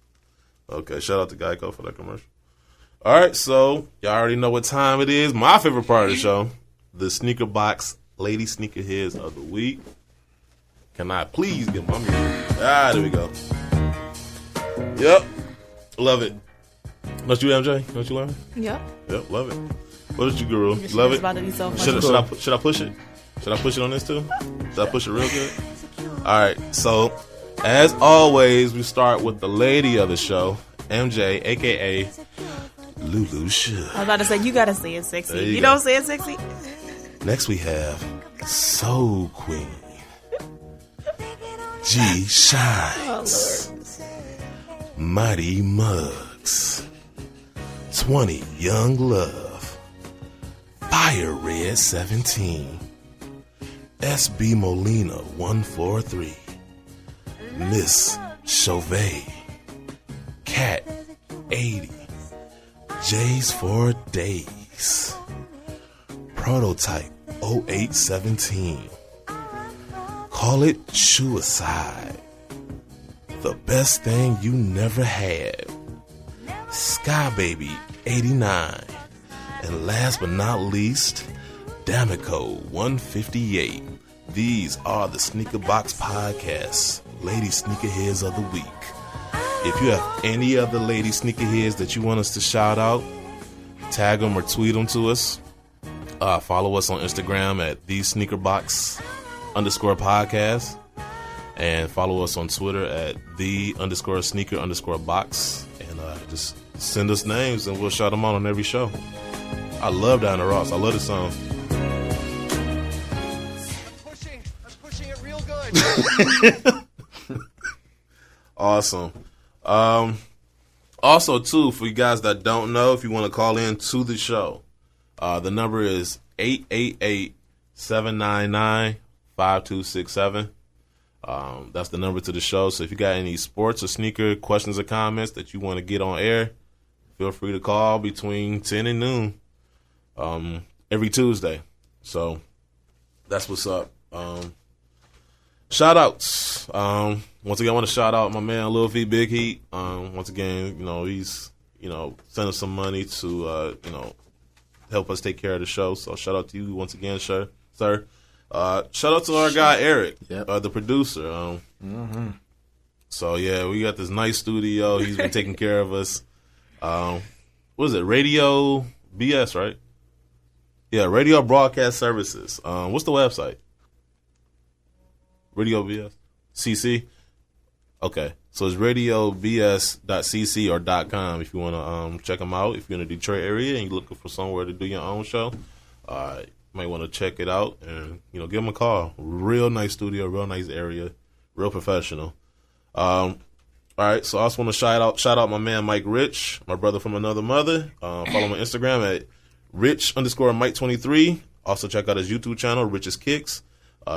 Okay, shout out to Geico for that commercial. All right, so y'all already know what time it is. My favorite part of the show, the Sneaker Box Lady Sneakerheads of the Week. Can I please get my music? There we go. Yep, love it. Don't you, MJ? Don't you love it? Yep. Yep, love it. What did you, Guru? You love it? About to be so Should I push it? Should I push it on this too? Should I push it real good? All right, so as always, we start with the lady of the show, MJ, a.k.a. Lulu Should. I was about to say, you got to say it sexy. You go. don't say it sexy? Next we have Soul Queen, G Shines, Mighty Muggs, 20 Young Love, Fire Red 17, SB Molina 143, Miss Chauvet, Cat 80, J's for Days, Prototype 0817, Call It Suicide, The Best Thing You Never Had, Sky Baby 89, and last but not least, Damico 158. These are the Sneaker Box Podcasts, Lady Sneakerheads of the Week. If you have any other lady sneakerheads that you want us to shout out, tag them or tweet them to us. Follow us on Instagram at @thesneakerbox_podcast. And follow us on Twitter at @the_sneaker_box. And just send us names and we'll shout them out on every show. I love Diana Ross. I love the song. I'm pushing it real good. Awesome. Also, too, for you guys that don't know, if you want to call in to the show, the number is 888-799-5267. That's the number to the show. So if you got any sports or sneaker questions or comments that you want to get on air, feel free to call between 10 and noon every Tuesday. So that's what's up. Shout outs. Once again, I want to shout out my man Lil V Big Heat. Once again, he's sending some money to help us take care of the show. So shout out to you once again, sir. Shout out to our guy Eric, the producer. So yeah, we got this nice studio. He's been taking care of us. What is it? Radio BS, right? Yeah, Radio Broadcast Services. What's the website? Radio BS? CC? Okay. So it's radiobs.cc or .com if you want to check them out. If you're in the Detroit area and you're looking for somewhere to do your own show, you might want to check it out and, give them a call. Real nice studio, real nice area, real professional. All right, so I also want to shout out my man Mike Rich, my brother from another mother. Follow him on Instagram at Rich_Mike23. Also check out his YouTube channel, Rich's Kicks.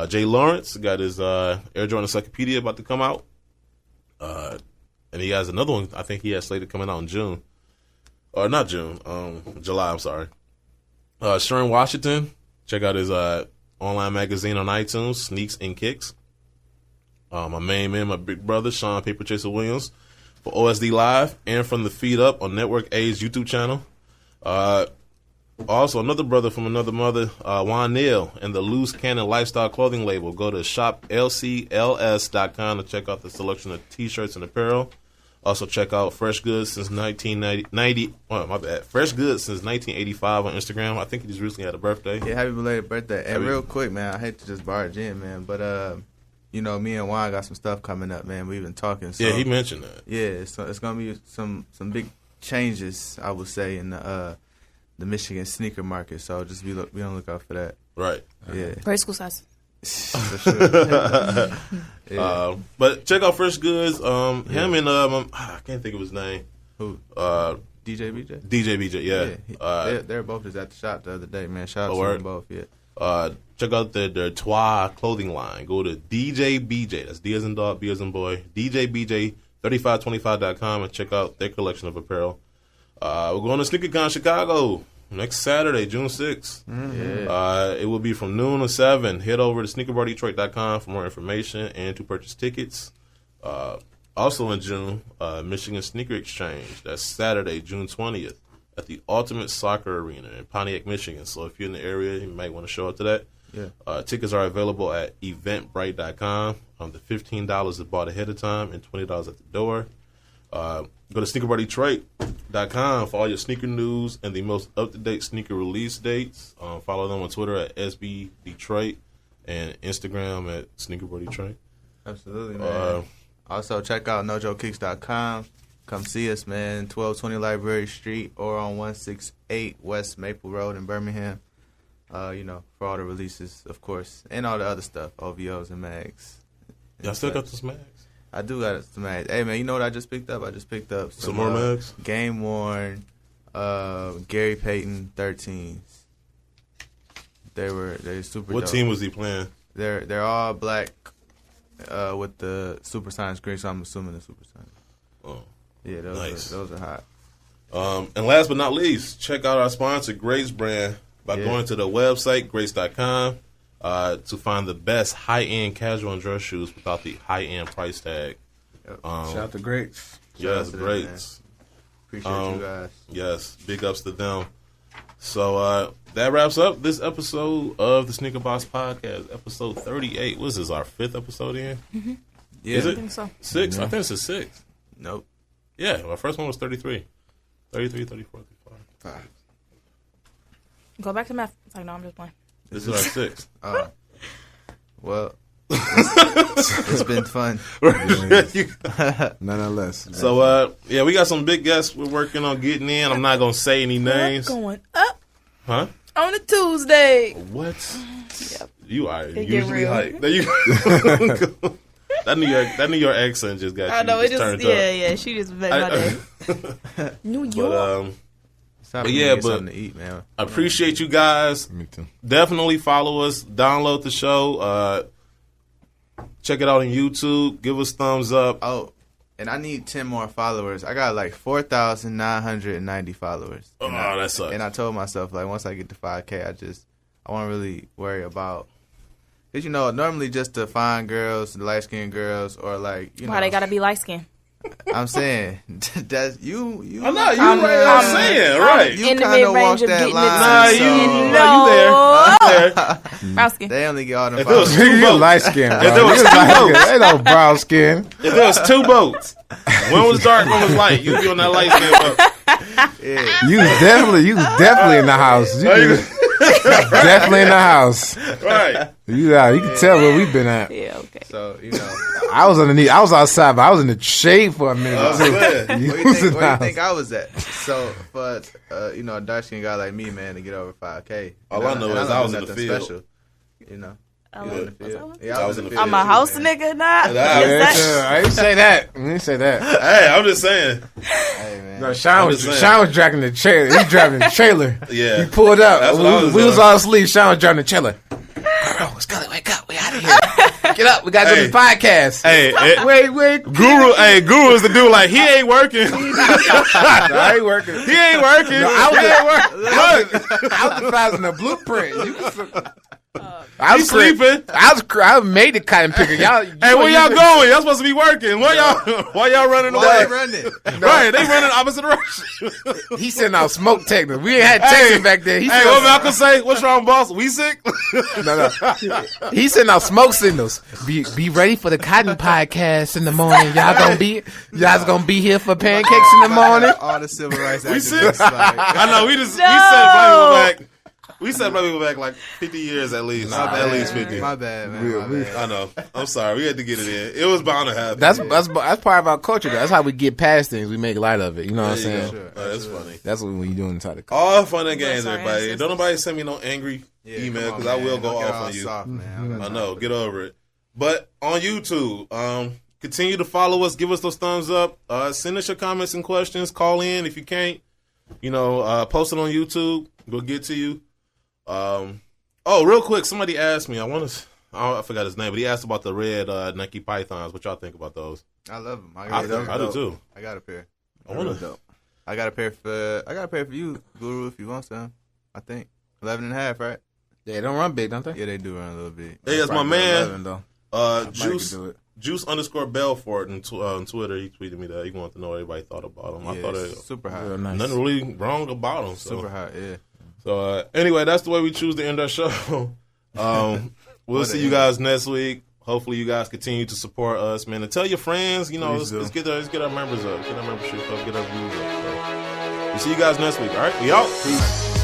Jay Lawrence got his Air Jordan Encyclopedia about to come out. And he has another one, I think he has slated coming out in June. Or not June, July, I'm sorry. Sharon Washington, check out his online magazine on iTunes, Sneaks and Kicks. My main man, my big brother, Sean Paper Chaser Williams, for OSD Live and from the Feed Up on Network A's YouTube channel. Also, another brother from another mother, Juan Neal, and the Loose Cannon Lifestyle Clothing Label. Go to shoplcls.com to check out the selection of T-shirts and apparel. Also, check out Fresh Goods since 1990. Oh, my bad. Fresh Goods since 1985 on Instagram. I think he just recently had a birthday. Yeah, happy belated birthday. And real quick, man, I hate to just barge in, man, but me and Juan got some stuff coming up, man. We've been talking. So, yeah, he mentioned that. Yeah, so it's gonna be some big changes, I would say, in the Michigan sneaker market. So just be on the lookout for that. Right. Yeah. Grade school size. For sure. Yeah. But check out Fresh Goods. Him and I can't think of his name. Who? DJ BJ? DJ BJ, yeah. They're both just at the shop the other day, man. Shout out to them both, yeah. Check out their Twa clothing line. Go to DJ BJ. That's D as in dog, B as in boy. DJ BJ 3525.com and check out their collection of apparel. We're going to SneakerCon Chicago next Saturday, June 6th. Mm-hmm. It will be from noon to 7. Head over to sneakerbardetroit.com for more information and to purchase tickets. Also in June, Michigan Sneaker Exchange. That's Saturday, June 20th at the Ultimate Soccer Arena in Pontiac, Michigan. So if you're in the area, you might want to show up to that. Yeah. Tickets are available at eventbrite.com. The $15 is bought ahead of time and $20 at the door. Go to sneakerbardetroit.com for all your sneaker news and the most up-to-date sneaker release dates. Follow them on Twitter at SB Detroit and Instagram at sneakerbardetroit. Absolutely, man. Also, check out NoJoKicks.com. Come see us, man. 1220 Library Street or on 168 West Maple Road in Birmingham. For all the releases, of course, and all the other stuff, OVOs and mags. Y'all still got those mags? I do got some mags. Hey, man, you know what I just picked up? I just picked up some more mags? Game Worn, Gary Payton 13s. They're super What dope. team was he playing? They're all black with the Super Science green, so I'm assuming the Super Science. Oh, yeah, those are hot. And last but not least, check out our sponsor, Grace Brand, by going to the website, grace.com, to find the best high-end casual and dress shoes without the high-end price tag. Shout out to Greats. Yes, Greats. Appreciate you guys. Yes, big ups to them. So that wraps up this episode of the Sneaker Box Podcast, episode 38. What is this, our 5th episode in? Mm-hmm. Yeah. Is it? I think so. 6? Yeah. I think it's a 6. Nope. Yeah, our first one was 33. 33, 34, 35. Go back to math. It's like, no, I'm just playing. This is our 6. Well, it's been fun. Nonetheless. So, we got some big guests we're working on getting in. I'm not going to say any names. Going up Huh? on a Tuesday. What? Yep. You are It get usually real. hyped. That New York accent just got I know, it just, turned yeah, she just made my day. New York. But yeah, but something to eat, man. I appreciate you guys. Me too. Definitely follow us. Download the show. Check it out on YouTube. Give us thumbs up. Oh, and I need 10 more followers. I got like 4,990 followers. Oh, that sucks. And I told myself, like, once I get to 5K, I won't really worry about. Because, normally just to find girls, light-skinned girls, or like, Why they gotta be light skinned? I'm saying, that's you. I'm not. You right? I'm saying, right. You in the kind of mid-range walk of that getting line. it. You there. Brown skin. They only get all them If it was followers. two You boats, light skin, bro. If there was You two light skin. boats. Ain't no brown skin. If there was 2 boats, one was dark, one was light. You'd be on that light skin boat. Yeah. You was definitely in the house. You was definitely in the house. Right. You can tell where we've been at. Yeah, okay. So, I was underneath. I was outside, but I was in the shade for a minute. Oh, too. man. You Where was you in the think, house. I was at? So, but a dark skinned guy like me, man, to get over 5K. All I know is I was in the field. Special, I in was- the field. was Yeah, I was in the field. I'm a house nigga now. I didn't say that. I didn't say that. Hey, I'm just saying. Hey, man. No, Sean I'm was just saying. dragging the trailer. He driving the trailer. Yeah. He pulled up. That's what I was We was doing. all asleep. Sean was driving the trailer. Girl, Scully, wake up. We out of here. Get up. We got to do the podcast. Hey, Wait. Guru is the dude like, he ain't working. I ain't working. He ain't working. No, I was Look. advertising the blueprint. He's sleeping. I made the cotton picker. Y'all, Hey, where y'all going? Y'all supposed to be working. Why y'all running Why away? they running? Right, they running opposite direction. He sending out smoke techniques. We ain't had texting back there. Hey, what Malcolm say? What's wrong, boss? We sick? No. He sending out smoke signals. Be ready for the Cotton Podcast in the morning. Y'all gonna be here for pancakes in the morning. All the civil rights We activists. sick? Like, I know. We set black people back. We set black people back like 50 years at least. At least 50. my bad, man. My bad. I know. I'm sorry. We had to get it in. It was bound to happen. That's part of our culture. That's how we get past things. We make light of it. You know what I'm There you saying? go. Oh, that's funny. That's what we doing inside the culture. All fun and games, Bless our everybody. ancestors. Don't nobody send me no angry email because I will go off on you. Soft, man. I know. Get over it. But on YouTube, continue to follow us. Give us those thumbs up. Send us your comments and questions. Call in if you can't. Post it on YouTube. We'll get to you. Real quick, somebody asked me. I forgot his name, but he asked about the red Nike Pythons. What y'all think about those? I love them. I do too. I got a pair. I got a pair for you, Guru, if you want some. I think 11.5, right? Yeah, they don't run big, don't they? Yeah, they do run a little big. Hey, it's my man. 11, Juice_Belfort on Twitter. He tweeted me that he wanted to know what everybody thought about him. I thought it super hot. Nice. Nothing really wrong about him. Super hot, yeah. So anyway, that's the way we choose to end our show. We'll see you guys next week. Hopefully, you guys continue to support us, man. And tell your friends, let's get our members up, get our membership up, get our views up. So we'll see you guys next week. All right, we out. Peace.